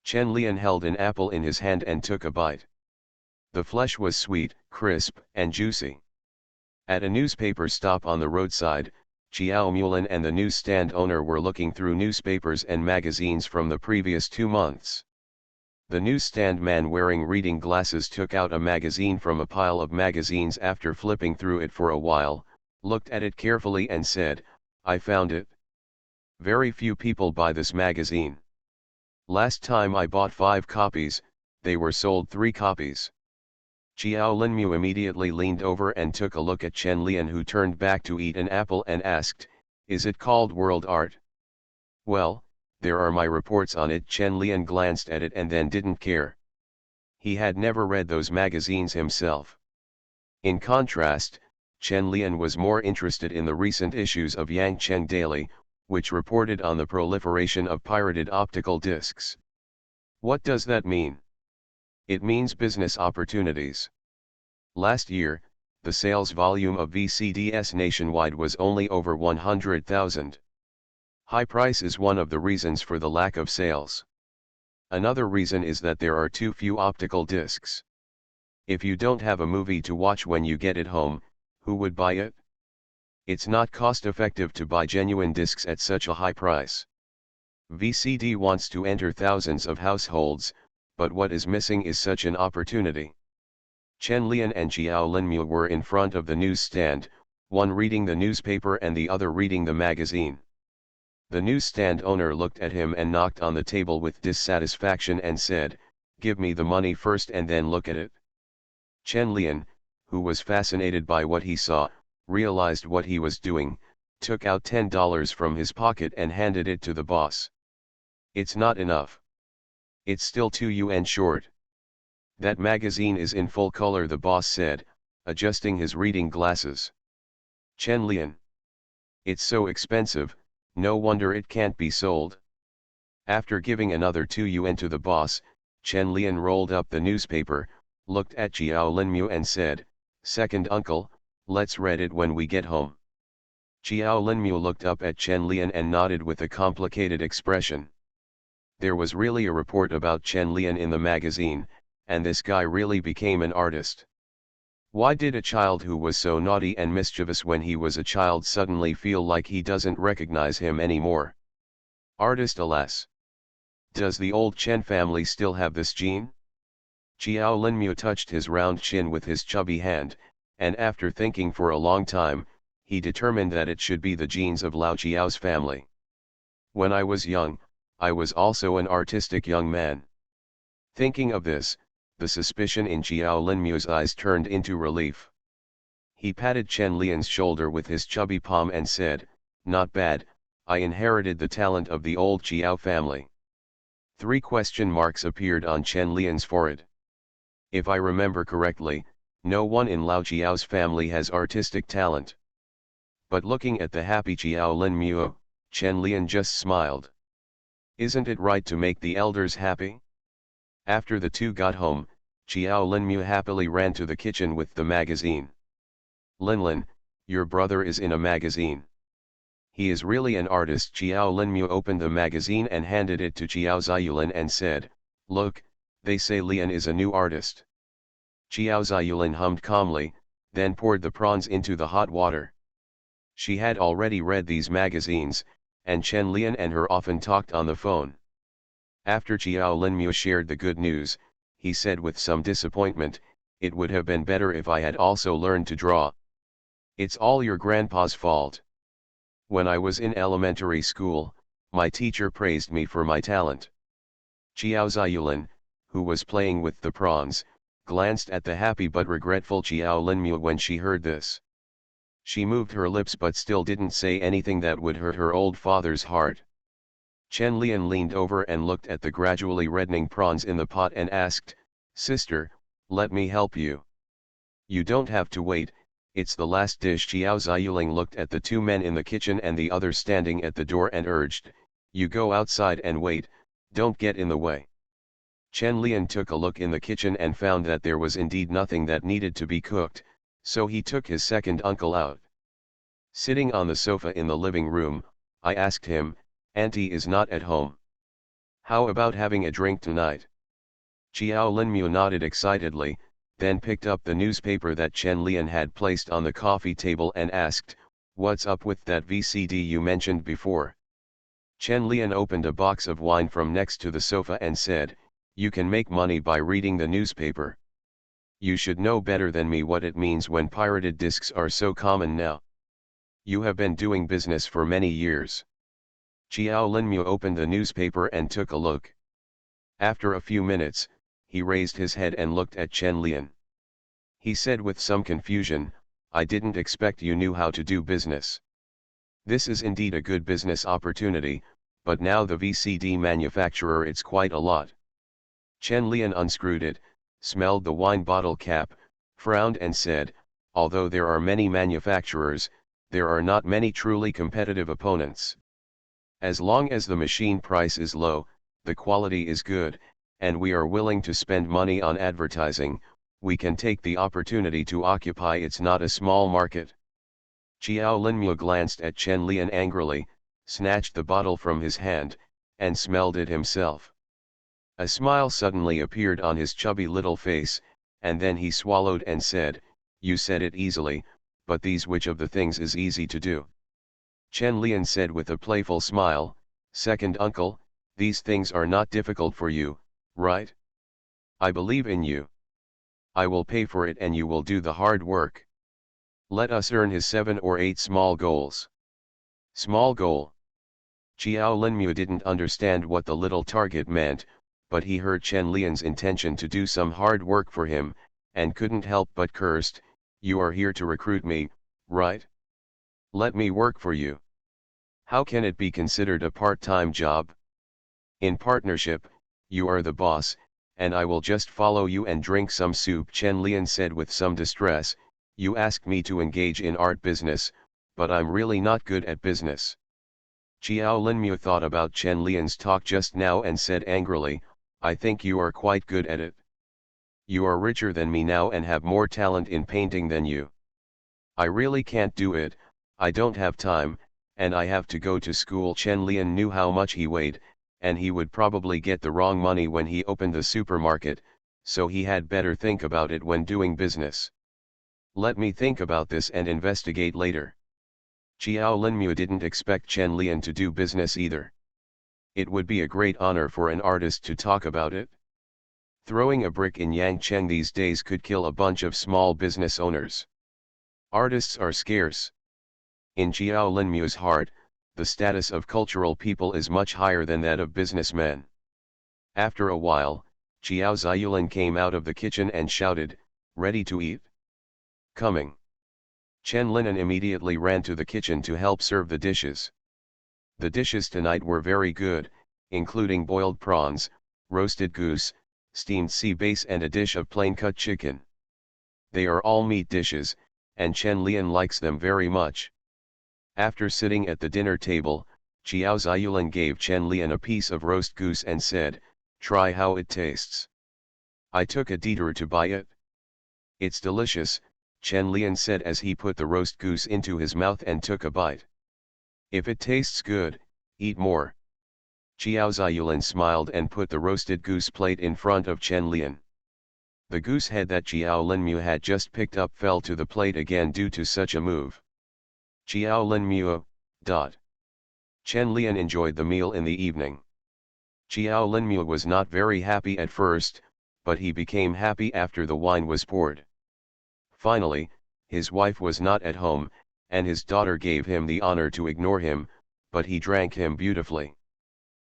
Chen Lian held an apple in his hand and took a bite. The flesh was sweet, crisp, and juicy. At a newspaper stop on the roadside, Xiao Mulan and the newsstand owner were looking through newspapers and magazines from the previous 2 months. The newsstand man wearing reading glasses took out a magazine from a pile of magazines after flipping through it for a while, looked at it carefully and said, I found it. Very few people buy this magazine. Last time I bought 5 copies, they were sold 3 copies. Xiao Linmu immediately leaned over and took a look at Chen Lian, who turned back to eat an apple and asked, Is it called world art? Well, there are my reports on it. Chen Lian glanced at it and then didn't care. He had never read those magazines himself. In contrast, Chen Lian was more interested in the recent issues of Yangcheng Daily, which reported on the proliferation of pirated optical discs. What does that mean? It means business opportunities. Last year, the sales volume of VCDs nationwide was only over 100,000. High price is one of the reasons for the lack of sales. Another reason is that there are too few optical discs. If you don't have a movie to watch when you get it home, who would buy it? It's not cost-effective to buy genuine discs at such a high price. VCD wants to enter thousands of households, but what is missing is such an opportunity. Chen Lian and Xiao Linmu were in front of the newsstand, one reading the newspaper and the other reading the magazine. The newsstand owner looked at him and knocked on the table with dissatisfaction and said, "Give me the money first and then look at it." Chen Lian, who was fascinated by what he saw, realized what he was doing, took out $10 from his pocket and handed it to the boss. "It's not enough. It's still 2 yuan short." "That magazine is in full color," the boss said, adjusting his reading glasses. Chen Lian. "It's so expensive, no wonder it can't be sold." After giving another 2 yuan to the boss, Chen Lian rolled up the newspaper, looked at Xiao Linmu and said, "Second uncle, let's read it when we get home." Xiao Linmu looked up at Chen Lian and nodded with a complicated expression. There was really a report about Chen Lian in the magazine, and this guy really became an artist. Why did a child who was so naughty and mischievous when he was a child suddenly feel like he doesn't recognize him anymore? Artist, alas. Does the old Chen family still have this gene? Xiao Linmu touched his round chin with his chubby hand, and after thinking for a long time, he determined that it should be the genes of Lao Xiao's family. "When I was young, I was also an artistic young man." Thinking of this, the suspicion in Xiao Linmu's eyes turned into relief. He patted Chen Lian's shoulder with his chubby palm and said, "Not bad, I inherited the talent of the old Xiao family." 3 question marks appeared on Chen Lian's forehead. "If I remember correctly, no one in Lao Xiao's family has artistic talent." But looking at the happy Xiao Linmu, Chen Lian just smiled. Isn't it right to make the elders happy? After the two got home, Xiao Linmu happily ran to the kitchen with the magazine. "Linlin, your brother is in a magazine. He is really an artist." Xiao Linmu opened the magazine and handed it to Xiao Ziyulin and said, "Look, they say Lian is a new artist." Xiao Ziyulin hummed calmly, then poured the prawns into the hot water. She had already read these magazines, and Chen Lian and her often talked on the phone. After Xiao Linmu shared the good news, he said with some disappointment, "It would have been better if I had also learned to draw." "It's all your grandpa's fault. When I was in elementary school, my teacher praised me for my talent." Xiao Ziyulin, who was playing with the prawns, glanced at the happy but regretful Xiao Linmu when she heard this. She moved her lips but still didn't say anything that would hurt her old father's heart. Chen Lian leaned over and looked at the gradually reddening prawns in the pot and asked, "Sister, let me help you." "You don't have to wait, it's the last dish." Xiao Ziyuling looked at the 2 men in the kitchen and the other standing at the door and urged, "You go outside and wait, don't get in the way." Chen Lian took a look in the kitchen and found that there was indeed nothing that needed to be cooked, so he took his second uncle out. Sitting on the sofa in the living room, I asked him, "Auntie is not at home. How about having a drink tonight?" Xiao Linmu nodded excitedly, then picked up the newspaper that Chen Lian had placed on the coffee table and asked, "What's up with that VCD you mentioned before?" Chen Lian opened a box of wine from next to the sofa and said, "You can make money by reading the newspaper. You should know better than me what it means when pirated discs are so common now. You have been doing business for many years." Xiao Linmu opened the newspaper and took a look. After a few minutes, he raised his head and looked at Chen Lian. He said with some confusion, "I didn't expect you knew how to do business. This is indeed a good business opportunity, but now the VCD manufacturer it's quite a lot. Chen Lian unscrewed it, smelled the wine bottle cap, frowned and said, although there are many manufacturers, there are not many truly competitive opponents. As long as the machine price is low, the quality is good, and we are willing to spend money on advertising, we can take the opportunity to occupy it's not a small market. Xiao Linmu glanced at Chen Lian angrily, snatched the bottle from his hand, and smelled it himself. A smile suddenly appeared on his chubby little face, and then he swallowed and said, you said it easily, but these which of the things is easy to do? Chen Lian said with a playful smile, second uncle, these things are not difficult for you, right? I believe in you. I will pay for it and you will do the hard work. Let us earn his 7 or 8 small goals. Small goal. Xiao Linmu didn't understand what the little target meant, but he heard Chen Lian's intention to do some hard work for him, and couldn't help but cursed, you are here to recruit me, right? Let me work for you. How can it be considered a part-time job? In partnership, you are the boss, and I will just follow you and drink some soup, Chen Lian said with some distress, you asked me to engage in art business, but I'm really not good at business. Xiao Linmu thought about Chen Lian's talk just now and said angrily, I think you are quite good at it. You are richer than me now and have more talent in painting than you. I really can't do it, I don't have time, and I have to go to school. Chen Lian knew how much he weighed, and he would probably get the wrong money when he opened the supermarket, so he had better think about it when doing business. Let me think about this and investigate later. Xiao Linmu didn't expect Chen Lian to do business either. It would be a great honor for an artist to talk about it. Throwing a brick in Yangcheng these days could kill a bunch of small business owners. Artists are scarce. In Xiao Linmu's heart, the status of cultural people is much higher than that of businessmen. After a while, Xiao Ziyulan came out of the kitchen and shouted, ready to eat? Coming. Chen Linan immediately ran to the kitchen to help serve the dishes. The dishes tonight were very good, including boiled prawns, roasted goose, steamed sea bass and a dish of plain cut chicken. They are all meat dishes, and Chen Lian likes them very much. After sitting at the dinner table, Xiao Ziyulan gave Chen Lian a piece of roast goose and said, try how it tastes. I took a detour to buy it. It's delicious, Chen Lian said as he put the roast goose into his mouth and took a bite. If it tastes good, eat more. Xiao Ziyulan smiled and put the roasted goose plate in front of Chen Lian. The goose head that Xiao Linmu had just picked up fell to the plate again due to such a move. Xiao Linmu. Chen Lian enjoyed the meal in the evening. Xiao Linmu was not very happy at first, but he became happy after the wine was poured. Finally, his wife was not at home, and his daughter gave him the honor to ignore him, but he drank him beautifully.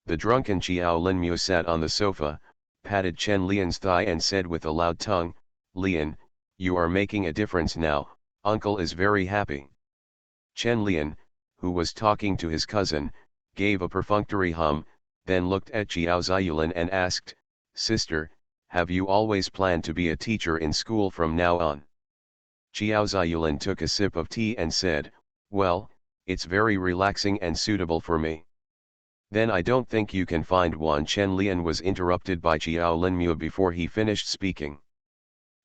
The drunken Xiao Linmu sat on the sofa, patted Chen Lian's thigh and said with a loud tongue, Lian, you are making a difference now, uncle is very happy. Chen Lian, who was talking to his cousin, gave a perfunctory hum, then looked at Xiao Ziyulan and asked, sister, have you always planned to be a teacher in school from now on? Xiao Ziyulan took a sip of tea and said, well, it's very relaxing and suitable for me. Then I don't think you can find one. Chen Lian was interrupted by Xiao Linmu before he finished speaking.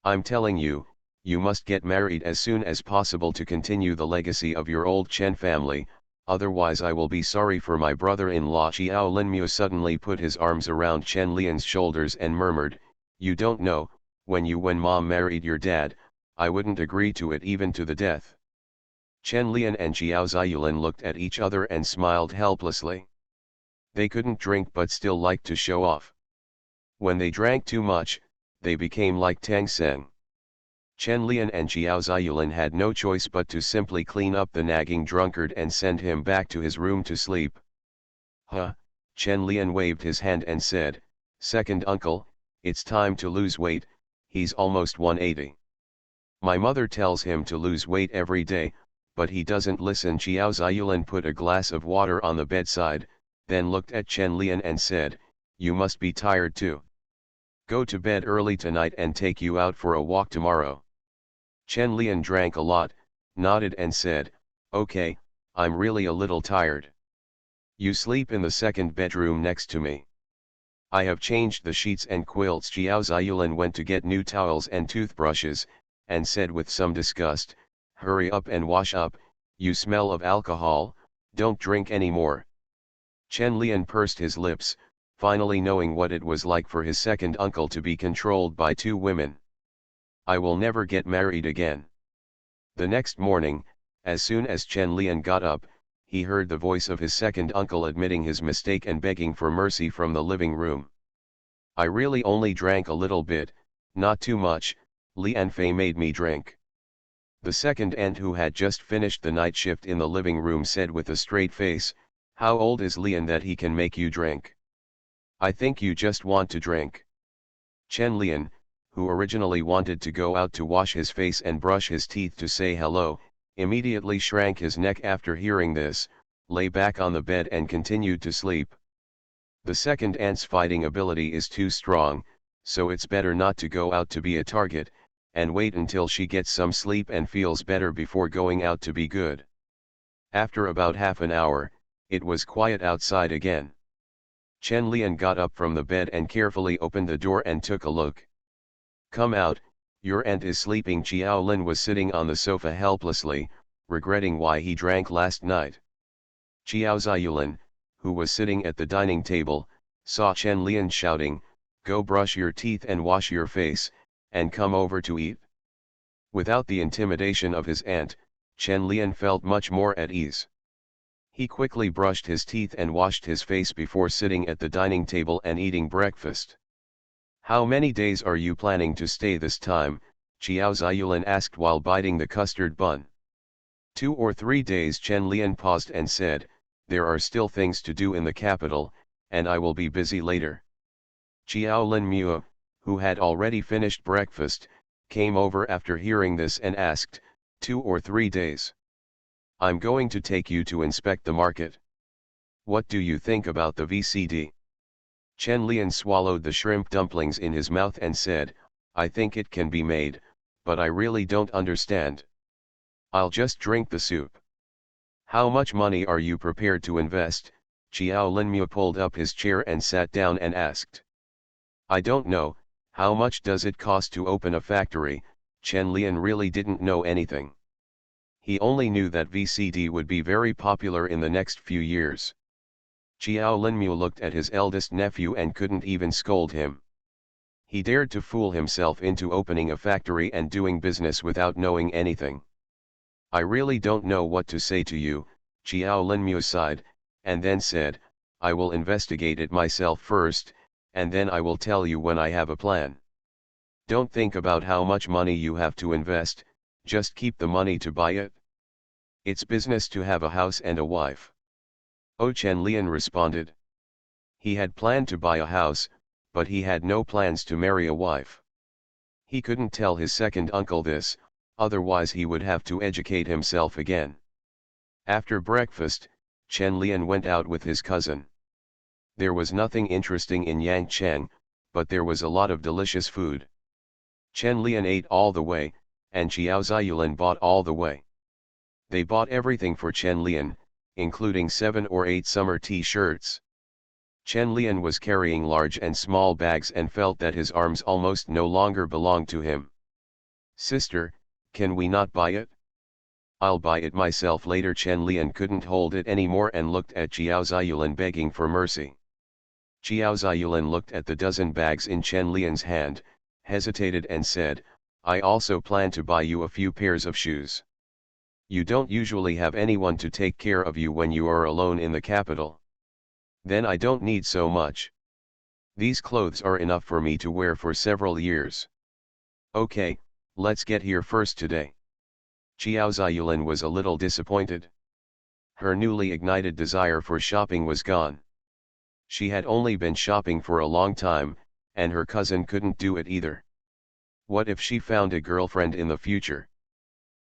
I'm telling you, you must get married as soon as possible to continue the legacy of your old Chen family, otherwise I will be sorry for my brother-in-law. Xiao Linmu suddenly put his arms around Chen Lian's shoulders and murmured, you don't know, when mom married your dad, I wouldn't agree to it even to the death. Chen Lian and Xiao Ziyulan looked at each other and smiled helplessly. They couldn't drink but still liked to show off. When they drank too much, they became like Tang Seng. Chen Lian and Xiao Ziyulan had no choice but to simply clean up the nagging drunkard and send him back to his room to sleep. Chen Lian waved his hand and said, second uncle, it's time to lose weight, he's almost 180. My mother tells him to lose weight every day, but he doesn't listen. Xiao Ziyulan put a glass of water on the bedside, then looked at Chen Lian and said, "You must be tired too. Go to bed early tonight and take you out for a walk tomorrow." Chen Lian drank a lot, nodded and said, "Okay, I'm really a little tired. You sleep in the second bedroom next to me. I have changed the sheets and quilts." Xiao Ziyulan went to get new towels and toothbrushes, and said with some disgust, "Hurry up and wash up, you smell of alcohol, don't drink any more." Chen Lian pursed his lips, finally knowing what it was like for his second uncle to be controlled by two women. "I will never get married again." The next morning, as soon as Chen Lian got up, he heard the voice of his second uncle admitting his mistake and begging for mercy from the living room. "I really only drank a little bit, not too much, Li Anfei made me drink." The second aunt, who had just finished the night shift in the living room, said with a straight face, "How old is Lian that he can make you drink? I think you just want to drink." Chen Lian, who originally wanted to go out to wash his face and brush his teeth to say hello, immediately shrank his neck after hearing this, lay back on the bed and continued to sleep. The second aunt's fighting ability is too strong, so it's better not to go out to be a target, and wait until she gets some sleep and feels better before going out to be good. After about half an hour, it was quiet outside again. Chen Lian got up from the bed and carefully opened the door and took a look. "Come out, your aunt is sleeping." Xiao Lin was sitting on the sofa helplessly, regretting why he drank last night. Xiao Ziyulan, who was sitting at the dining table, saw Chen Lian shouting, "Go brush your teeth and wash your face, and come over to eat." Without the intimidation of his aunt, Chen Lian felt much more at ease. He quickly brushed his teeth and washed his face before sitting at the dining table and eating breakfast. "How many days are you planning to stay this time?" Xiao Ziyulan asked while biting the custard bun. 2 or 3 days." Chen Lian paused and said, "There are still things to do in the capital, and I will be busy later." Xiao Lin Mua, who had already finished breakfast, came over after hearing this and asked, 2 or 3 days? "I'm going to take you to inspect the market. What do you think about the VCD?" Chen Lian swallowed the shrimp dumplings in his mouth and said, "I think it can be made, but I really don't understand. I'll just drink the soup." "How much money are you prepared to invest?" Xiao Linmu pulled up his chair and sat down and asked. "I don't know, how much does it cost to open a factory?" Chen Lian really didn't know anything. He only knew that VCD would be very popular in the next few years. Xiao Linmu looked at his eldest nephew and couldn't even scold him. He dared to fool himself into opening a factory and doing business without knowing anything. "I really don't know what to say to you," Xiao Linmu sighed, and then said, "I will investigate it myself first, and then I will tell you when I have a plan. Don't think about how much money you have to invest, just keep the money to buy it. It's business to have a house and a wife." Oh, Chen Lian responded. He had planned to buy a house, but he had no plans to marry a wife. He couldn't tell his second uncle this, otherwise he would have to educate himself again. After breakfast, Chen Lian went out with his cousin. There was nothing interesting in Yangcheng, but there was a lot of delicious food. Chen Lian ate all the way, and Xiao Ziyulan bought all the way. They bought everything for Chen Lian, including 7 or 8 summer t-shirts. Chen Lian was carrying large and small bags and felt that his arms almost no longer belonged to him. "Sister, can we not buy it? I'll buy it myself later." Chen Lian couldn't hold it anymore and looked at Xiao Ziyulan begging for mercy. Xiao Ziyulan looked at the dozen bags in Chen Lian's hand, hesitated and said, "I also plan to buy you a few pairs of shoes. You don't usually have anyone to take care of you when you are alone in the capital. Then I don't need so much. These clothes are enough for me to wear for several years." "Okay, let's get here first today." Xiao Ziyulan was a little disappointed. Her newly ignited desire for shopping was gone. She had only been shopping for a long time, and her cousin couldn't do it either. What if she found a girlfriend in the future?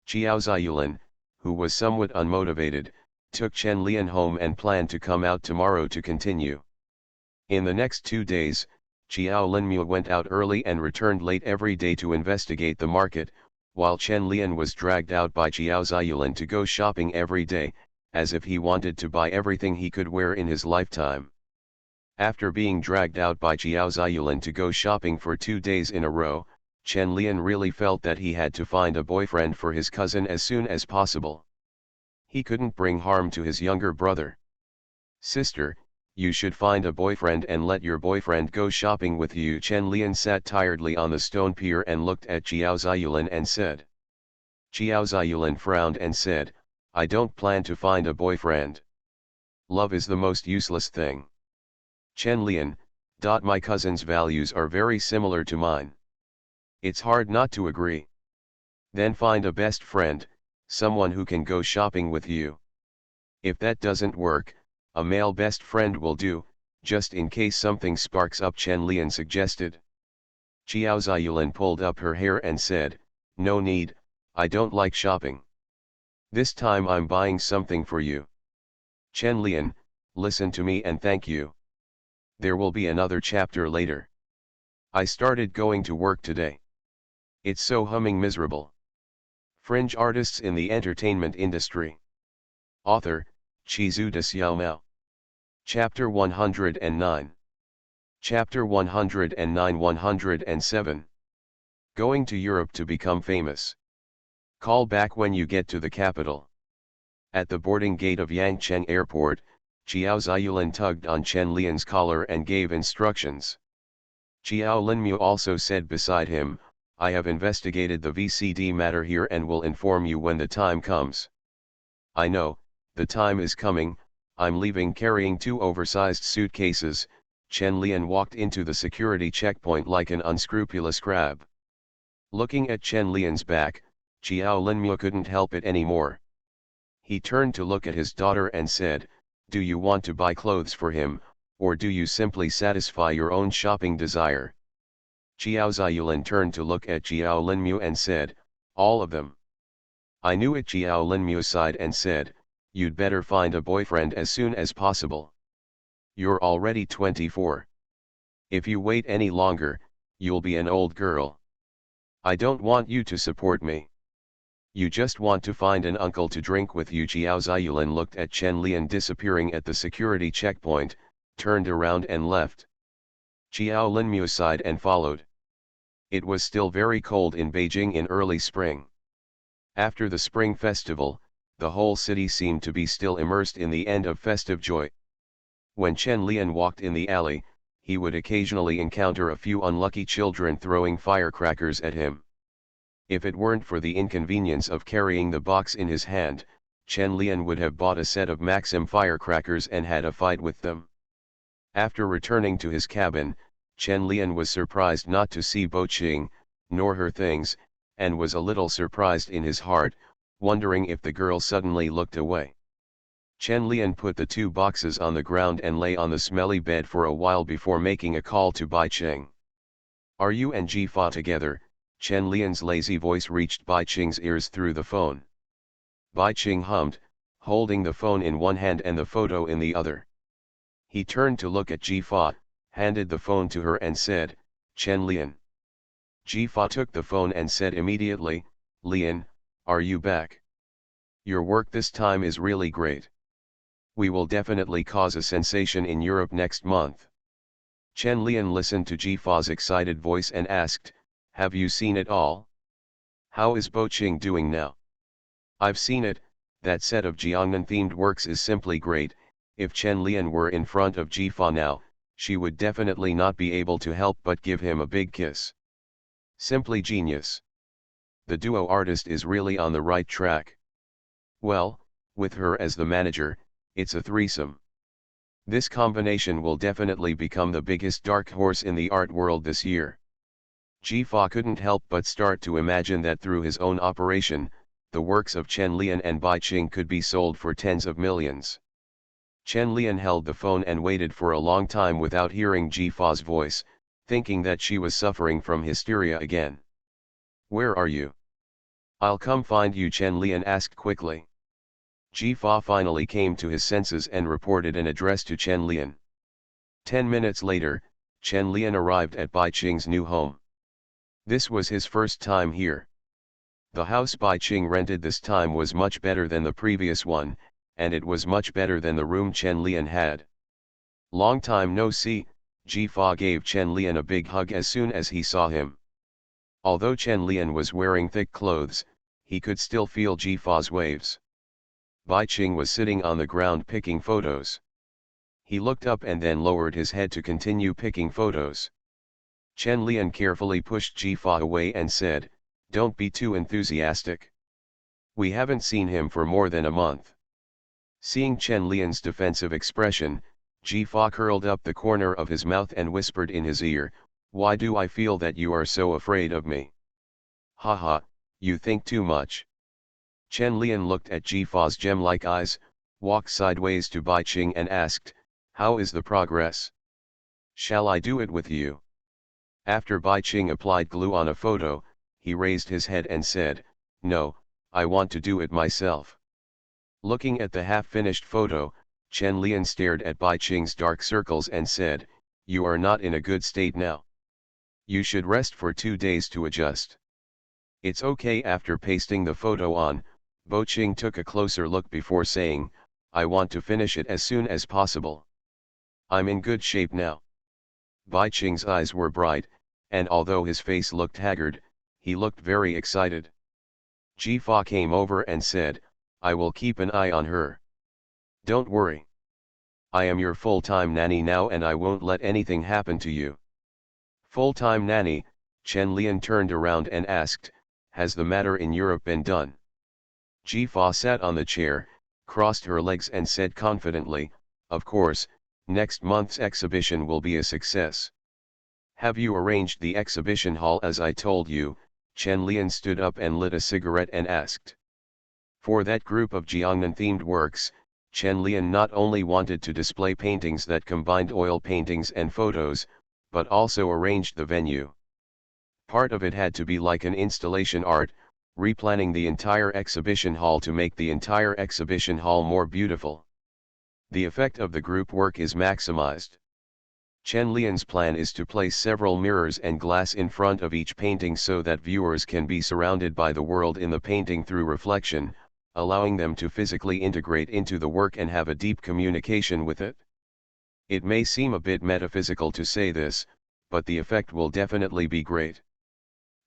Xiao Ziyulan, who was somewhat unmotivated, took Chen Lian home and planned to come out tomorrow to continue. In the next 2 days, Xiao Linmu went out early and returned late every day to investigate the market, while Chen Lian was dragged out by Xiao Ziyulan to go shopping every day, as if he wanted to buy everything he could wear in his lifetime. After being dragged out by Xiao Ziyulan to go shopping for 2 days in a row, Chen Lian really felt that he had to find a boyfriend for his cousin as soon as possible. He couldn't bring harm to his younger brother. "Sister, you should find a boyfriend and let your boyfriend go shopping with you." Chen Lian sat tiredly on the stone pier and looked at Xiao Ziyulan and said. Xiao Ziyulan frowned and said, "I don't plan to find a boyfriend. Love is the most useless thing." Chen Lian, my cousin's values are very similar to mine. It's hard not to agree. Then find a best friend, someone who can go shopping with you. If that doesn't work, a male best friend will do, just in case something sparks up, Chen Lian suggested. Xiao Ziyulan pulled up her hair and said, "No need, I don't like shopping. This time I'm buying something for you." Chen Lian, listen to me and thank you. There will be another chapter later. I started going to work today. It's so humming miserable. Fringe artists in the entertainment industry. Author, Chizu de Xiaomao. Chapter 109. Chapter 109 107. Going to Europe to become famous. Call back when you get to the capital. At the boarding gate of Yangcheng Airport, Xiao Ziyulan tugged on Chen Lian's collar and gave instructions. Xiao Linmu also said beside him, "I have investigated the VCD matter here and will inform you when the time comes." "I know, the time is coming, I'm leaving carrying 2 oversized suitcases." Chen Lian walked into the security checkpoint like an unscrupulous crab. Looking at Chen Lian's back, Xiao Linmu couldn't help it anymore. He turned to look at his daughter and said, "Do you want to buy clothes for him, or do you simply satisfy your own shopping desire?" Xiao Ziyulan turned to look at Xiao Linmu and said, "All of them." "I knew it." Xiao Linmu sighed and said, "You'd better find a boyfriend as soon as possible. You're already 24. If you wait any longer, you'll be an old girl. I don't want you to support me. You just want to find an uncle to drink with you." Xiao Ziyulan looked at Chen Lian disappearing at the security checkpoint, turned around and left. Xiao Linmu sighed and followed. It was still very cold in Beijing in early spring. After the Spring Festival, the whole city seemed to be still immersed in the end of festive joy. When Chen Lian walked in the alley, he would occasionally encounter a few unlucky children throwing firecrackers at him. If it weren't for the inconvenience of carrying the box in his hand, Chen Lian would have bought a set of Maxim firecrackers and had a fight with them. After returning to his cabin, Chen Lian was surprised not to see Bo Qing, nor her things, and was a little surprised in his heart, wondering if the girl suddenly looked away. Chen Lian put the 2 boxes on the ground and lay on the smelly bed for a while before making a call to Bai Qing. "Are you and Jifa together?" Chen Lian's lazy voice reached Bai Qing's ears through the phone. Bai Qing hummed, holding the phone in one hand and the photo in the other. He turned to look at Jifa, handed the phone to her and said, "Chen Lian." Jifa took the phone and said immediately, "Lian, are you back? Your work this time is really great. We will definitely cause a sensation in Europe next month." Chen Lian listened to Jifa's excited voice and asked, "Have you seen it all? How is Bo Qing doing now?" "I've seen it, that set of Jiangnan-themed works is simply great. If Chen Lian were in front of Jifa now, she would definitely not be able to help but give him a big kiss. Simply genius. The duo artist is really on the right track. Well, with her as the manager, it's a threesome. This combination will definitely become the biggest dark horse in the art world this year." Jifa couldn't help but start to imagine that through his own operation, the works of Chen Lian and Bai Qing could be sold for tens of millions. Chen Lian held the phone and waited for a long time without hearing Jifa's voice, thinking that she was suffering from hysteria again. "Where are you?" "I'll come find you," Chen Lian asked quickly. Ji-fa finally came to his senses and reported an address to Chen Lian. 10 minutes later, Chen Lian arrived at Bai Qing's new home. This was his first time here. The house Bai Qing rented this time was much better than the previous one, and it was much better than the room Chen Lian had. Long time no see, Ji-fa gave Chen Lian a big hug as soon as he saw him. Although Chen Lian was wearing thick clothes, he could still feel Ji-fa's waves. Bai Qing was sitting on the ground picking photos. He looked up and then lowered his head to continue picking photos. Chen Lian carefully pushed Ji-fa away and said, "Don't be too enthusiastic. We haven't seen him for more than a month." Seeing Chen Lian's defensive expression, Ji-fa curled up the corner of his mouth and whispered in his ear, "Why do I feel that you are so afraid of me?" "Haha, you think too much." Chen Lian looked at Ji-fa's gem-like eyes, walked sideways to Bai Qing and asked, "How is the progress? Shall I do it with you?" After Bai Qing applied glue on a photo, he raised his head and said, "No, I want to do it myself." Looking at the half-finished photo, Chen Lian stared at Bai Qing's dark circles and said, "You are not in a good state now. You should rest for 2 days to adjust." "It's okay." After pasting the photo on, Bai Qing took a closer look before saying, "I want to finish it as soon as possible. I'm in good shape now." Bai Qing's eyes were bright, and although his face looked haggard, he looked very excited. Ji-fa came over and said, "I will keep an eye on her. Don't worry. I am your full-time nanny now and I won't let anything happen to you." "Full-time nanny?" Chen Lian turned around and asked, "Has the matter in Europe been done?" Ji-fa sat on the chair, crossed her legs and said confidently, "Of course, next month's exhibition will be a success." "Have you arranged the exhibition hall as I told you?" Chen Lian stood up and lit a cigarette and asked. For that group of Jiangnan-themed works, Chen Lian not only wanted to display paintings that combined oil paintings and photos, but also arranged the venue. Part of it had to be like an installation art, replanning the entire exhibition hall to make the entire exhibition hall more beautiful. The effect of the group work is maximized. Chen Lian's plan is to place several mirrors and glass in front of each painting so that viewers can be surrounded by the world in the painting through reflection, allowing them to physically integrate into the work and have a deep communication with it. It may seem a bit metaphysical to say this, but the effect will definitely be great.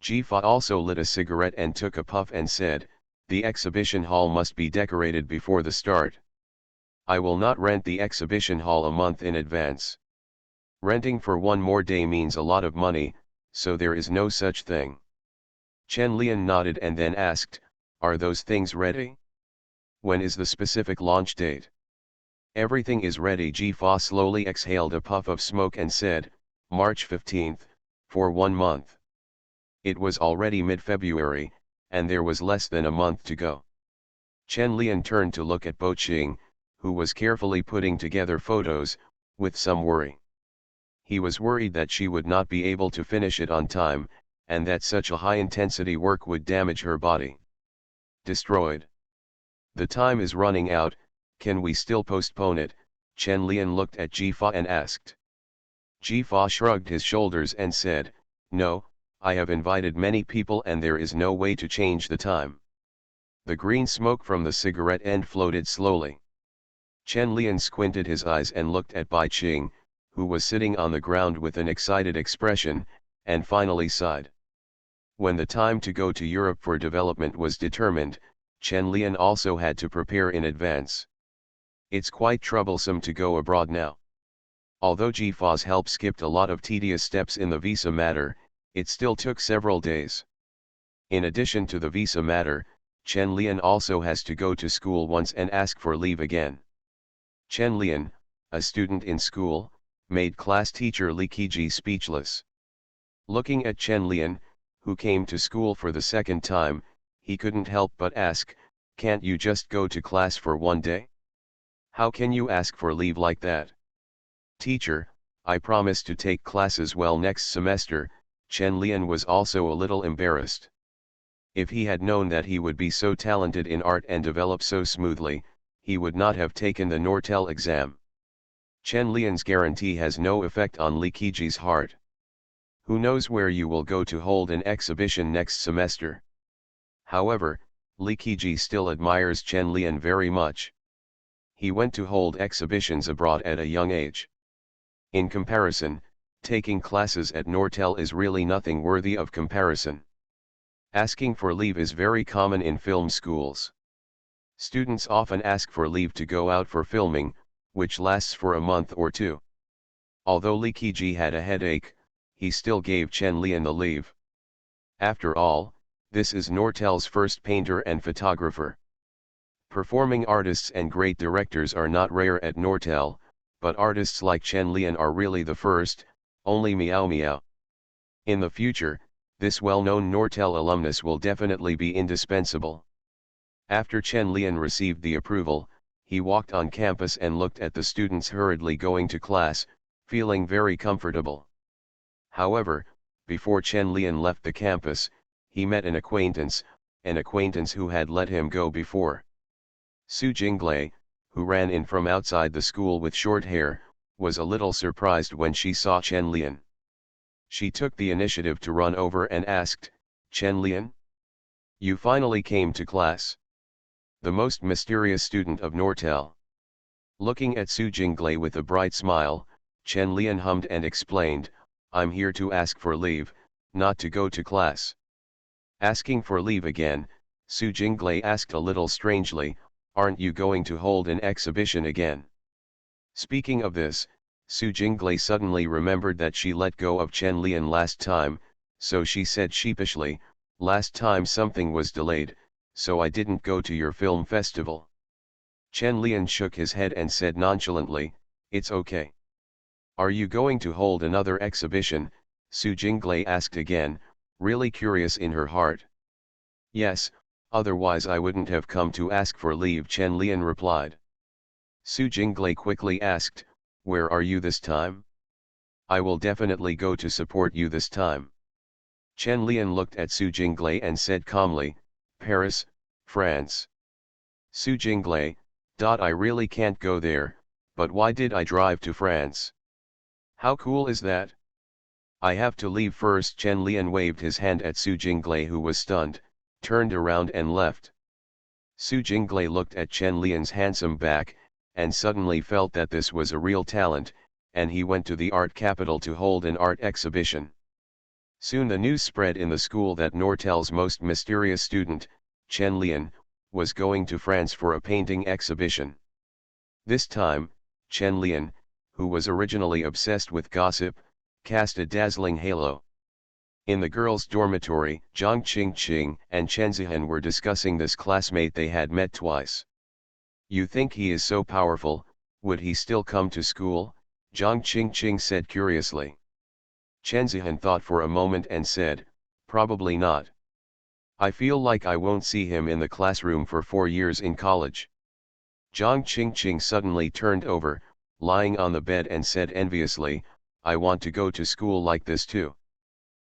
Ji-fa also lit a cigarette and took a puff and said, "The exhibition hall must be decorated before the start. I will not rent the exhibition hall a month in advance. Renting for 1 more day means a lot of money, so there is no such thing." Chen Lian nodded and then asked, "Are those things ready? When is the specific launch date?" "Everything is ready." Ji-fa slowly exhaled a puff of smoke and said, "March 15th, for 1 month. It was already mid-February, and there was less than a month to go." Chen Lian turned to look at Bai Qing, who was carefully putting together photos, with some worry. He was worried that she would not be able to finish it on time, and that such a high-intensity work would damage her body. Destroyed. "The time is running out, can we still postpone it?" Chen Lian looked at Ji-fa and asked. Ji-fa shrugged his shoulders and said, "No, I have invited many people and there is no way to change the time." The green smoke from the cigarette end floated slowly. Chen Lian squinted his eyes and looked at Bai Qing, who was sitting on the ground with an excited expression, and finally sighed. When the time to go to Europe for development was determined, Chen Lian also had to prepare in advance. It's quite troublesome to go abroad now. Although Ji-fa's help skipped a lot of tedious steps in the visa matter, it still took several days. In addition to the visa matter, Chen Lian also has to go to school once and ask for leave again. Chen Lian, a student in school, made class teacher Li Qiji speechless. Looking at Chen Lian, who came to school for the second time, he couldn't help but ask, "Can't you just go to class for 1 day? How can you ask for leave like that?" "Teacher, I promise to take classes well next semester." Chen Lian was also a little embarrassed. If he had known that he would be so talented in art and develop so smoothly, he would not have taken the Nortel exam. Chen Lian's guarantee has no effect on Li Keqi's heart. Who knows where you will go to hold an exhibition next semester? However, Li Keqi still admires Chen Lian very much. He went to hold exhibitions abroad at a young age. In comparison, taking classes at Nortel is really nothing worthy of comparison. Asking for leave is very common in film schools. Students often ask for leave to go out for filming, which lasts for a month or two. Although Li Keqi had a headache, he still gave Chen Lian the leave. After all, this is Nortel's first painter and photographer. Performing artists and great directors are not rare at Nortel, but artists like Chen Lian are really the first, only Miao Miao. In the future, this well-known Nortel alumnus will definitely be indispensable. After Chen Lian received the approval, he walked on campus and looked at the students hurriedly going to class, feeling very comfortable. However, before Chen Lian left the campus, he met an acquaintance who had let him go before. Su Jinglei, who ran in from outside the school with short hair, was a little surprised when she saw Chen Lian. She took the initiative to run over and asked, "Chen Lian? You finally came to class." The most mysterious student of Nortel. Looking at Su Jinglei with a bright smile, Chen Lian hummed and explained, "I'm here to ask for leave, not to go to class." Asking for leave again, Su Jinglei asked a little strangely, "Aren't you going to hold an exhibition again?" Speaking of this, Su Jinglei suddenly remembered that she let go of Chen Lian last time, so she said sheepishly, "Last time something was delayed, so I didn't go to your film festival." Chen Lian shook his head and said nonchalantly, "It's okay." "Are you going to hold another exhibition?" Su Jinglei asked again, really curious in her heart. "Yes, otherwise I wouldn't have come to ask for leave," Chen Lian replied. Su Jinglei quickly asked, "Where are you this time?" "I will definitely go to support you this time." Chen Lian looked at Su Jinglei and said calmly, "Paris, France." Su Jinglei, "I really can't go there, but why did I drive to France? How cool is that? I have to leave first." Chen Lian waved his hand at Su Jinglei, who was stunned, turned around and left. Su Jinglei looked at Chen Lian's handsome back, and suddenly felt that this was a real talent, and he went to the art capital to hold an art exhibition. Soon the news spread in the school that Nortel's most mysterious student, Chen Lian, was going to France for a painting exhibition. This time, Chen Lian, who was originally obsessed with gossip, cast a dazzling halo. In the girls' dormitory, Zhang Qingqing and Chen Zihan were discussing this classmate they had met twice. "You think he is so powerful, would he still come to school?" Zhang Qingqing said curiously. Chen Zihan thought for a moment and said, "Probably not. I feel like I won't see him in the classroom for 4 years in college." Zhang Qingqing suddenly turned over, lying on the bed, and said enviously, "I want to go to school like this too.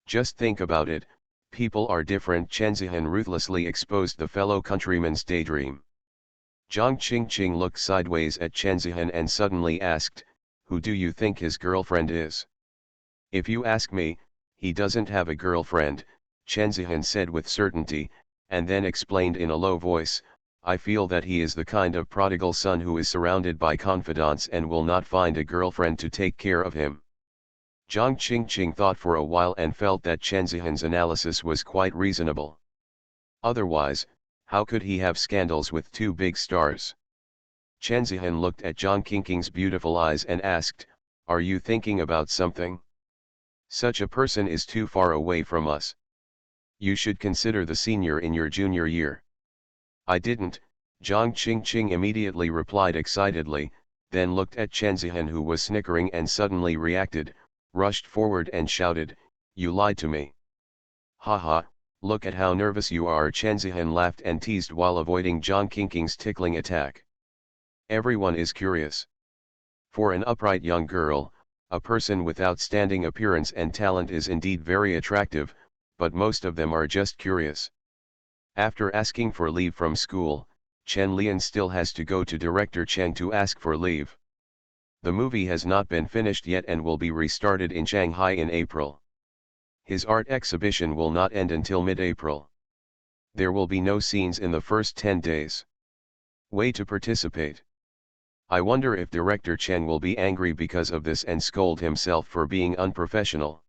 Just think about it, people are different." Chen Zihan ruthlessly exposed the fellow countryman's daydream. Zhang Qingqing looked sideways at Chen Zihan and suddenly asked, "Who do you think his girlfriend is?" "If you ask me, he doesn't have a girlfriend," Chen Zihan said with certainty, and then explained in a low voice, "I feel that he is the kind of prodigal son who is surrounded by confidants and will not find a girlfriend to take care of him." Zhang Qingqing thought for a while and felt that Chen Zihan's analysis was quite reasonable. Otherwise, how could he have scandals with 2 big stars? Chen Zihan looked at Zhang Qingqing's beautiful eyes and asked, "Are you thinking about something? Such a person is too far away from us. You should consider the senior in your junior year." "I didn't," Zhang Qingqing immediately replied excitedly, then looked at Chen Zihan, who was snickering, and suddenly reacted, rushed forward and shouted, "You lied to me. Ha ha, look at how nervous you are." Chen Zihan laughed and teased while avoiding Zhang Qingqing's tickling attack. Everyone is curious. For an upright young girl, a person with outstanding appearance and talent is indeed very attractive, but most of them are just curious. After asking for leave from school, Chen Lian still has to go to director Cheng to ask for leave. The movie has not been finished yet and will be restarted in Shanghai in April. His art exhibition will not end until mid-April. There will be no scenes in the first 10 days. Way to participate. I wonder if director Cheng will be angry because of this and scold himself for being unprofessional.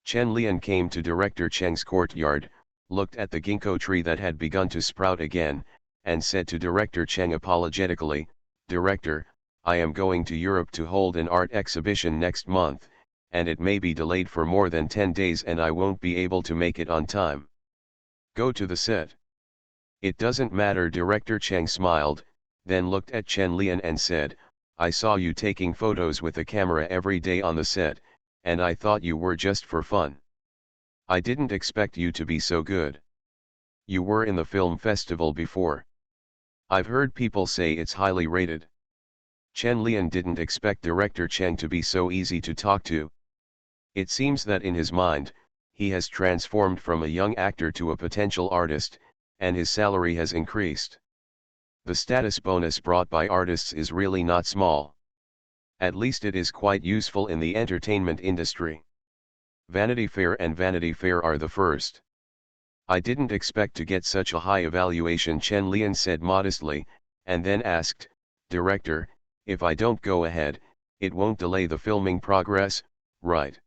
Chen Lian came to director Cheng's courtyard, looked at the ginkgo tree that had begun to sprout again, and said to director Cheng apologetically, "Director, I am going to Europe to hold an art exhibition next month, and it may be delayed for more than 10 days and I won't be able to make it on time. Go to the set." "It doesn't matter," director Cheng smiled, then looked at Chen Lian and said, "I saw you taking photos with a camera every day on the set, and I thought you were just for fun. I didn't expect you to be so good. You were in the film festival before. I've heard people say it's highly rated." Chen Lian didn't expect director Cheng to be so easy to talk to. It seems that in his mind, he has transformed from a young actor to a potential artist, and his salary has increased. The status bonus brought by artists is really not small. At least it is quite useful in the entertainment industry. Vanity Fair and Vanity Fair are the first. "I didn't expect to get such a high evaluation," Chen Lian said modestly, and then asked, "Director, if I don't go ahead, it won't delay the filming progress, right?"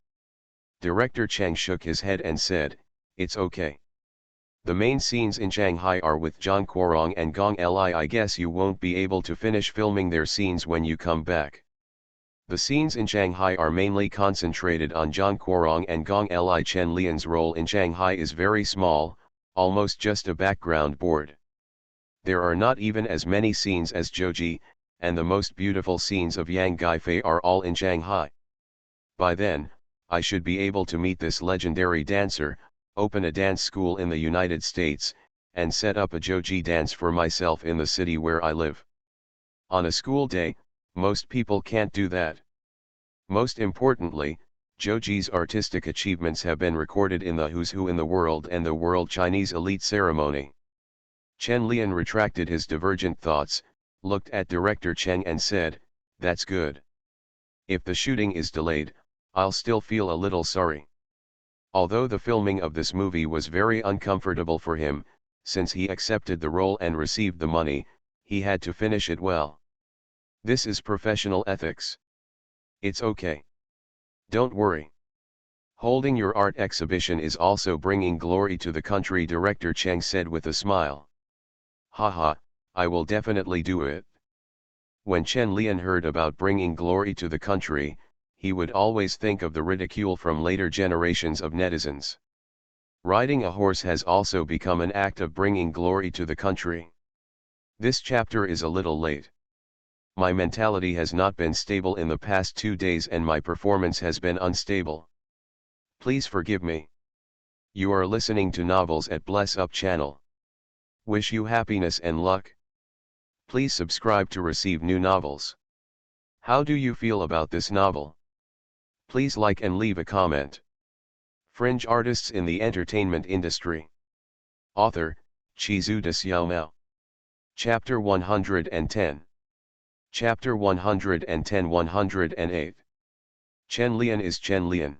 Director Cheng shook his head and said, "It's okay. The main scenes in Shanghai are with Zhang Guorong and Gong Li. I guess you won't be able to finish filming their scenes when you come back. The scenes in Shanghai are mainly concentrated on Zhang Guorong and Gong Li. Chen Lian's role in Shanghai is very small, almost just a background board. There are not even as many scenes as Zhouji, and the most beautiful scenes of Yang Guifei are all in Shanghai. By then, I should be able to meet this legendary dancer, open a dance school in the United States, and set up a Zhouji dance for myself in the city where I live. On a school day, most people can't do that. Most importantly, Zhouji's artistic achievements have been recorded in the Who's Who in the World and the World Chinese Elite Ceremony." Chen Lian retracted his divergent thoughts, looked at director Cheng and said, "That's good. If the shooting is delayed, I'll still feel a little sorry." Although the filming of this movie was very uncomfortable for him, since he accepted the role and received the money, he had to finish it well. This is professional ethics. It's okay. Don't worry. Holding your art exhibition is also bringing glory to the country, director Cheng said with a smile. "Haha, I will definitely do it." When Chen Lian heard about bringing glory to the country, he would always think of the ridicule from later generations of netizens. Riding a horse has also become an act of bringing glory to the country. This chapter is a little late. My mentality has not been stable in the past 2 days and my performance has been unstable. Please forgive me. You are listening to Novels at Bless Up channel. Wish you happiness and luck. Please subscribe to receive new novels. How do you feel about this novel? Please like and leave a comment. Fringe artists in the entertainment industry. Author, Chizu de Xiaomao. Chapter 110. Chapter 110-108. Chen Lian is Chen Lian.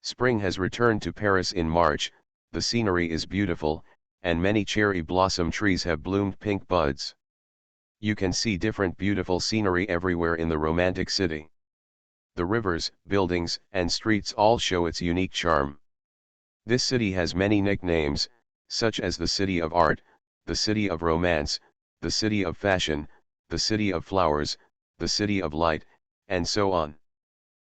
Spring has returned to Paris in March, the scenery is beautiful, and many cherry blossom trees have bloomed pink buds. You can see different beautiful scenery everywhere in the romantic city. The rivers, buildings, and streets all show its unique charm. This city has many nicknames, such as the City of Art, the City of Romance, the City of Fashion, the City of Flowers, the City of Light, and so on.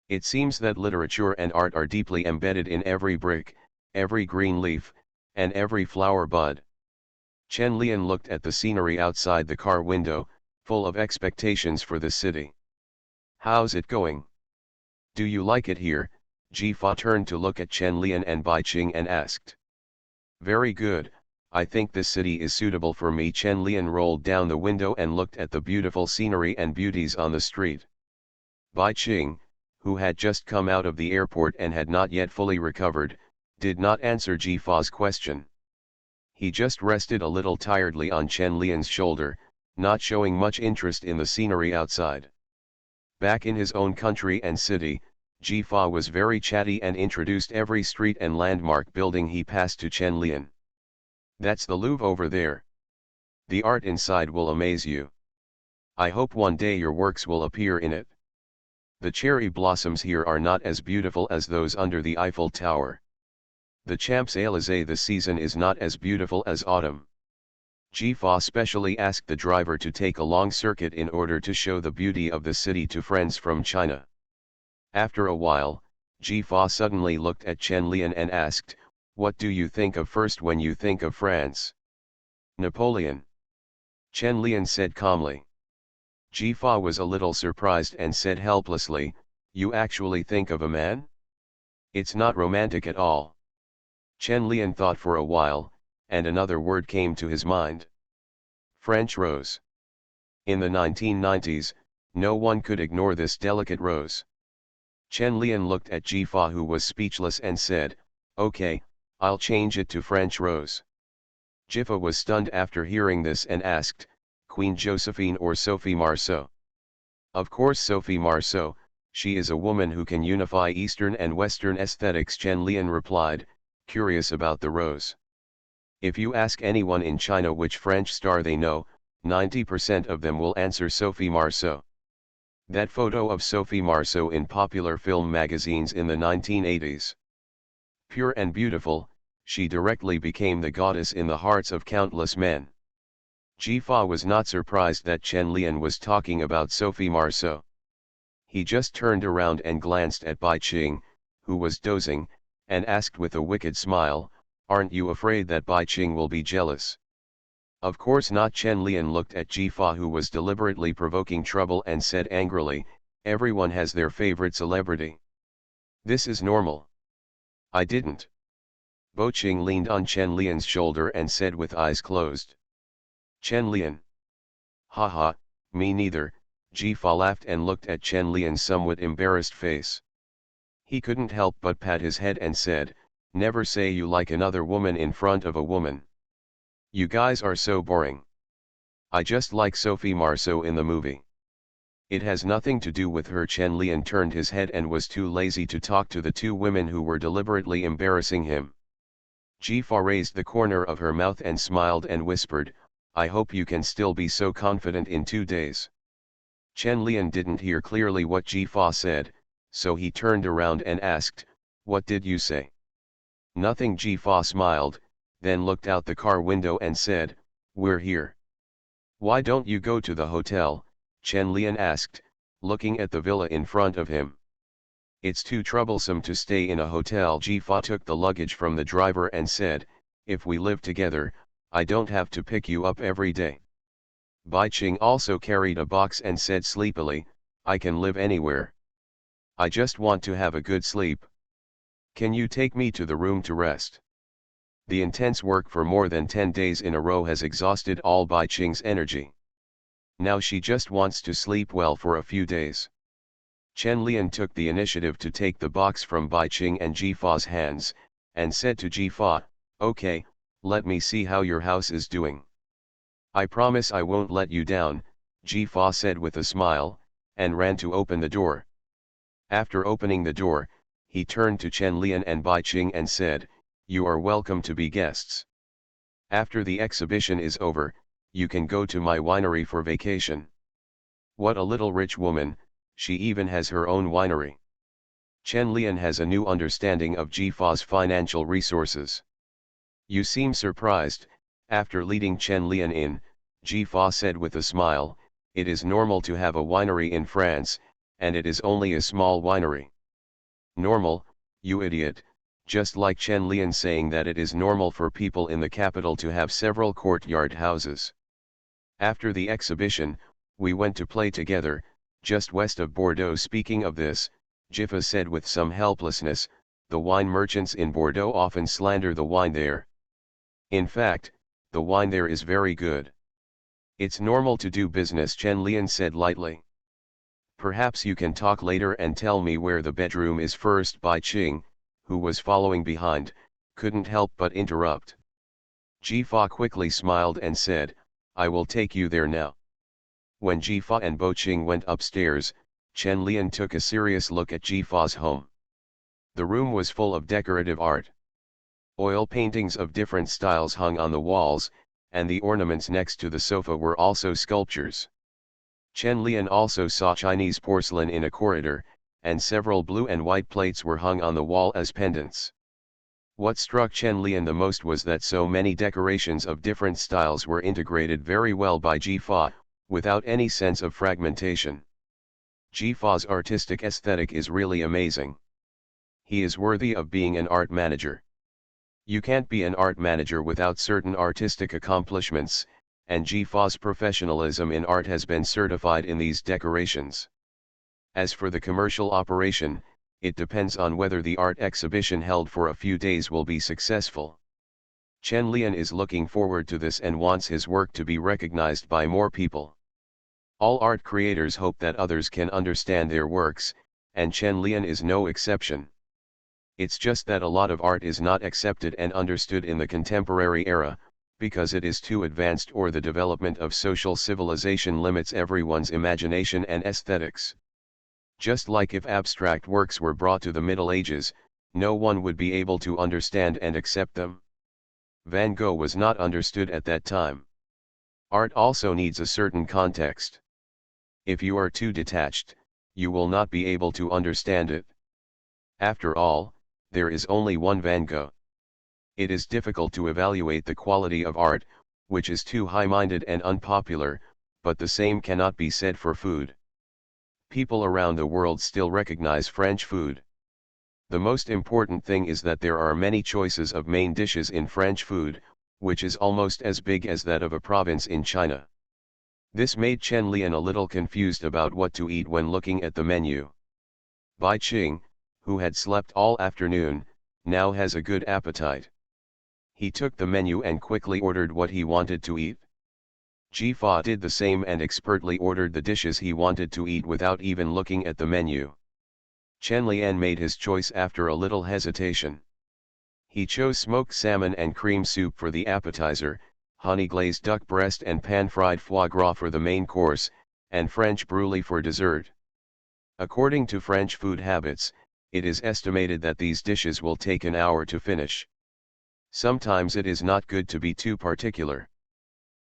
It seems that literature and art are deeply embedded in every brick, every green leaf, and every flower bud. Chen Lian looked at the scenery outside the car window, full of expectations for the city. "How's it going? Do you like it here?" Ji Fa turned to look at Chen Lian and Bai Qing and asked. "Very good, I think this city is suitable for me." Chen Lian rolled down the window and looked at the beautiful scenery and beauties on the street. Bai Qing, who had just come out of the airport and had not yet fully recovered, did not answer Ji Fa's question. He just rested a little tiredly on Chen Lian's shoulder, not showing much interest in the scenery outside. Back in his own country and city, Jifa was very chatty and introduced every street and landmark building he passed to Chen Lian. "That's the Louvre over there. The art inside will amaze you. I hope one day your works will appear in it. The cherry blossoms here are not as beautiful as those under the Eiffel Tower. The Champs-Élysées this season is not as beautiful as autumn." Jifa specially asked the driver to take a long circuit in order to show the beauty of the city to friends from China. After a while, Jifa suddenly looked at Chen Lian and asked, "What do you think of first when you think of France?" "Napoleon," Chen Lian said calmly. Jifa was a little surprised and said helplessly, "You actually think of a man? It's not romantic at all." Chen Lian thought for a while, and another word came to his mind. French rose. In the 1990s, no one could ignore this delicate rose. Chen Lian looked at Jifa, who was speechless, and said, "Okay, I'll change it to French rose." Jifa was stunned after hearing this and asked, "Queen Josephine or Sophie Marceau?" "Of course Sophie Marceau, she is a woman who can unify Eastern and Western aesthetics," Chen Lian replied, curious about the rose. If you ask anyone in China which French star they know, 90% of them will answer Sophie Marceau. That photo of Sophie Marceau in popular film magazines in the 1980s. Pure and beautiful, she directly became the goddess in the hearts of countless men. Jifa was not surprised that Chen Lian was talking about Sophie Marceau. He just turned around and glanced at Bai Qing, who was dozing, and asked with a wicked smile, "Aren't you afraid that Bai Qing will be jealous?" "Of course not." Chen Lian looked at Jifa, who was deliberately provoking trouble, and said angrily, "Everyone has their favorite celebrity. This is normal." "I didn't." Bo Qing leaned on Chen Lian's shoulder and said with eyes closed. "Chen Lian." "Haha, me neither." Jifa laughed and looked at Chen Lian's somewhat embarrassed face. He couldn't help but pat his head and said, "Never say you like another woman in front of a woman. You guys are so boring. I just like Sophie Marceau in the movie. It has nothing to do with her." Chen Lian turned his head and was too lazy to talk to the two women who were deliberately embarrassing him. Jifa raised the corner of her mouth and smiled and whispered, "I hope you can still be so confident in 2 days." Chen Lian didn't hear clearly what Jifa said, so he turned around and asked, "What did you say?" "Nothing." Jifa smiled, then looked out the car window and said, "We're here." "Why don't you go to the hotel?" Chen Lian asked, looking at the villa in front of him. "It's too troublesome to stay in a hotel." Jifa took the luggage from the driver and said, "If we live together, I don't have to pick you up every day." Bai Qing also carried a box and said sleepily, "I can live anywhere. I just want to have a good sleep. Can you take me to the room to rest?" The intense work for more than 10 days in a row has exhausted all Bai Qing's energy. Now she just wants to sleep well for a few days. Chen Lian took the initiative to take the box from Bai Qing and Jifa's hands, and said to Jifa, "Okay, let me see how your house is doing." "I promise I won't let you down," Jifa said with a smile, and ran to open the door. After opening the door, he turned to Chen Lian and Bai Qing and said, "You are welcome to be guests. After the exhibition is over, you can go to my winery for vacation." What a little rich woman, she even has her own winery. Chen Lian has a new understanding of Jifa's financial resources. "You seem surprised." After leading Chen Lian in, Jifa said with a smile, "It is normal to have a winery in France, and it is only a small winery." "Normal, you idiot," just like Chen Lian saying that it is normal for people in the capital to have several courtyard houses. "After the exhibition, we went to play together, just west of Bordeaux." Speaking of this, Jifa said with some helplessness, "The wine merchants in Bordeaux often slander the wine there. In fact, the wine there is very good." "It's normal to do business," Chen Lian said lightly. "Perhaps you can talk later and tell me where the bedroom is first." Bai Qing, who was following behind, couldn't help but interrupt. Jifa quickly smiled and said, I will take you there now. When Jifa and Bo Qing went upstairs, Chen Lian took a serious look at Jifa's home. The room was full of decorative art. Oil paintings of different styles hung on the walls, and the ornaments next to the sofa were also sculptures. Chen Lian also saw Chinese porcelain in a corridor, and several blue and white plates were hung on the wall as pendants. What struck Chen Lian the most was that so many decorations of different styles were integrated very well by Jifa, without any sense of fragmentation. Jifa's artistic aesthetic is really amazing. He is worthy of being an art manager. You can't be an art manager without certain artistic accomplishments, and Jifa's professionalism in art has been certified in these decorations. As for the commercial operation, it depends on whether the art exhibition held for a few days will be successful. Chen Lian is looking forward to this and wants his work to be recognized by more people. All art creators hope that others can understand their works, and Chen Lian is no exception. It's just that a lot of art is not accepted and understood in the contemporary era, because it is too advanced or the development of social civilization limits everyone's imagination and aesthetics. Just like if abstract works were brought to the Middle Ages, no one would be able to understand and accept them. Van Gogh was not understood at that time. Art also needs a certain context. If you are too detached, you will not be able to understand it. After all, there is only one Van Gogh. It is difficult to evaluate the quality of art, which is too high-minded and unpopular, but the same cannot be said for food. People around the world still recognize French food. The most important thing is that there are many choices of main dishes in French food, which is almost as big as that of a province in China. This made Chen Lian a little confused about what to eat when looking at the menu. Bai Qing, who had slept all afternoon, now has a good appetite. He took the menu and quickly ordered what he wanted to eat. Jifa did the same and expertly ordered the dishes he wanted to eat without even looking at the menu. Chen Lian made his choice after a little hesitation. He chose smoked salmon and cream soup for the appetizer, honey-glazed duck breast and pan-fried foie gras for the main course, and French brulee for dessert. According to French food habits, it is estimated that these dishes will take an hour to finish. Sometimes it is not good to be too particular.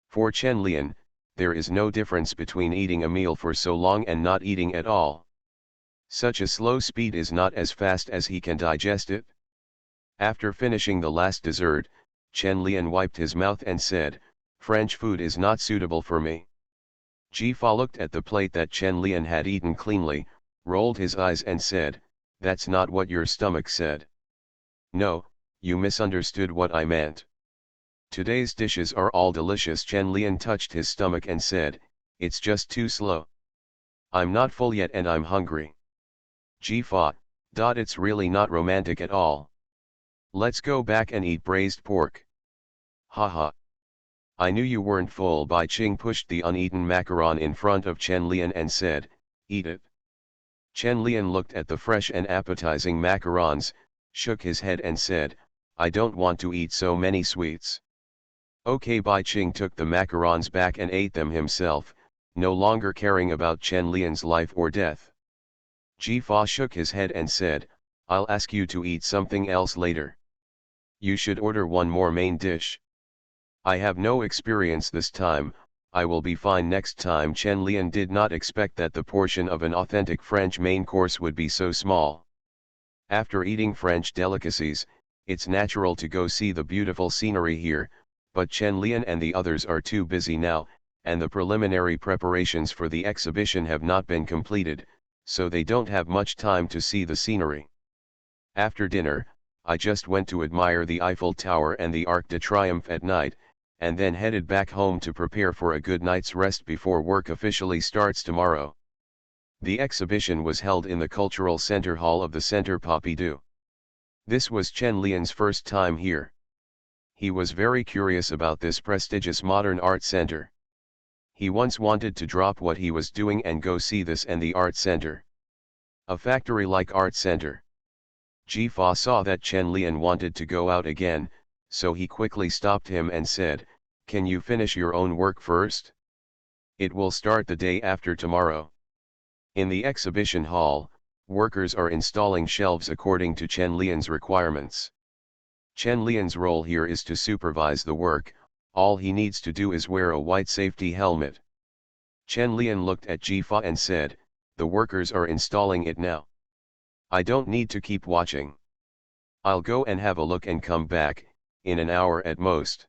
For Chen Lian, there is no difference between eating a meal for so long and not eating at all. Such a slow speed is not as fast as he can digest it. After finishing the last dessert, Chen Lian wiped his mouth and said, "French food is not suitable for me." Jifa looked at the plate that Chen Lian had eaten cleanly, rolled his eyes and said, "That's not what your stomach said." "No, you misunderstood what I meant. Today's dishes are all delicious." Chen Lian touched his stomach and said, "It's just too slow. I'm not full yet and I'm hungry." Jifa, it's really not romantic at all. Let's go back and eat braised pork. Haha. I knew you weren't full. Bai Qing pushed the uneaten macaron in front of Chen Lian and said, "Eat it." Chen Lian looked at the fresh and appetizing macarons, shook his head and said, "I don't want to eat so many sweets." Okay, Bai Qing took the macarons back and ate them himself, no longer caring about Chen Lian's life or death. Jifa shook his head and said, "I'll ask you to eat something else later. You should order one more main dish." "I have no experience this time, I will be fine next time." Chen Lian did not expect that the portion of an authentic French main course would be so small. After eating French delicacies, it's natural to go see the beautiful scenery here, but Chen Lian and the others are too busy now, and the preliminary preparations for the exhibition have not been completed, so they don't have much time to see the scenery. After dinner, I just went to admire the Eiffel Tower and the Arc de Triomphe at night, and then headed back home to prepare for a good night's rest before work officially starts tomorrow. The exhibition was held in the Cultural Center Hall of the Centre Pompidou. This was Chen Lian's first time here. He was very curious about this prestigious modern art center. He once wanted to drop what he was doing and go see this and the art center. A factory-like art center. Jifa saw that Chen Lian wanted to go out again, so he quickly stopped him and said, "Can you finish your own work first? It will start the day after tomorrow." In the exhibition hall, workers are installing shelves according to Chen Lian's requirements. Chen Lian's role here is to supervise the work. All he needs to do is wear a white safety helmet. Chen Lian looked at Jifa and said, "The workers are installing it now. I don't need to keep watching. I'll go and have a look and come back, in an hour at most."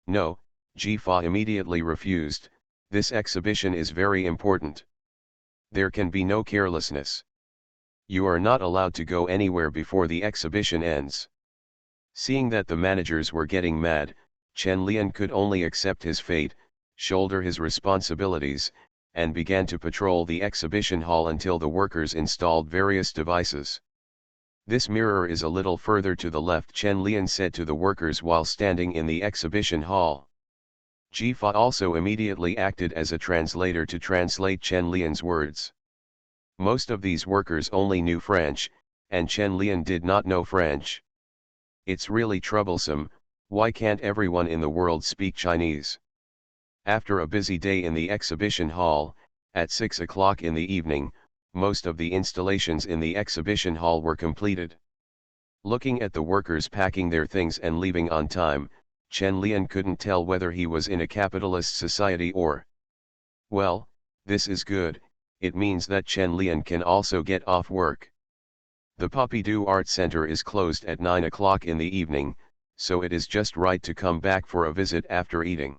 "No," Jifa immediately refused, "this exhibition is very important. There can be no carelessness. You are not allowed to go anywhere before the exhibition ends." Seeing that the managers were getting mad, Chen Lian could only accept his fate, shoulder his responsibilities, and began to patrol the exhibition hall until the workers installed various devices. "This mirror is a little further to the left," Chen Lian said to the workers while standing in the exhibition hall. Jifa also immediately acted as a translator to translate Chen Lian's words. Most of these workers only knew French, and Chen Lian did not know French. "It's really troublesome, why can't everyone in the world speak Chinese?" After a busy day in the exhibition hall, at 6 o'clock in the evening, most of the installations in the exhibition hall were completed. Looking at the workers packing their things and leaving on time, Chen Lian couldn't tell whether he was in a capitalist society or... Well, this is good, it means that Chen Lian can also get off work. The Pompidou Art Center is closed at 9 o'clock in the evening, so it is just right to come back for a visit after eating.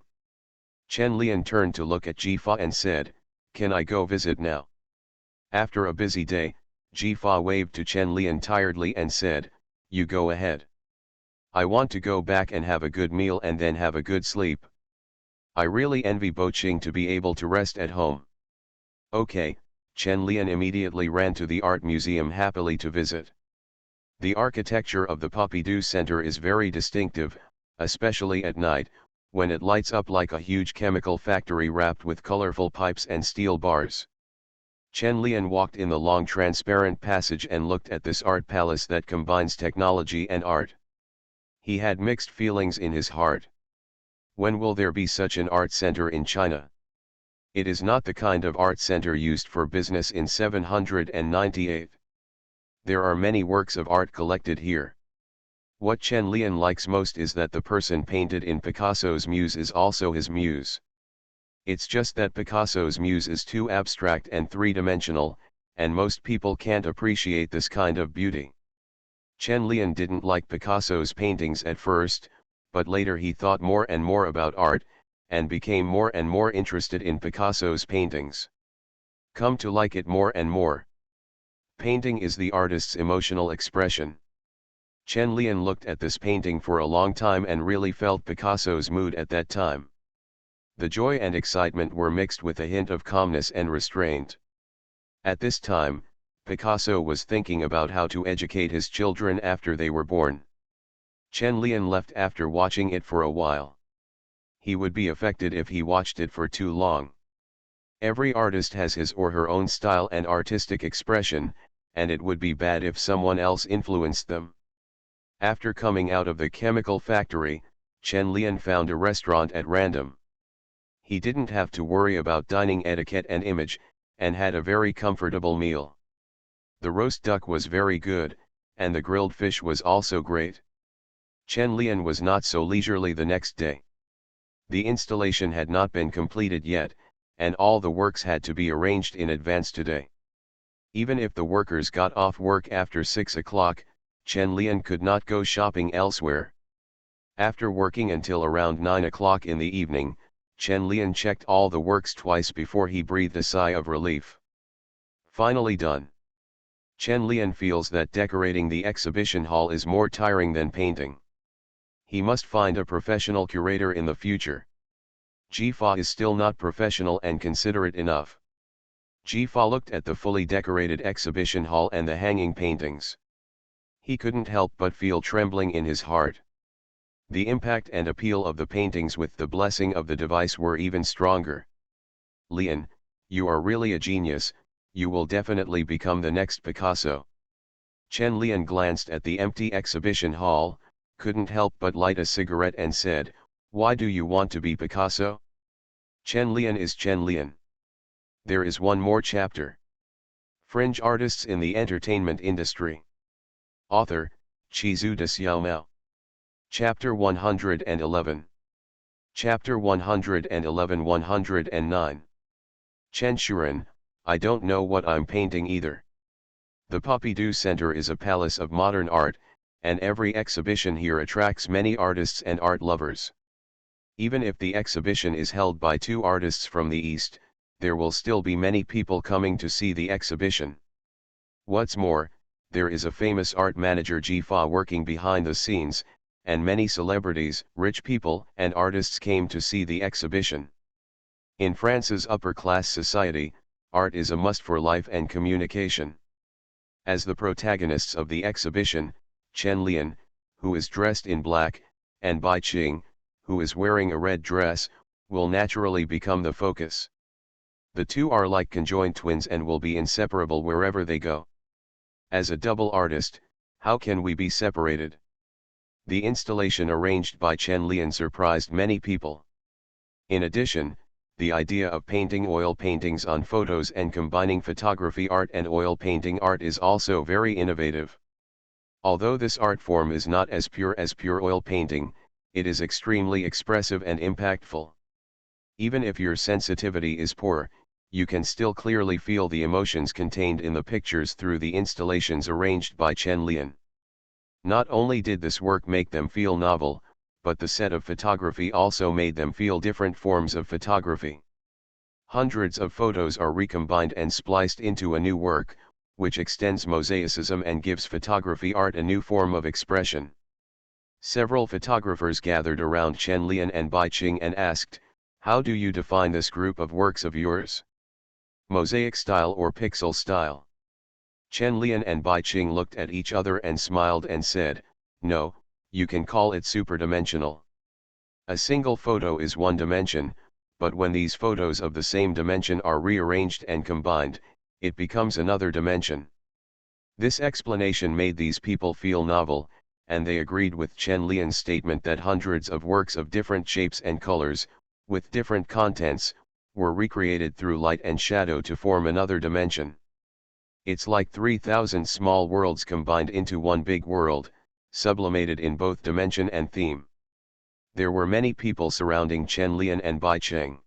Chen Lian turned to look at Jifa and said, "Can I go visit now?" After a busy day, Jifa waved to Chen Lian tiredly and said, "You go ahead. I want to go back and have a good meal and then have a good sleep. I really envy Boqing to be able to rest at home." "Okay," Chen Lian immediately ran to the art museum happily to visit. The architecture of the Pompidou Center is very distinctive, especially at night, when it lights up like a huge chemical factory wrapped with colorful pipes and steel bars. Chen Lian walked in the long transparent passage and looked at this art palace that combines technology and art. He had mixed feelings in his heart. When will there be such an art center in China? It is not the kind of art center used for business in 798. There are many works of art collected here. What Chen Lian likes most is that the person painted in Picasso's muse is also his muse. It's just that Picasso's muse is too abstract and three-dimensional, and most people can't appreciate this kind of beauty. Chen Lian didn't like Picasso's paintings at first, but later he thought more and more about art, and became more and more interested in Picasso's paintings. Come to like it more and more. Painting is the artist's emotional expression. Chen Lian looked at this painting for a long time and really felt Picasso's mood at that time. The joy and excitement were mixed with a hint of calmness and restraint. At this time, Picasso was thinking about how to educate his children after they were born. Chen Lian left after watching it for a while. He would be affected if he watched it for too long. Every artist has his or her own style and artistic expression, and it would be bad if someone else influenced them. After coming out of the chemical factory, Chen Lian found a restaurant at random. He didn't have to worry about dining etiquette and image, and had a very comfortable meal. The roast duck was very good, and the grilled fish was also great. Chen Lian was not so leisurely the next day. The installation had not been completed yet, and all the works had to be arranged in advance today. Even if the workers got off work after 6 o'clock, Chen Lian could not go shopping elsewhere. After working until around 9 o'clock in the evening, Chen Lian checked all the works twice before he breathed a sigh of relief. Finally done. Chen Lian feels that decorating the exhibition hall is more tiring than painting. He must find a professional curator in the future. Jifa is still not professional and considerate enough. Jifa looked at the fully decorated exhibition hall and the hanging paintings. He couldn't help but feel trembling in his heart. The impact and appeal of the paintings with the blessing of the device were even stronger. "Lian, you are really a genius, you will definitely become the next Picasso." Chen Lian glanced at the empty exhibition hall, couldn't help but light a cigarette and said, "Why do you want to be Picasso?" Chen Lian is Chen Lian. There is one more chapter. Fringe artists in the entertainment industry. Author, Chizu de Xiaomao. Chapter 111. Chapter 111 109. Chen Shuren, I don't know what I'm painting either. The Pompidou Center is a palace of modern art, and every exhibition here attracts many artists and art lovers. Even if the exhibition is held by two artists from the East, there will still be many people coming to see the exhibition. What's more, there is a famous art manager Jifa working behind the scenes, and many celebrities, rich people, and artists came to see the exhibition. In France's upper-class society, art is a must for life and communication. As the protagonists of the exhibition, Chen Lian, who is dressed in black, and Bai Qing, who is wearing a red dress, will naturally become the focus. The two are like conjoined twins and will be inseparable wherever they go. As a double artist, how can we be separated? The installation arranged by Chen Lian surprised many people. In addition, the idea of painting oil paintings on photos and combining photography art and oil painting art is also very innovative. Although this art form is not as pure oil painting, it is extremely expressive and impactful. Even if your sensitivity is poor, you can still clearly feel the emotions contained in the pictures through the installations arranged by Chen Lian. Not only did this work make them feel novel, but the set of photography also made them feel different forms of photography. Hundreds of photos are recombined and spliced into a new work, which extends mosaicism and gives photography art a new form of expression. Several photographers gathered around Chen Lian and Bai Qing and asked, "How do you define this group of works of yours? Mosaic style or pixel style?" Chen Lian and Bai Qing looked at each other and smiled and said, "No, you can call it superdimensional. A single photo is one dimension, but when these photos of the same dimension are rearranged and combined, it becomes another dimension." This explanation made these people feel novel, and they agreed with Chen Lian's statement that hundreds of works of different shapes and colors, with different contents, were recreated through light and shadow to form another dimension. It's like 3,000 small worlds combined into one big world, sublimated in both dimension and theme. There were many people surrounding Chen Lian and Bai Qing.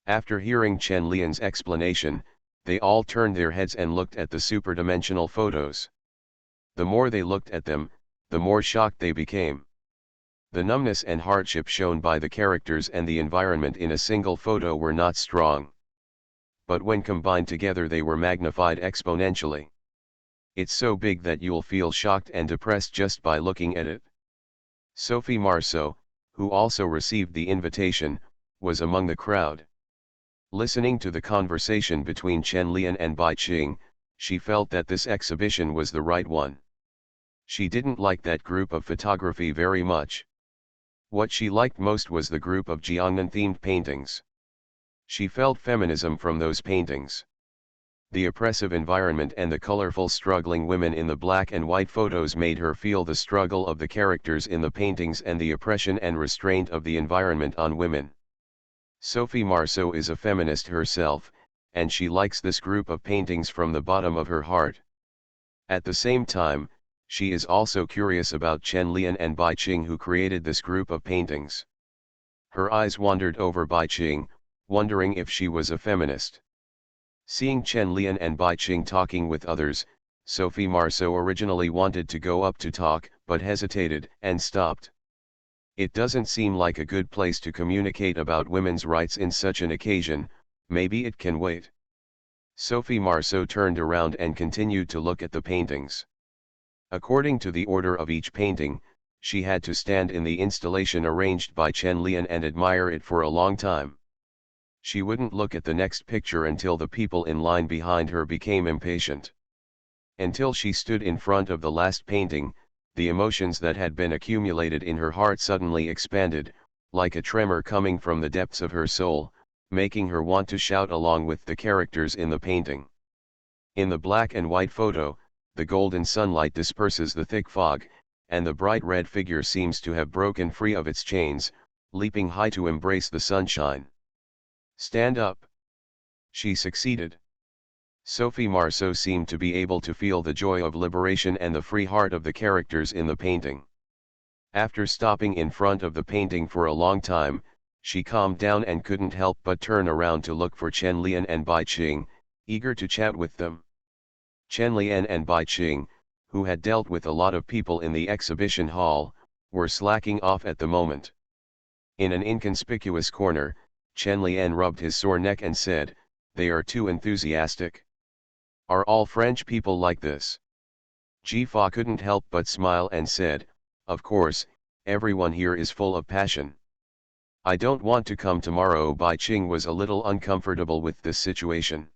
After hearing Chen Lian's explanation, they all turned their heads and looked at the superdimensional photos. The more they looked at them, the more shocked they became. The numbness and hardship shown by the characters and the environment in a single photo were not strong. But when combined together they were magnified exponentially. It's so big that you'll feel shocked and depressed just by looking at it. Sophie Marceau, who also received the invitation, was among the crowd. Listening to the conversation between Chen Lian and Bai Qing, she felt that this exhibition was the right one. She didn't like that group of photography very much. What she liked most was the group of Jiangnan-themed paintings. She felt feminism from those paintings. The oppressive environment and the colorful struggling women in the black and white photos made her feel the struggle of the characters in the paintings and the oppression and restraint of the environment on women. Sophie Marceau is a feminist herself, and she likes this group of paintings from the bottom of her heart. At the same time, she is also curious about Chen Lian and Bai Qing who created this group of paintings. Her eyes wandered over Bai Qing, wondering if she was a feminist. Seeing Chen Lian and Bai Qing talking with others, Sophie Marceau originally wanted to go up to talk, but hesitated and stopped. It doesn't seem like a good place to communicate about women's rights in such an occasion, maybe it can wait. Sophie Marceau turned around and continued to look at the paintings. According to the order of each painting, she had to stand in the installation arranged by Chen Lian and admire it for a long time. She wouldn't look at the next picture until the people in line behind her became impatient. Until she stood in front of the last painting, the emotions that had been accumulated in her heart suddenly expanded, like a tremor coming from the depths of her soul, making her want to shout along with the characters in the painting. In the black and white photo, the golden sunlight disperses the thick fog, and the bright red figure seems to have broken free of its chains, leaping high to embrace the sunshine. Stand up. She succeeded. Sophie Marceau seemed to be able to feel the joy of liberation and the free heart of the characters in the painting. After stopping in front of the painting for a long time, she calmed down and couldn't help but turn around to look for Chen Lian and Bai Qing, eager to chat with them. Chen Lian and Bai Qing, who had dealt with a lot of people in the exhibition hall, were slacking off at the moment. In an inconspicuous corner, Chen Lian rubbed his sore neck and said, "They are too enthusiastic. Are all French people like this?" Ji Fa couldn't help but smile and said, "Of course, everyone here is full of passion. I don't want to come tomorrow." Bai Qing was a little uncomfortable with this situation.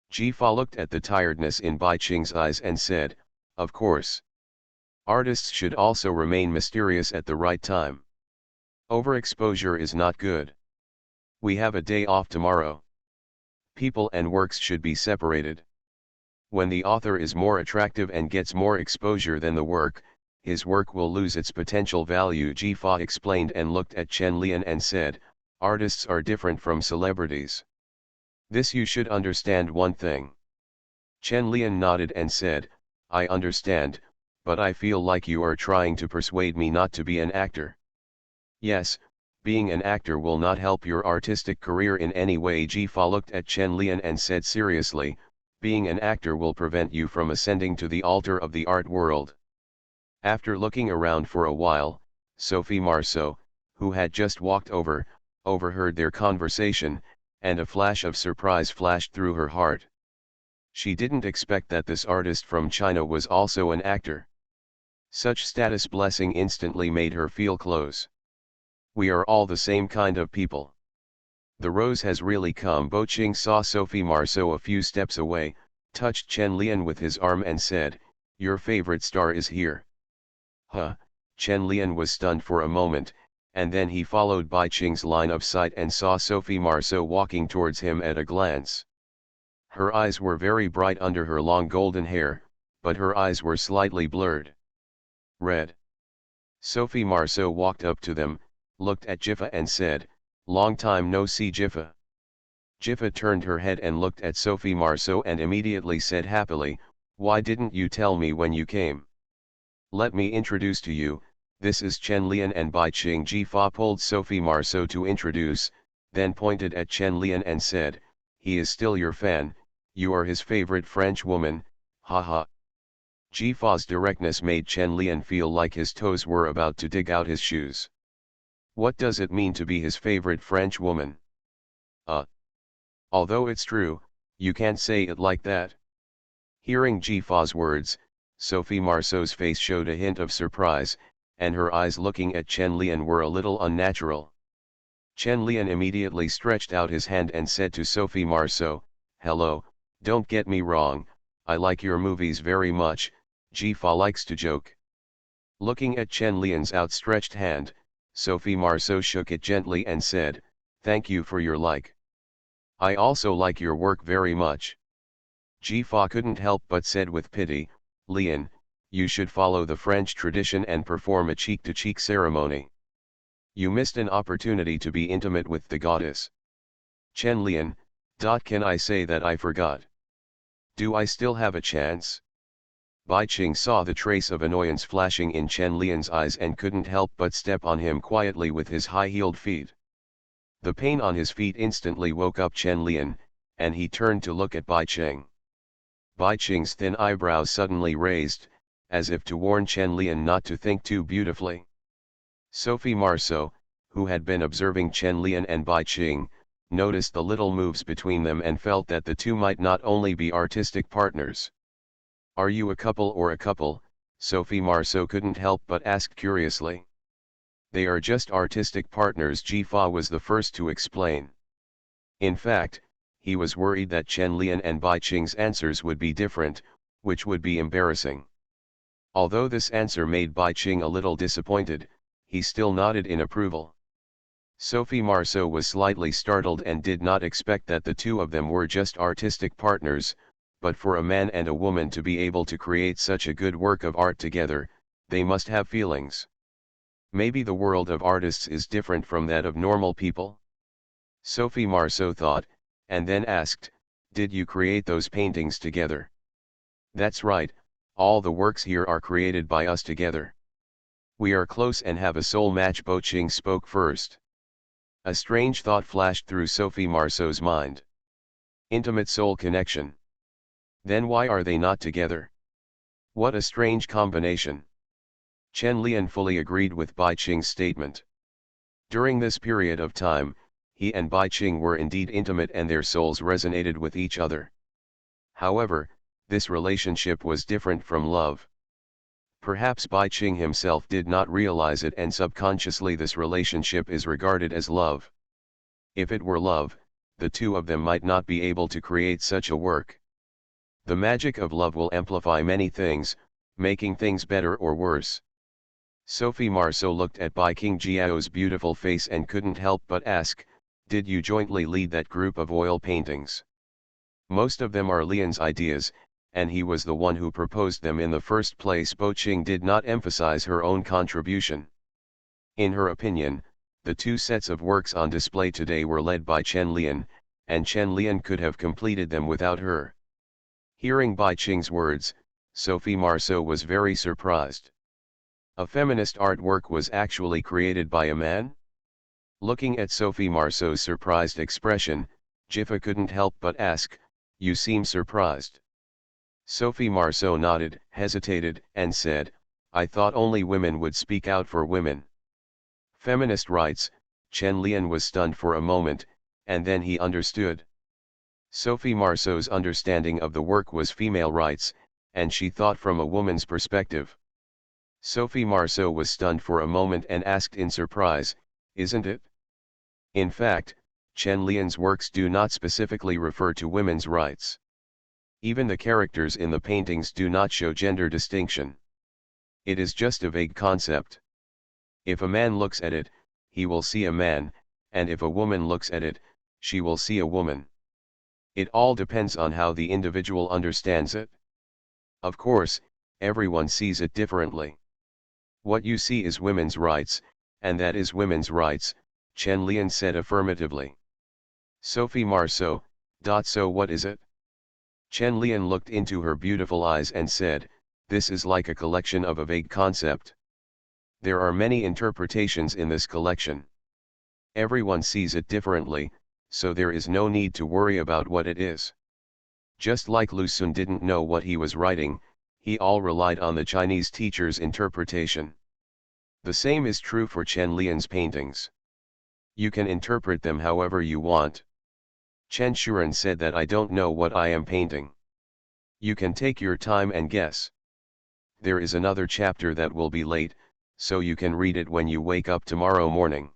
Ji Fa looked at the tiredness in Bai Qing's eyes and said, "Of course. Artists should also remain mysterious at the right time. Overexposure is not good. We have a day off tomorrow. People and works should be separated. When the author is more attractive and gets more exposure than the work, his work will lose its potential value." Ji Fa explained and looked at Chen Lian and said, "Artists are different from celebrities. This you should understand one thing." Chen Lian nodded and said, "I understand, but I feel like you are trying to persuade me not to be an actor." "Yes, being an actor will not help your artistic career in any way." Ji Fa looked at Chen Lian and said seriously, "Being an actor will prevent you from ascending to the altar of the art world." After looking around for a while, Sophie Marceau, who had just walked over, overheard their conversation, and a flash of surprise flashed through her heart. She didn't expect that this artist from China was also an actor. Such status blessing instantly made her feel close. "We are all the same kind of people. The rose has really come." Bo Qing saw Sophie Marceau a few steps away, touched Chen Lian with his arm and said, "Your favorite star is here." Huh, Chen Lian was stunned for a moment, and then he followed Bai Qing's line of sight and saw Sophie Marceau walking towards him at a glance. Her eyes were very bright under her long golden hair, but her eyes were slightly blurred. Red. Sophie Marceau walked up to them, looked at Jiffa and said, "Long time no see, Jiffa." Jiffa turned her head and looked at Sophie Marceau and immediately said happily, "Why didn't you tell me when you came? Let me introduce to you, this is Chen Lian and Bai Qing." Ji Fa pulled Sophie Marceau to introduce, then pointed at Chen Lian and said, "He is still your fan, you are his favorite French woman, haha." Ji Fa's directness made Chen Lian feel like his toes were about to dig out his shoes. What does it mean to be his favorite French woman? Although it's true, you can't say it like that. Hearing Ji Fa's words, Sophie Marceau's face showed a hint of surprise, and her eyes looking at Chen Lian were a little unnatural. Chen Lian immediately stretched out his hand and said to Sophie Marceau, "Hello, don't get me wrong, I like your movies very much." Ji Fa likes to joke. Looking at Chen Lian's outstretched hand, Sophie Marceau shook it gently and said, "Thank you for your like. I also like your work very much." Ji Fa couldn't help but said with pity, "Lian, you should follow the French tradition and perform a cheek-to-cheek ceremony. You missed an opportunity to be intimate with the goddess." Chen Lian, can I say that I forgot? Do I still have a chance? Bai Qing saw the trace of annoyance flashing in Chen Lian's eyes and couldn't help but step on him quietly with his high-heeled feet. The pain on his feet instantly woke up Chen Lian, and he turned to look at Bai Qing. Bai Qing's thin eyebrows suddenly raised, as if to warn Chen Lian not to think too beautifully. Sophie Marceau, who had been observing Chen Lian and Bai Qing, noticed the little moves between them and felt that the two might not only be artistic partners. "Are you a couple or a couple?" Sophie Marceau couldn't help but ask curiously. "They are just artistic partners," Ji Fa was the first to explain. In fact, he was worried that Chen Lian and Bai Qing's answers would be different, which would be embarrassing. Although this answer made Bai Qing a little disappointed, he still nodded in approval. Sophie Marceau was slightly startled and did not expect that the two of them were just artistic partners, but for a man and a woman to be able to create such a good work of art together, They must have feelings. Maybe the world of artists is different from that of normal people? Sophie Marceau thought, and then asked, did you create those paintings together? That's right, all the works here are created by us together. We are close and have a soul match. Bo Ching spoke first. A strange thought flashed through Sophie Marceau's mind. Intimate soul connection. Then why are they not together? What a strange combination. Chen Lian fully agreed with Bai Qing's statement. During this period of time, he and Bai Qing were indeed intimate and their souls resonated with each other. However, this relationship was different from love. Perhaps Bai Qing himself did not realize it, and subconsciously this relationship is regarded as love. If it were love, the two of them might not be able to create such a work. The magic of love will amplify many things, making things better or worse. Sophie Marceau looked at Bai Qingjiao's beautiful face and couldn't help but ask, did you jointly lead that group of oil paintings? Most of them are Lian's ideas, and he was the one who proposed them in the first place. Bo Qing did not emphasize her own contribution. In her opinion, the two sets of works on display today were led by Chen Lian, and Chen Lian could have completed them without her. Hearing Bai Qing's words, Sophie Marceau was very surprised. A feminist artwork was actually created by a man? Looking at Sophie Marceau's surprised expression, Jiffa couldn't help but ask, you seem surprised. Sophie Marceau nodded, hesitated, and said, I thought only women would speak out for women. Feminist rights. Chen Lian was stunned for a moment, and then he understood. Sophie Marceau's understanding of the work was female rights, and she thought from a woman's perspective. Sophie Marceau was stunned for a moment and asked in surprise, isn't it? In fact, Chen Lian's works do not specifically refer to women's rights. Even the characters in the paintings do not show gender distinction. It is just a vague concept. If a man looks at it, he will see a man, and if a woman looks at it, she will see a woman. It all depends on how the individual understands it. Of course, everyone sees it differently. What you see is women's rights, and that is women's rights, Chen Lian said affirmatively. Sophie Marceau, so what is it? Chen Lian looked into her beautiful eyes and said, this is like a collection of a vague concept. There are many interpretations in this collection. Everyone sees it differently, so there is no need to worry about what it is. Just like Lu Xun didn't know what he was writing, he all relied on the Chinese teacher's interpretation. The same is true for Chen Lian's paintings. You can interpret them however you want. Chen Shuren said that I don't know what I am painting. You can take your time and guess. There is another chapter that will be late, so you can read it when you wake up tomorrow morning.